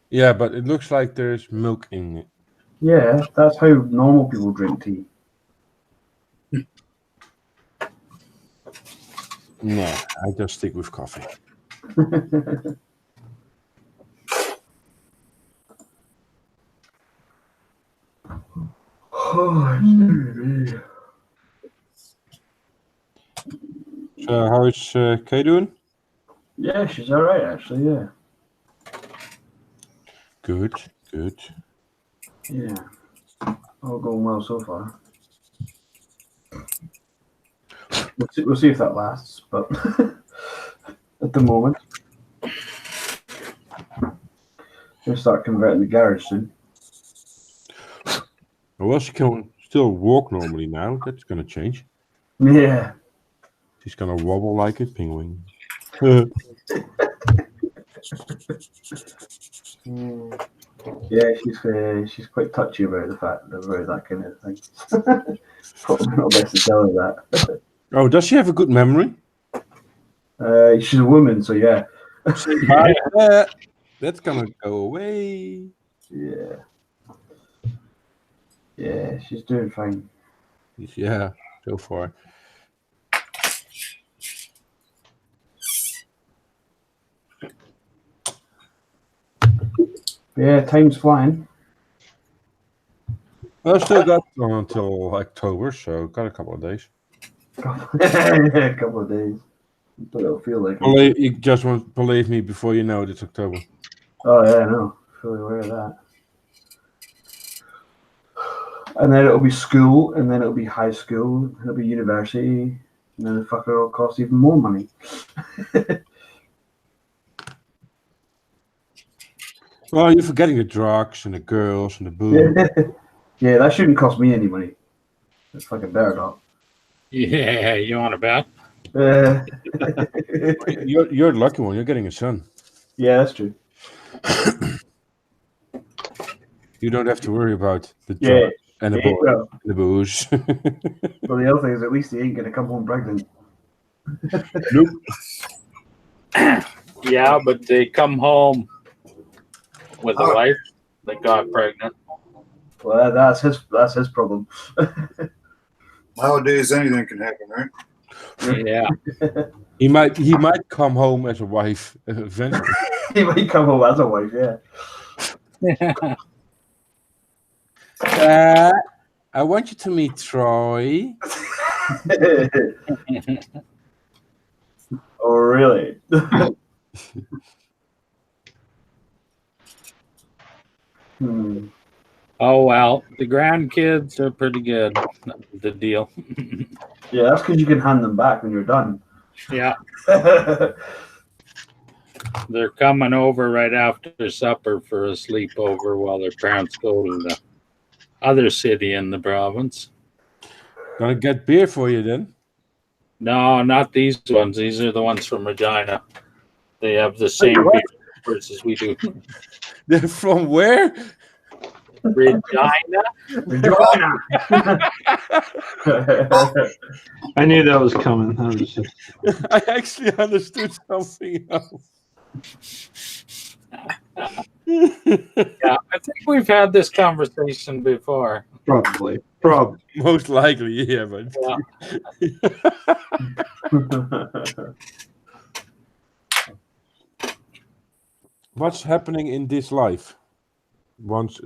Yeah, but it looks like there's milk in it. Yeah, that's how normal people drink tea. No, I just stick with coffee. So how is Kay doing? Yeah, she's all right actually. Yeah. Good, good. Yeah. All going well so far. We'll see if that lasts, but at the moment, we'll start converting the garage soon. Well, she can still walk normally now. That's gonna change. Yeah. She's gonna wobble like a penguin. Yeah, she's quite touchy about the fact about that kind of thing. Probably not best to tell her that. Oh, does she have a good memory? She's a woman, so yeah. That's gonna go away. Yeah. Yeah, she's doing fine. Yeah, so far. Yeah, time's flying. Well, I still got until October, so got a couple of days. Yeah, a couple of days. But it'll feel like it. You just won't believe me before you know it's October. Oh yeah, I know. Fully aware of that. And then it'll be school, and then it'll be high school, and it'll be university, and then the fucker will cost even more money. Well, you're forgetting the drugs and the girls and the booze. Yeah, that shouldn't cost me any money. That's fucking better not. Yeah, you want to bet? You're the lucky one. You're getting a son. Yeah, that's true. You don't have to worry about the drugs and the, well, the booze. Well, the other thing is, at least he ain't gonna come home pregnant. Nope. Yeah, but they come home with a wife that got pregnant. Well, that's his problem. Nowadays, anything can happen, right? Yeah. He might come home as a wife eventually. He might come home as a wife, yeah. I want you to meet Troy. Oh, really? Oh, well, the grandkids are pretty good. The deal. Yeah, that's because you can hand them back when you're done. Yeah. They're coming over right after supper for a sleepover while their parents go to the other city in the province. Gonna get beer for you then? No, not these ones. These are the ones from Regina. They have the same beer versus we do. They're from where? Regina. Regina. I knew that was coming. That was just... I actually understood something else. Yeah, I think we've had this conversation before. Probably. Most likely, yeah, but what's happening in this life once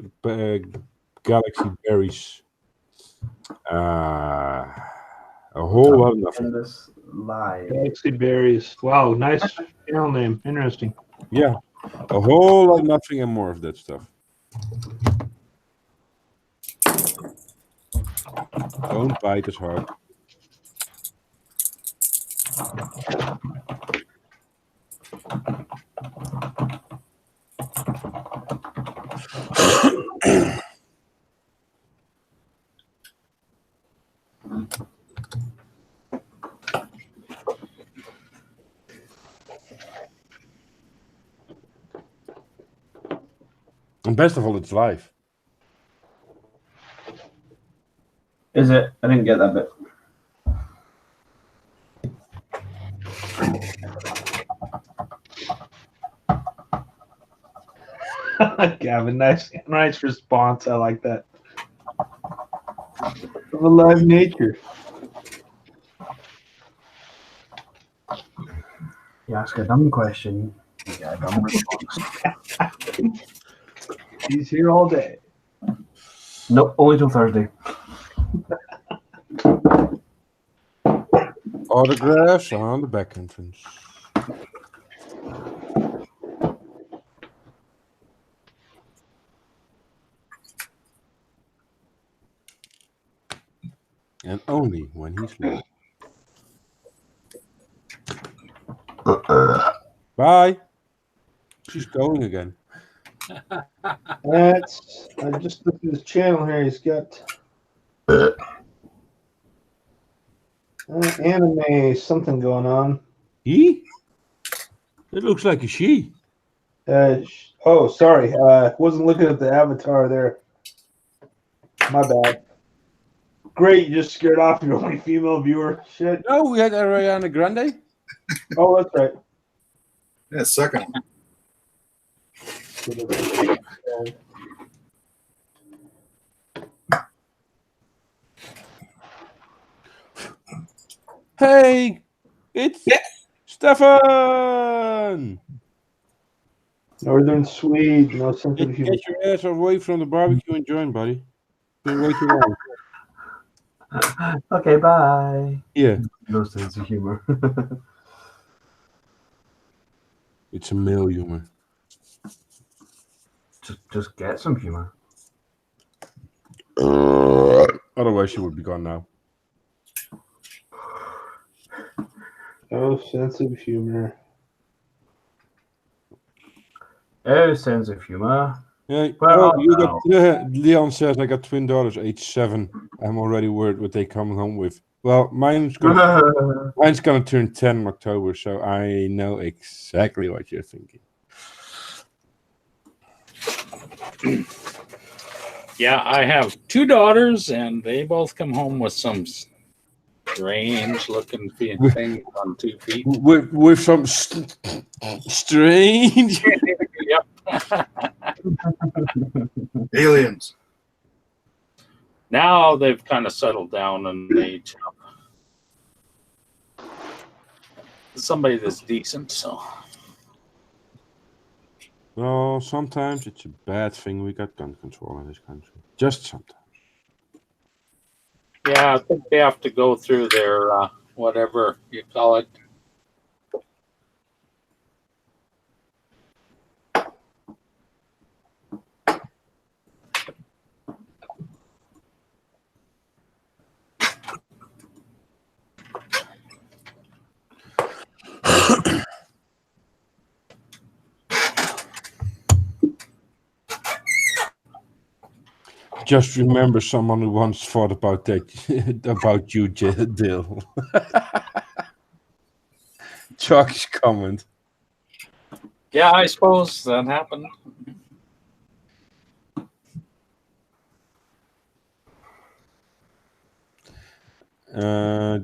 galaxy buries a whole lot of nothing? This live. Galaxy berries. Wow, nice channel name. Interesting. Yeah, a whole lot of nothing and more of that stuff. Don't bite as hard. And best of all, it's live. Is it? I didn't get that bit. Gavin, nice response. I like that. Of a live nature. You ask a dumb question, you get a dumb response. He's here all day. Nope, only till Thursday. Autographs on the back entrance. And only when he's ready. Bye. She's going again. I just looked at his channel here. He's got anime something going on. He? It looks like a she. Oh, sorry. Wasn't looking at the avatar there. My bad. Great, you just scared off your only female viewer. Shit. No, we had Ariana Grande. Oh, that's right. Yeah, second. Hey, it's Stefan. Northern Swede, no sense of humor. Get your ass away from the barbecue and join, buddy. Been way too long. Okay, bye. Yeah. No sense of humor. It's a male humor. Just get some humor. Otherwise, she would be gone now. No sense of humor. Oh, sense of humor. Yeah, Well, Leon says I got twin daughters, age 7. I'm already worried what they come home with. Well, mine's gonna turn 10 in October, so I know exactly what you're thinking. Yeah, I have 2 daughters, and they both come home with some strange-looking things on 2 feet. With some strange. Yep. Aliens. Now they've kind of settled down and they somebody that's decent. So, Well, sometimes it's a bad thing we got gun control in this country. Just sometimes. yeah, I think they have to go through their whatever you call it. Just remember someone who once thought about that about you, Dill. Chuck's comment. Yeah, I suppose that happened.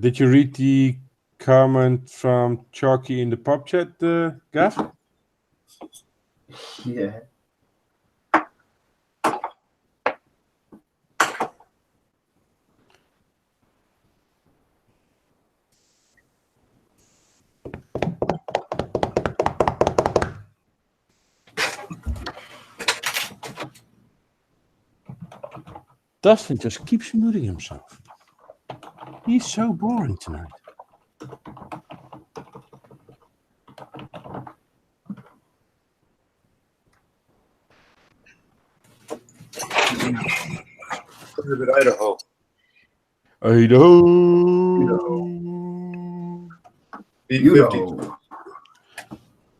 Did you read the comment from Chalky in the pub chat, Gav? Yeah. Dustin just keeps muting himself. He's so boring tonight. Private Idaho. Idaho. B-52.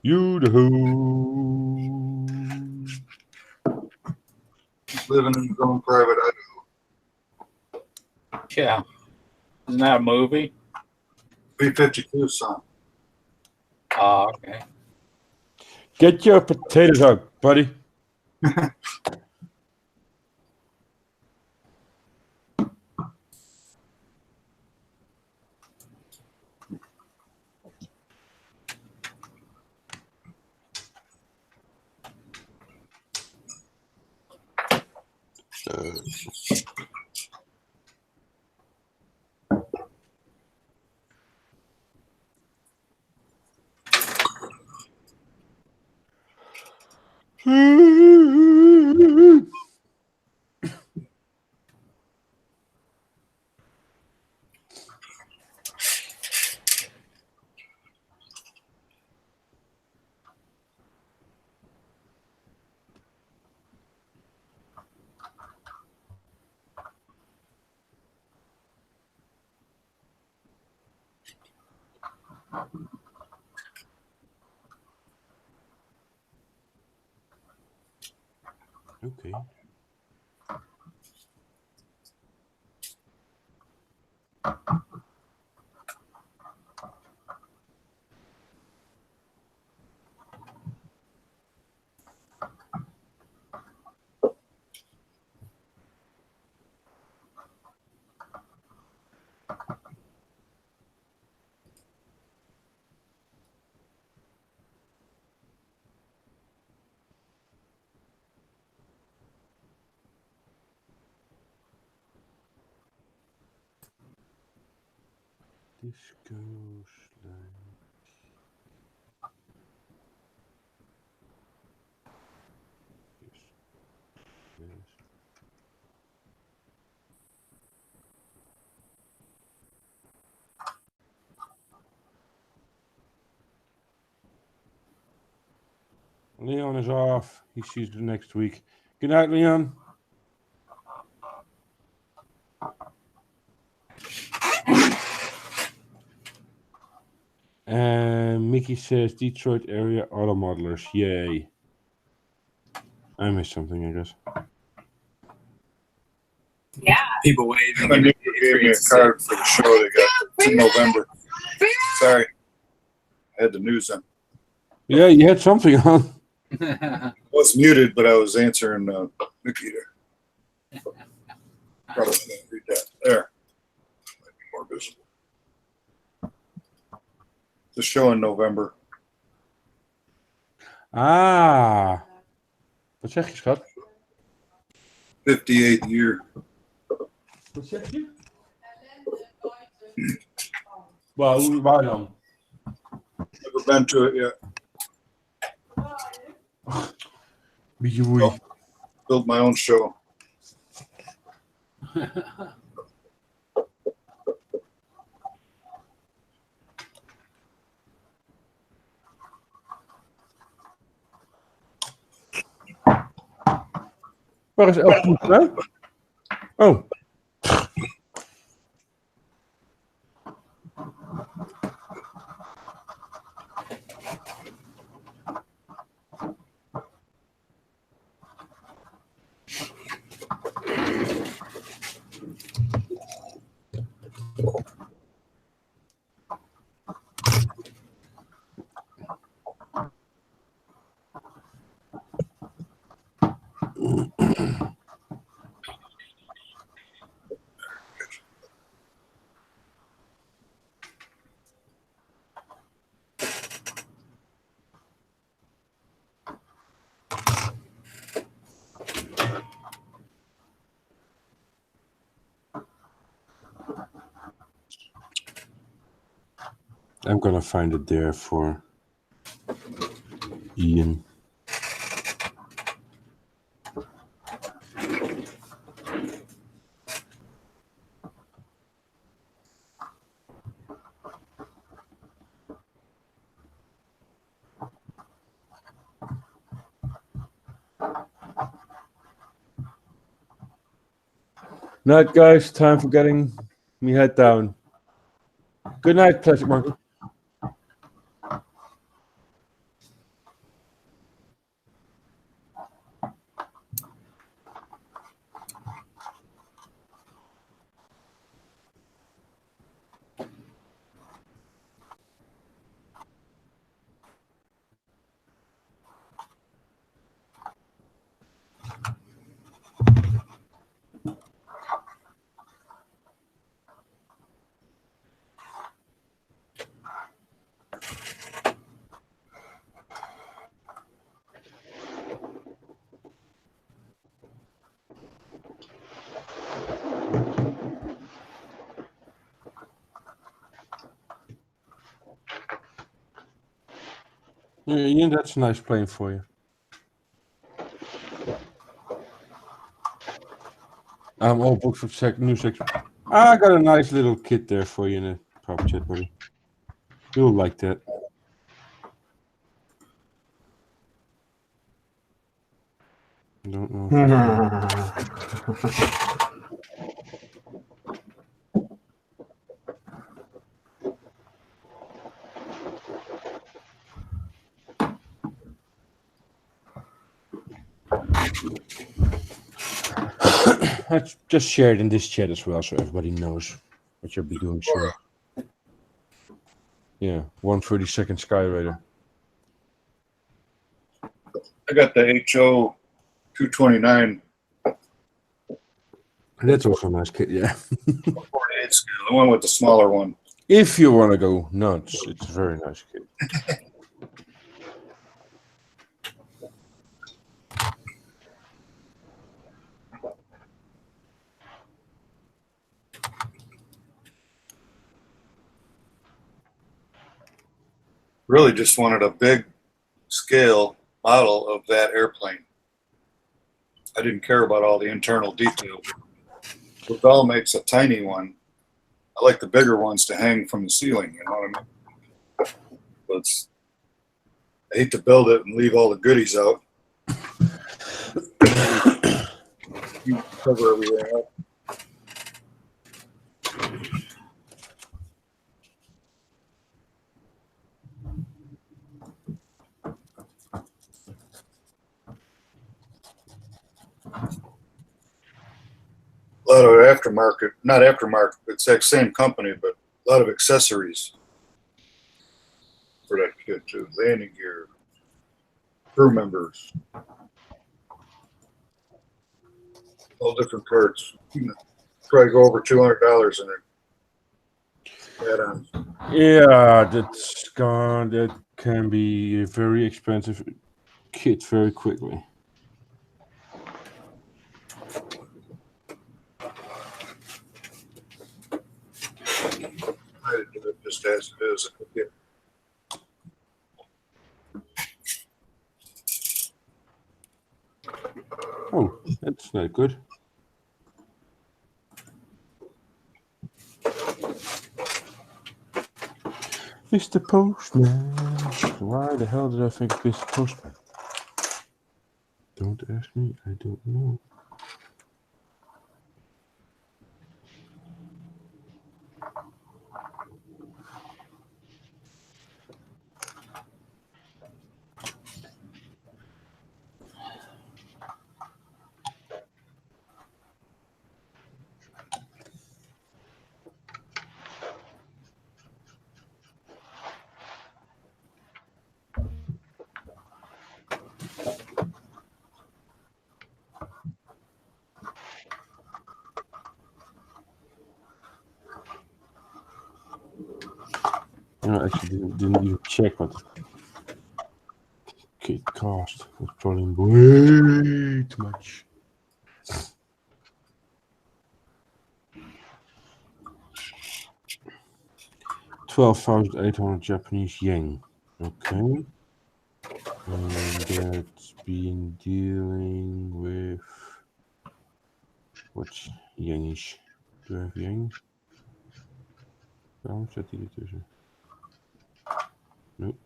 Idaho. Living in his own private Idaho. Yeah, isn't that a movie? B-52 son. Oh, okay. Get your potatoes out, buddy. Okay. This goes like this. This. Leon is off. He sees you next week. Good night, Leon. And Mickey says Detroit area auto modelers. Yay. I missed something, I guess. People waving. My neighbor gave me a card for the show they got. It's in November. Sorry. I had the news on. Yeah, you had something on. I was muted, but I was answering Mickey there. Probably can't read that. There. Might be more visible. The show in November. Ah. Wat zeg je, schat? 58th year. Wat zeg je? Waar dan? Never been to it yet. Beetje woei. Built my own show. Waar is El Poes nou? Oh. I'm gonna find it there for Ian. Night, guys. Time for getting me head down. Good night, Plastic Monkey. Yeah, that's a nice plane for you. I'm all booked for new section. I got a nice little kit there for you in the prop chat, buddy. You'll like that. Don't know. I just share it in this chat as well, so everybody knows what you'll be doing soon. Yeah, 132nd Sky Raider. I got the HO 229. That's also a nice kit, yeah. 48 scale, the one with the smaller one. If you want to go nuts, it's a very nice kit. Really just wanted a big scale model of that airplane. I didn't care about all the internal details. Bell makes a tiny one. I like the bigger ones to hang from the ceiling, you know what I mean? But I hate to build it and leave all the goodies out. You cover everything up. A lot of aftermarket, not aftermarket, it's that same company, but a lot of accessories for that kit too. Landing gear, crew members, all different parts. You can probably go over $200 in it. Add-ons. Yeah, that's gone. That can be a very expensive kit very quickly. I did it just as it is. Yeah. Oh, that's not good. Mr. Postman. Why the hell did I think of Mr. Postman? Don't ask me, I don't know. No, actually didn't even check what the kit cost. It's probably way too much. $12,800 Japanese yen. Okay. And that's been dealing with what's yenish? Do I have yen? Waarom zet hij ertussen? Nope.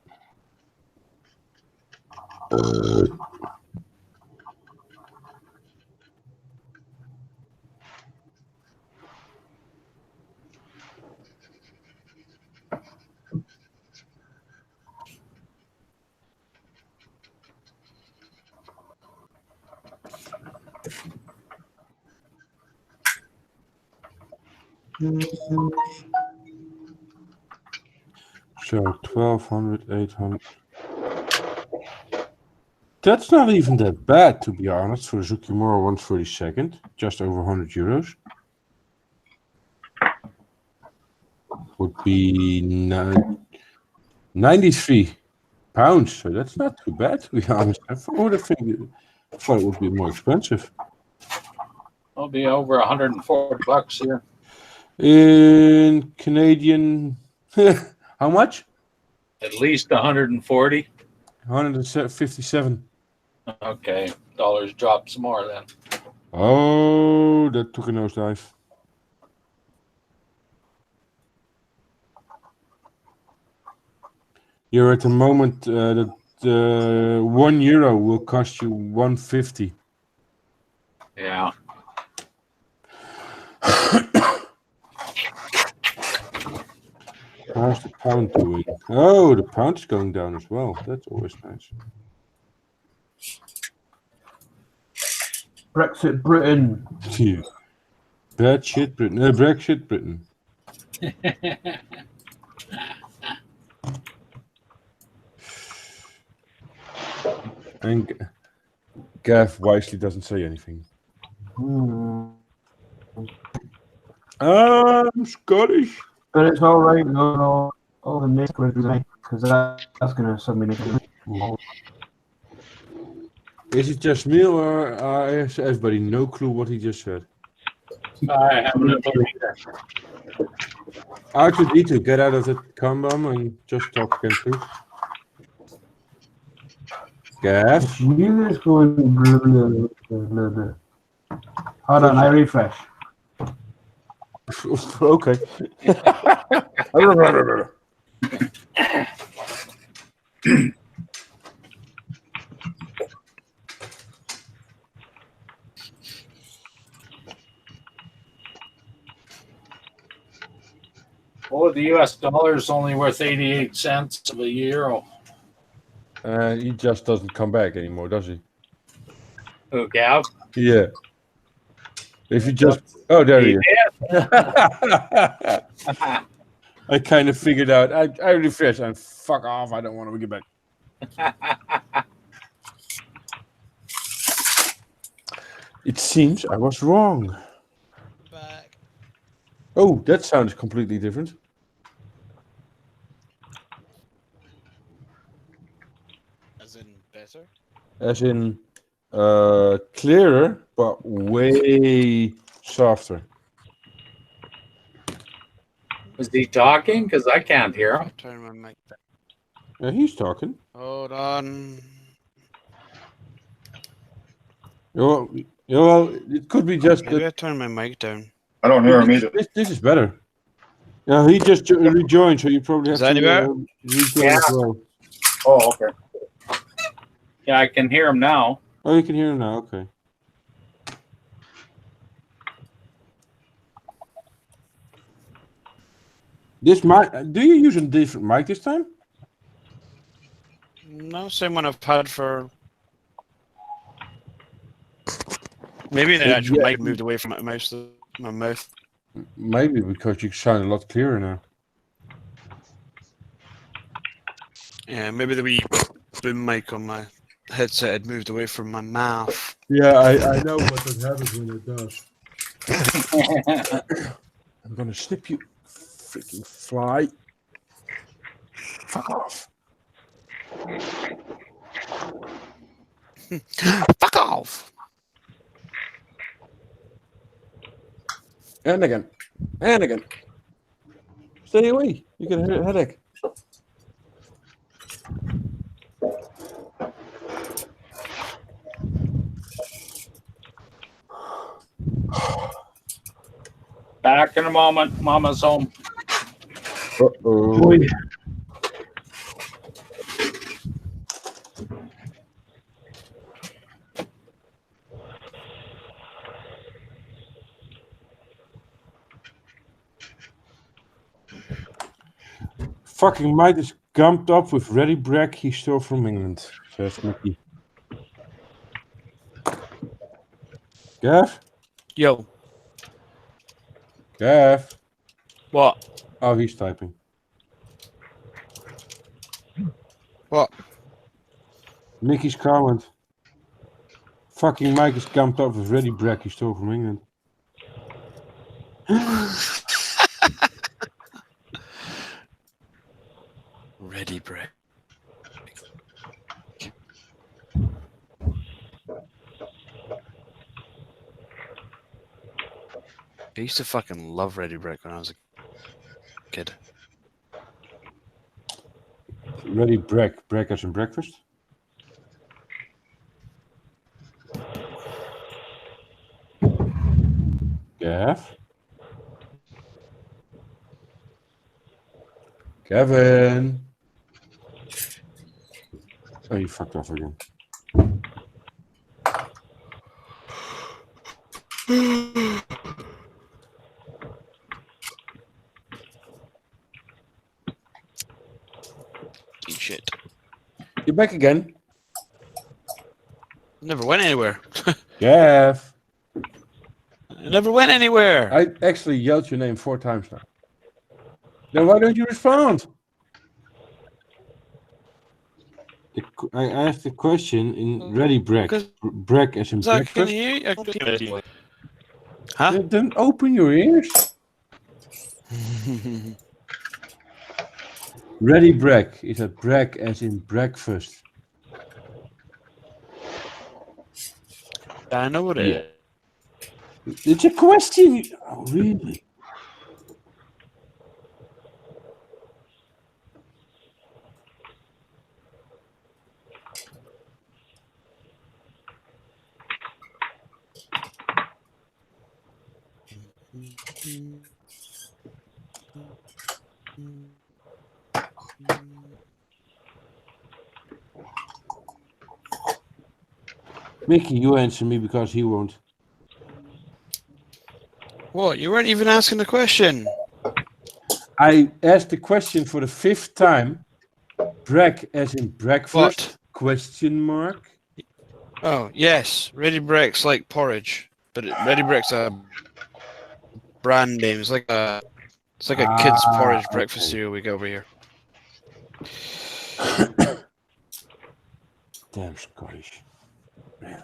So 1,200, 800. That's not even that bad, to be honest, for Zukimura 132nd. Just over €100. Would be 93 pounds. So that's not too bad, to be honest. I thought it would be more expensive. I'll be over $140 here. In Canadian, how much? At least 140. 157. Okay, dollars dropped some more then. Oh, that took a nosedive. You're at the moment that €1 will cost you 150. Yeah. How's the pound doing? Oh, the pound's going down as well. That's always nice. Brexit Britain. Yeah. Bad shit Britain. Brexit Britain. And Gav wisely doesn't say anything. I'm Scottish. But it's all right. No, all the next because that's gonna suddenly make it. Is it just me or has everybody no clue what he just said? I haven't a clue either. R2D2, get out of the combom and just talk again, please. Gav? You just going blah, blah, blah, blah. Hold on, I refresh. Okay. Oh, the US dollar is only worth 88 cents of a euro. He just doesn't come back anymore, does he? Who, Gav? Yeah. If you just... Oh, there he is. I kind of figured out. I refresh and fuck off. I don't want to get back. It seems I was wrong. Back. Oh, that sounds completely different. As in better? As in clearer, but way softer. Was he talking? Because I can't hear him. Turn my mic. Yeah, he's talking. Hold on. Well, it could be just Maybe that I turn my mic down. I don't hear him either. this is better. Yeah, he just rejoined, so you probably have Is that any better? to rejoin as well. Oh, okay. Yeah, I can hear him now. Oh, you can hear him now. Okay. This mic. Do you use a different mic this time? No, same one I've had for. Maybe the actual mic moved away from my mouth. Maybe because you sound a lot clearer now. Yeah, maybe the wee boom mic on my headset had moved away from my mouth. Yeah, I know what that happens when it does. I'm gonna snip you, freaking fly. Fuck off. Fuck off! And again. And again. Stay away. You get a headache. Back in a moment. Mama's home. Uh-oh. Fucking Mike is gummed up with ready brag he stole from England, says Mickey. Gav? Yo. Gav? What? Oh, he's typing. What? Mickey's comment. Fucking Mike is gummed up with ready brag he stole from England. Ready break. I used to fucking love Ready Break when I was a kid. Ready brag as in breakfast? Gav? Kevin? Oh, you fucked off again. Eat shit. You're back again. Never went anywhere. Gav. I never went anywhere. I actually yelled your name 4 times now. Then why don't you respond? I asked a question in ready break. Break as in I can breakfast. hear you. I can hear you. Huh? Then open your ears. Ready break. Is that break as in breakfast? I know what it is. It's a question. Oh, really? Mickey, you answer me because he won't. What? You weren't even asking the question. I asked the question for the 5th time. Break as in breakfast? What? Question mark. Oh, yes. Ready Break's like porridge. But Ready Break's a brand name. It's like a kid's porridge breakfast cereal we get over here. Damn Scottish. Really?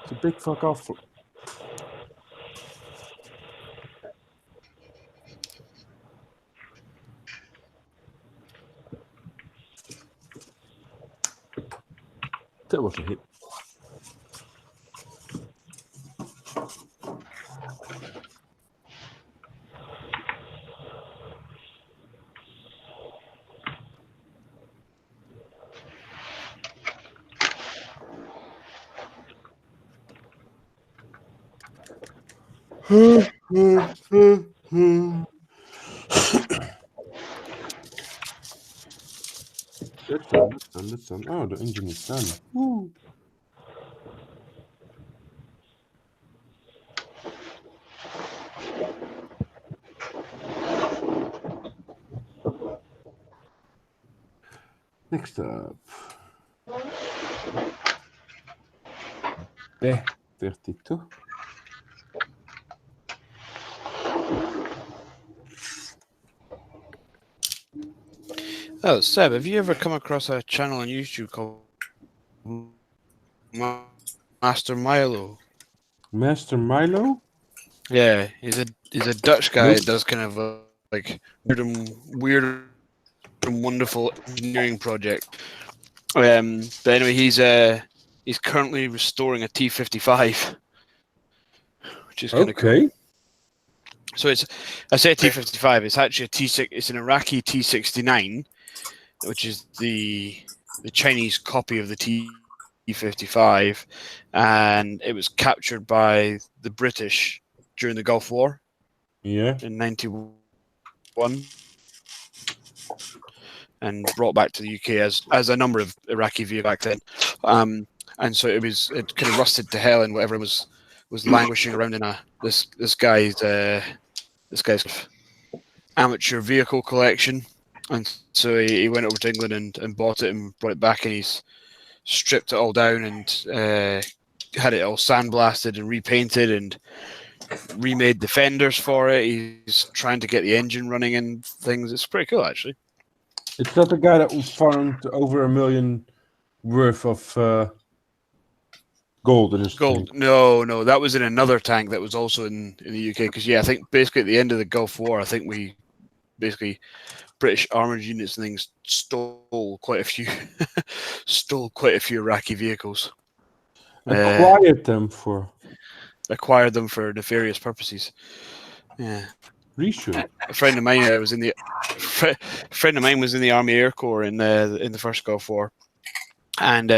It's a big fuck off. That was a hit. That's done. Oh, the engine is done. Woo. Next up. B32. Oh, Seb, have you ever come across a channel on YouTube called Master Milo? Master Milo? Yeah, he's a Dutch guy Nope. that does kind of like weird and wonderful engineering project. But anyway, he's currently restoring a T-55, which is kind of cool. So I say T-55. It's actually a T6. It's an Iraqi T-69, which is the Chinese copy of the T-55, and it was captured by the British during the Gulf War. Yeah. In 91, and brought back to the UK as a number of Iraqi vehicles back then. And so it kind of rusted to hell, and whatever was languishing around in this guy's amateur vehicle collection. And so he went over to England and bought it and brought it back, and he's stripped it all down and had it all sandblasted and repainted and remade the fenders for it. He's trying to get the engine running and things. It's pretty cool, actually. It's not the guy that found over $1 million worth of gold in his gold. tank. No, that was in another tank that was also in the UK. Because I think basically at the end of the Gulf War, I think we basically British armored units and things stole quite a few Iraqi vehicles. Acquired them for nefarious purposes. Yeah. Reshoot. A friend of mine was in the friend of mine was in the Army Air Corps in the first Gulf War, and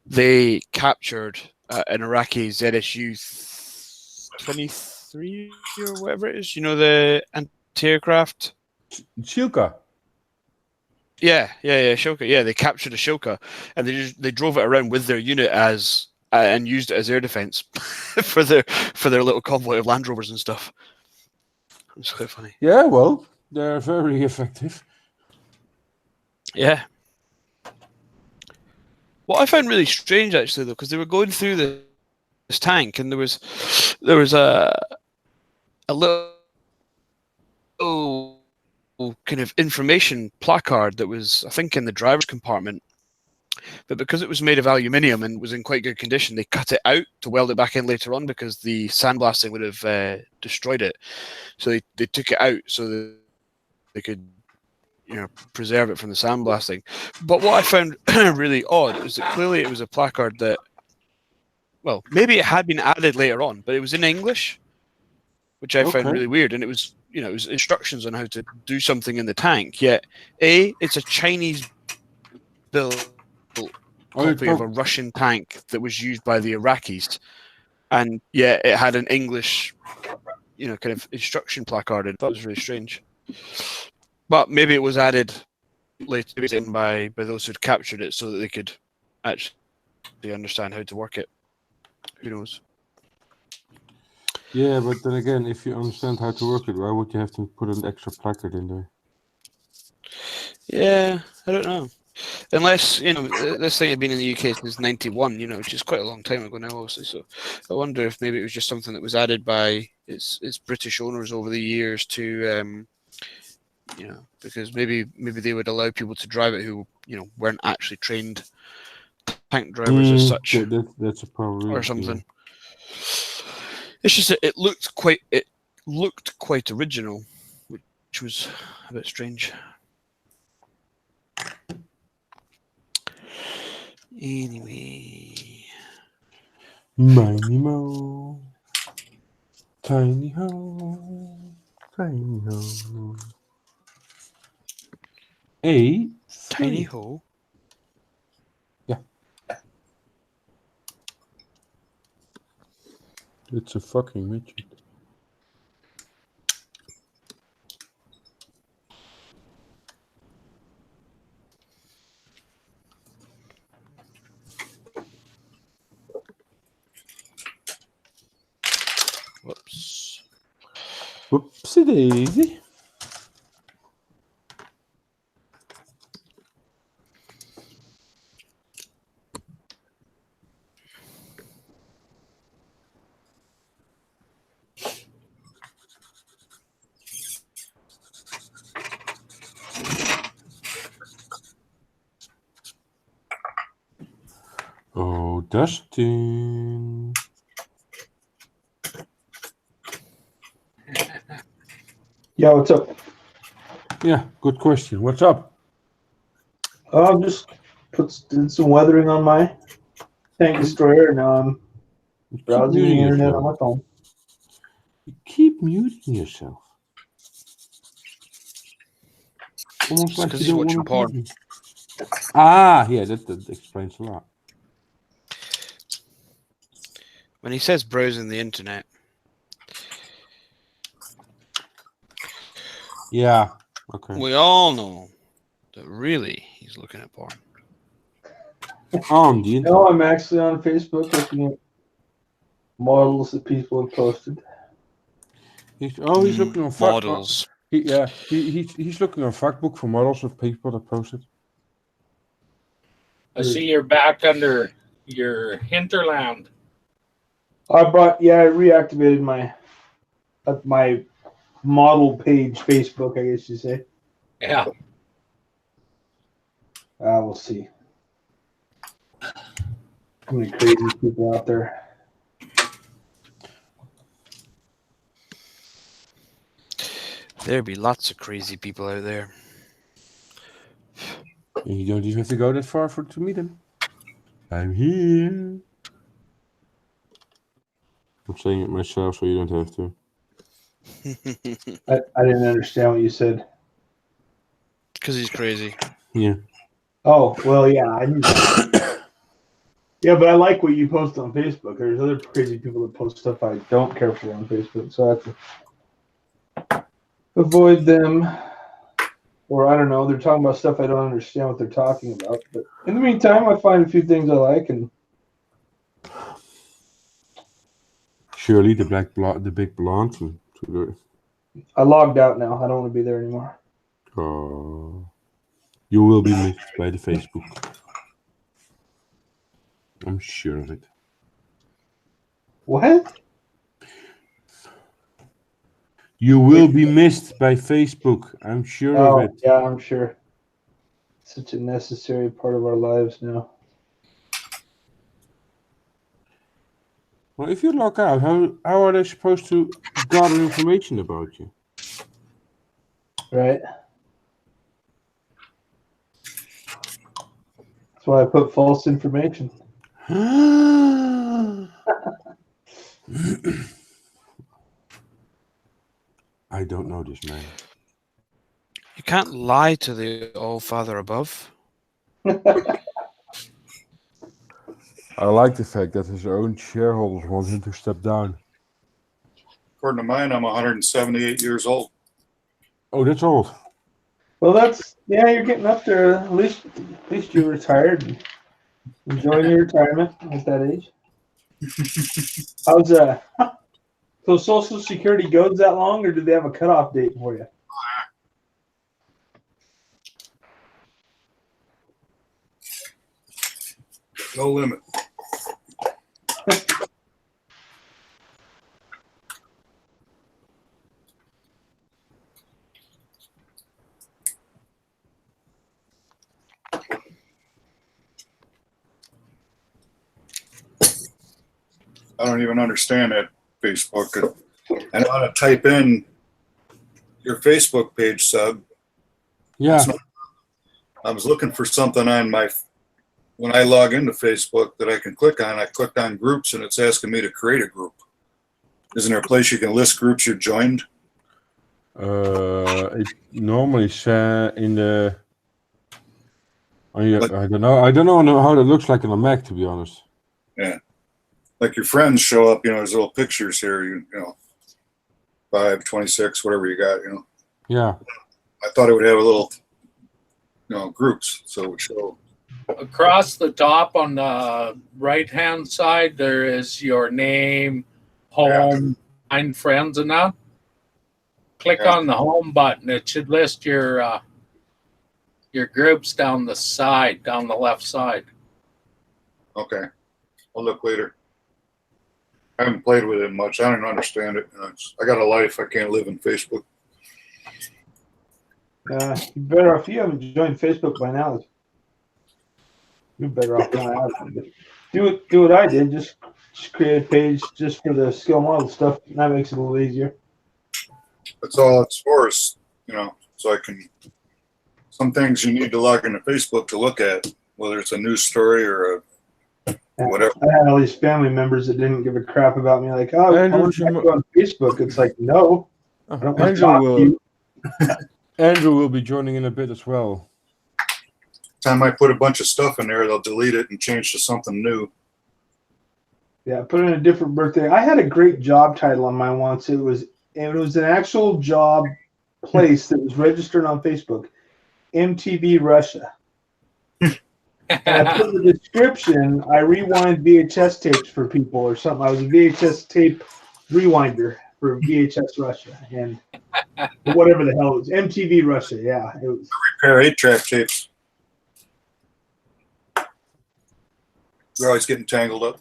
they captured an Iraqi ZSU 23 or whatever it is. You know, the anti-aircraft. Shilka. Yeah, Shilka. Yeah, they captured a Shilka, and they drove it around with their unit as and used it as air defense for their little convoy of Land Rovers and stuff. It's quite funny. Yeah, well, they're very effective. Yeah. What I found really strange, actually, though, because they were going through this tank, and there was a little kind of information placard that was, I think, in the driver's compartment. But because it was made of aluminium and was in quite good condition, they cut it out to weld it back in later on because the sandblasting would have destroyed it. So they took it out so that they could, preserve it from the sandblasting. But what I found really odd was that clearly it was a placard that, well, maybe it had been added later on, but it was in English, which I found really weird. And it was, it was instructions on how to do something in the tank. Yet, it's a Chinese built copy of a Russian tank that was used by the Iraqis, and yet it had an English, kind of instruction placard. And that was really strange. But maybe it was added later by those who'd captured it so that they could actually understand how to work it. Who knows? Yeah, but then again, if you understand how to work it, why would you have to put an extra placard in there? Yeah, I don't know. Unless, this thing had been in the UK since 91, which is quite a long time ago now, obviously. So I wonder if maybe it was just something that was added by its British owners over the years to, because maybe they would allow people to drive it who, weren't actually trained tank drivers as such. That's a problem. Or something. It's just that it looked quite original, which was a bit strange. Anyway. Miny mo. Tiny ho. Tiny ho. Tiny ho. Yeah. It's a fucking midget. Whoops. Whoopsie daisy. Oh, Dustin. Yeah, what's up? Yeah, good question. What's up? Just did some weathering on my tank destroyer. Now I'm browsing the internet on my phone. You keep muting yourself. Almost like because you he's don't watching want to porn. Ah, yeah, that explains a lot. When he says browsing the internet. Yeah, okay. We all know that really he's looking at porn. On the internet. No, I'm actually on Facebook looking at models that people have posted. He's looking on models. He's looking on Factbook for models of people that posted. I see you're back under your hinterland. I reactivated my model page Facebook, I guess you say. Yeah. We'll see. How many crazy people out there? There'd be lots of crazy people out there. And you don't even have to go that far to meet them. I'm here. I'm saying it myself, so you don't have to. I didn't understand what you said. Because he's crazy. Yeah. Oh, well, yeah, I knew that. Yeah, but I like what you post on Facebook. There's other crazy people that post stuff I don't care for on Facebook, so I have to avoid them. Or I don't know, they're talking about stuff I don't understand what they're talking about. But in the meantime, I find a few things I like, and Shirley, the big blonde. To I logged out now. I don't want to be there anymore. you will be missed by the Facebook. I'm sure of it. What? You will be missed by Facebook. I'm sure of it. Yeah, I'm sure. Such a necessary part of our lives now. Well, if you log out, how are they supposed to gather information about you? Right? That's why I put false information. I don't know this man. You can't lie to the All Father above. I like the fact that his own shareholders want him to step down. According to mine, I'm 178 years old. Oh, that's old. Well, you're getting up there. At least you're retired and enjoying your retirement at that age. How's so Social Security goes that long, or do they have a cutoff date for you? No limit. I don't even understand that Facebook. I know how to type in your Facebook page sub. Yeah. I was looking for something on when I log into Facebook that I can click on. I clicked on groups and it's asking me to create a group. Isn't there a place you can list groups you're joined? It normally in the. I don't know. I don't know how that looks like on a Mac, to be honest. Yeah. Like your friends show up, there's little pictures here, you know, 5, 26, whatever you got, Yeah. I thought it would have a little, groups, so it would show. Across the top on the right-hand side, there is your name, home, find friends, and that. Click on the home button. It should list your groups down the left side. Okay. I'll look later. I haven't played with it much. I don't understand it. I got a life. I can't live in Facebook. You're better off. You haven't joined Facebook by now. You're better off than I have. Do what I did. Just create a page just for the skill model stuff. And that makes it a little easier. That's all it's for, is, so I can. Some things you need to log into Facebook to look at, whether it's a news story or whatever. I had all these family members that didn't give a crap about me. Like, oh, I want to go on Facebook. It's like, no, I don't want to talk to you. Andrew will be joining in a bit as well. Time I put a bunch of stuff in there, they'll delete it and change to something new. Yeah, put in a different birthday. I had a great job title on mine once. It was an actual job place that was registered on Facebook, MTV Russia. And I put in the description, I rewind VHS tapes for people or something. I was a VHS tape rewinder for VHS Russia and whatever the hell it was. MTV Russia, yeah. It was repair 8-track tapes. They're always getting tangled up.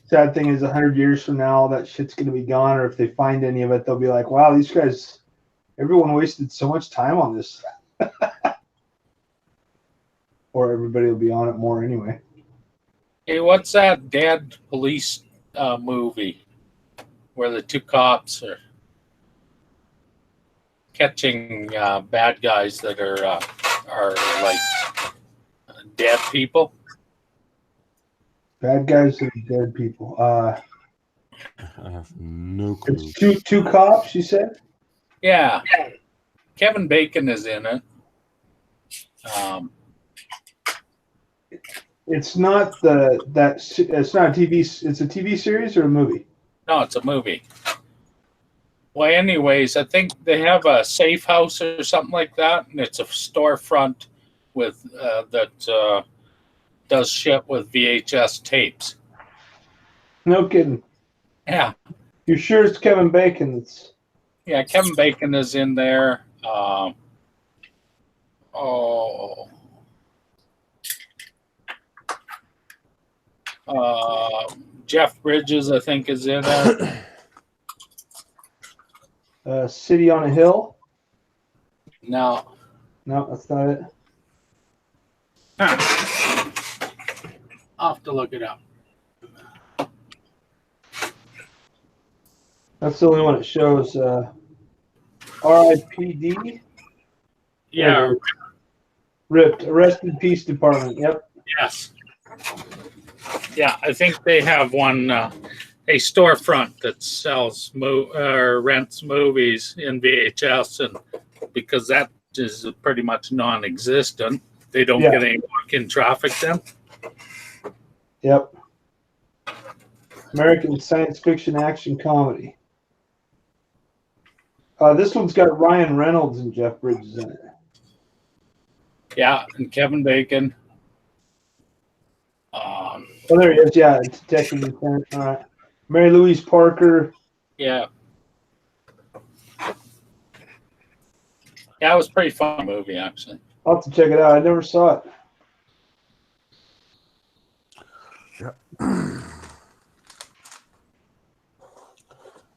Sad thing is 100 years from now, that shit's going to be gone, or if they find any of it, they'll be like, wow, these guys, everyone wasted so much time on this. Or everybody will be on it more anyway. Hey, what's that Dead Police movie where the two cops are catching bad guys that are like dead people? Bad guys and dead people. I have no clue. It's two cops, you said? Yeah. Kevin Bacon is in it. It's not it's not a TV. It's a TV series or a movie. No, it's a movie. Well, anyways, I think they have a safe house or something like that, and it's a storefront with that does shit with VHS tapes. No kidding. Yeah. You're sure it's Kevin Bacon? Yeah, Kevin Bacon is in there. Jeff Bridges, I think, is in it. City on a Hill? No, that's not it. I'll have to look it up. That's the only one it shows. RIPD? Yeah. Ripped. Arrested Peace Department. Yep. Yes. Yeah, I think they have one, a storefront that sells rents movies in VHS, and because that is pretty much non-existent, they don't get any walk-in traffic then. Yep. American Science Fiction Action Comedy. This one's got Ryan Reynolds and Jeff Bridges in it. Yeah, and Kevin Bacon. Oh, there he is. Yeah, it's Detective Lieutenant. All right. Mary Louise Parker. Yeah. Yeah, it was a pretty fun movie, actually. I'll have to check it out. I never saw it. Yeah.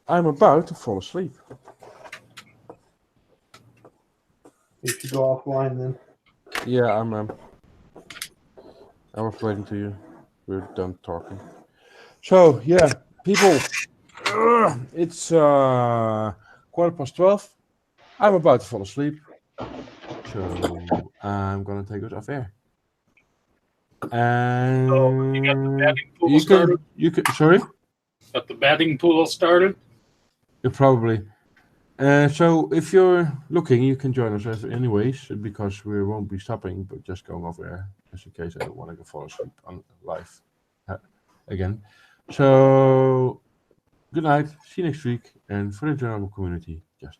I'm about to fall asleep. You should go offline then. Yeah, I was waiting to you. We're done talking. So yeah, people, it's 12:15. I'm about to fall asleep, so I'm gonna take it off air. And you got the betting pool started? You can. Sorry. Got the betting pool started? Yeah, probably. So if you're looking, you can join us anyways, because we won't be stopping, but just going off air, just in case I don't want to fall asleep on live again. So good night, see you next week, and for the general community, just